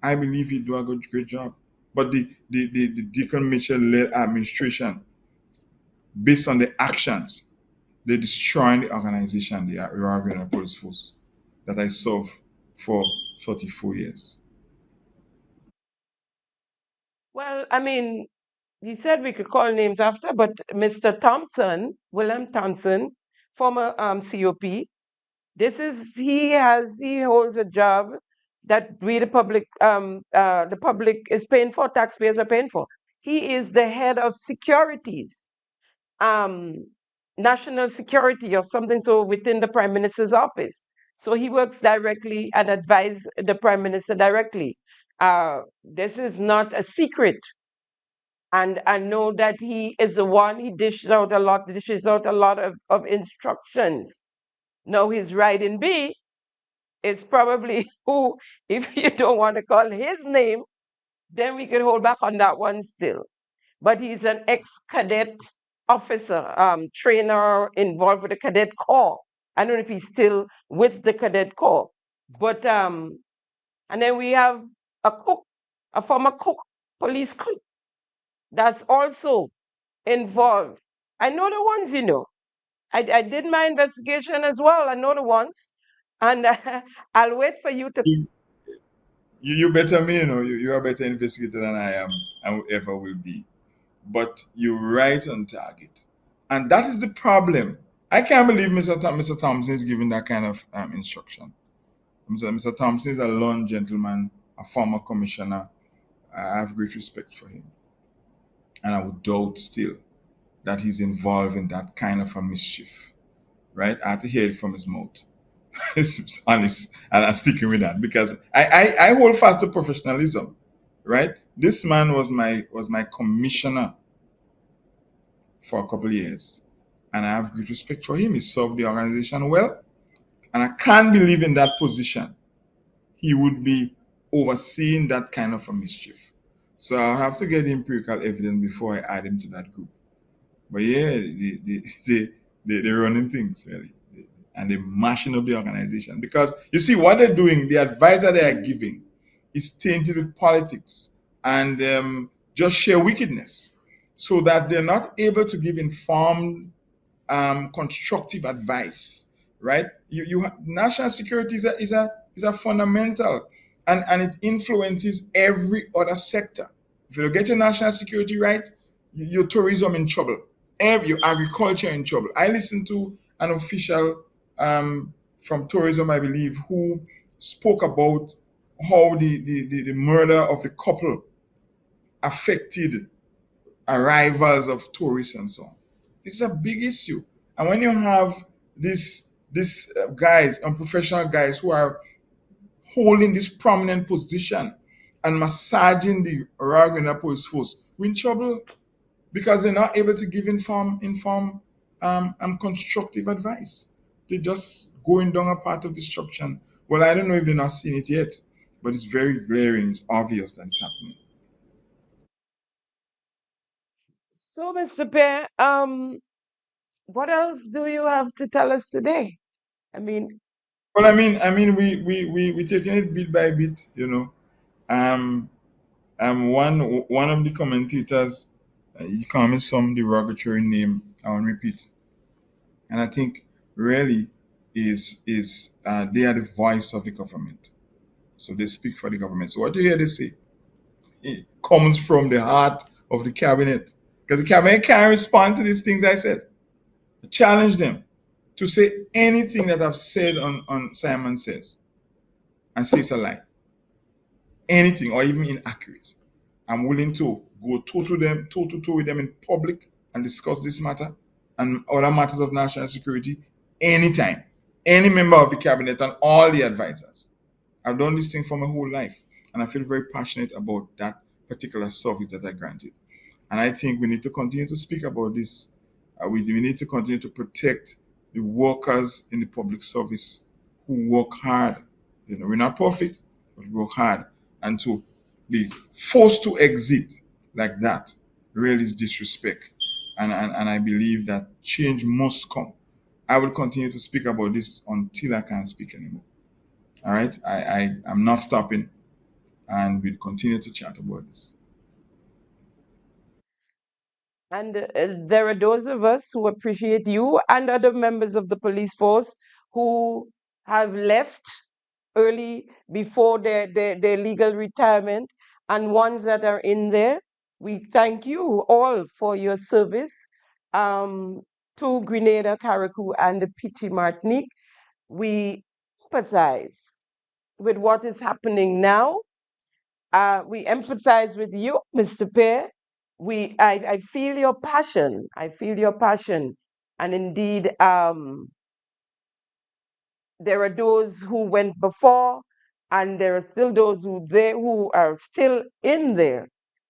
I believe he'd do a great job. But the Deacon Mitchell-led administration, based on the actions, they're destroying the organization, the Iranian Police Force, that I served for 34 years. Well, I mean, you said we could call names after, but Mr. Thompson, William Thompson, former COP, he holds a job that we the public is paying for, taxpayers are paying for. He is the head of securities, um, national security or something, so within the Prime Minister's office. So he works directly and advise the Prime Minister directly. This is not a secret. And I know that he is the one, he dishes out a lot of instructions. Now his riding B is probably who, if you don't want to call his name, then we can hold back on that one still. But he's an ex-cadet officer, trainer involved with the cadet corps. I don't know if he's still with the cadet corps. But and then we have a cook, a former cook, police cook, that's also involved. I know the ones, you know. I did my investigation as well. I know the ones. And I'll wait for you to. You better me, you are better investigator than I am and ever will be. But you're right on target. And that is the problem. I can't believe Mr. Thompson is giving that kind of instruction. Mr. Thompson is a lone gentleman, a former commissioner. I have great respect for him. And I would doubt still that he's involved in that kind of a mischief. Right? I had to hear it from his mouth. It's honest, and I'm sticking with that because I hold fast to professionalism. Right? This man was my commissioner for a couple of years. And I have great respect for him. He served the organization well. And I can't believe in that position he would be overseeing that kind of a mischief. So I'll have to get empirical evidence before I add him to that group. But yeah, they're running things, really. And they're mashing up the organization. Because you see, what they're doing, the advice that they are giving is tainted with politics and just sheer wickedness. So that they're not able to give informed, constructive advice, right? National security is a fundamental, and it influences every other sector. If you don't get your national security right, your tourism in trouble, your agriculture in trouble. I listened to an official from tourism, I believe, who spoke about how the murder of the couple affected arrivals of tourists and so on. This is a big issue. And when you have these guys, unprofessional guys who are holding this prominent position and massaging the Royal Police Force, we're in trouble because they're not able to give informed and constructive advice. They're just going down a path of destruction. Well, I don't know if they're not seeing it yet, but it's very glaring. It's obvious that it's happening. So, Mr. Bear, what else do you have to tell us today? I mean, Well, we taking it bit by bit, you know. One of the commentators, he called me some derogatory name. I won't repeat, and I think really is they are the voice of the government, so they speak for the government. So what you hear they say, it comes from the heart of the cabinet, because the cabinet can't respond to these things I said. I challenge them to say anything that I've said on Simon Says and say it's a lie. Anything or even inaccurate. I'm willing to go toe to toe with them in public and discuss this matter and other matters of national security anytime. Any member of the cabinet and all the advisors. I've done this thing for my whole life, and I feel very passionate about that particular service that I granted. And I think we need to continue to speak about this. We need to continue to protect the workers in the public service who work hard. We're not perfect, but we work hard. And to be forced to exit like that really is disrespect. And I believe that change must come. I will continue to speak about this until I can't speak anymore. All right? I'm not stopping, and we'll continue to chat about this. And there are those of us who appreciate you and other members of the police force who have left early before their legal retirement, and ones that are in there. We thank you all for your service to Grenada, Carriacou, and the PT Martinique. We empathize with what is happening now. We empathize with you, Mr. Pear. I feel your passion. I feel your passion. And indeed, there are those who went before, and there are still those who are still in there,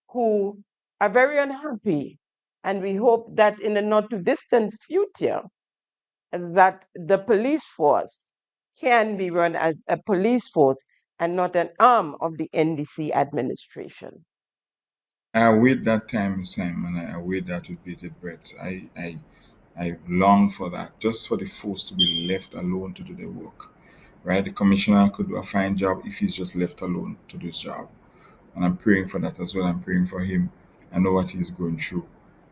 who are very unhappy. And we hope that in the not too distant future, that the police force can be run as a police force and not an arm of the NDC administration. I await that time, Simon. I await that with bated breath. I long for that, just for the force to be left alone to do their work. Right? The commissioner could do a fine job if he's just left alone to do his job. And I'm praying for that as well. I'm praying for him. I know what he's going through.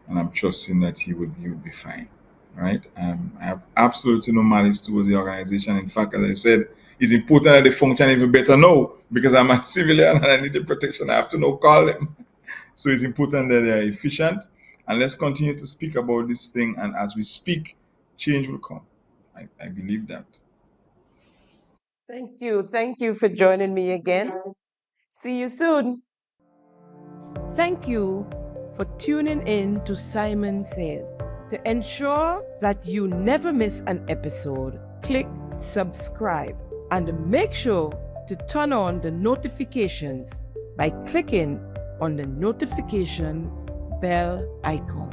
And I'm trusting that he would be fine. All right. I have absolutely no malice towards the organization. In fact, as I said, it's important that they function even better now because I'm a civilian and I need the protection. I have to now call them. So it's important that they are efficient. And let's continue to speak about this thing. And as we speak, change will come. I believe that. Thank you. Thank you for joining me again. See you soon. Thank you for tuning in to Simon Says. To ensure that you never miss an episode, click subscribe and make sure to turn on the notifications by clicking on the notification bell icon.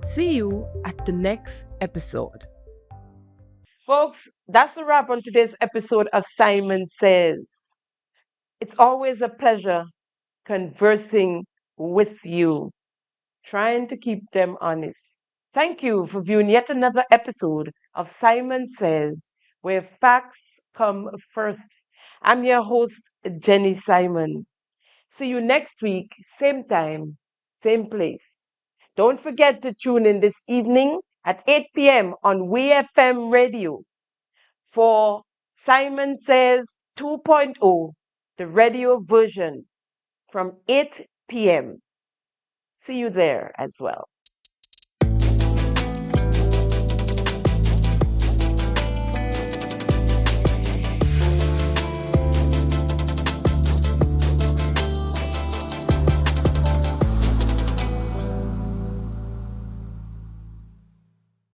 See you at the next episode. Folks, that's a wrap on today's episode of Simon Says. It's always a pleasure conversing with you, trying to keep them honest. Thank you for viewing yet another episode of Simon Says, where facts come first. I'm your host, Jenny Simon. See you next week, same time, same place. Don't forget to tune in this evening at 8 p.m. on WeFM Radio for Simon Says 2.0, the radio version from 8 p.m. See you there as well.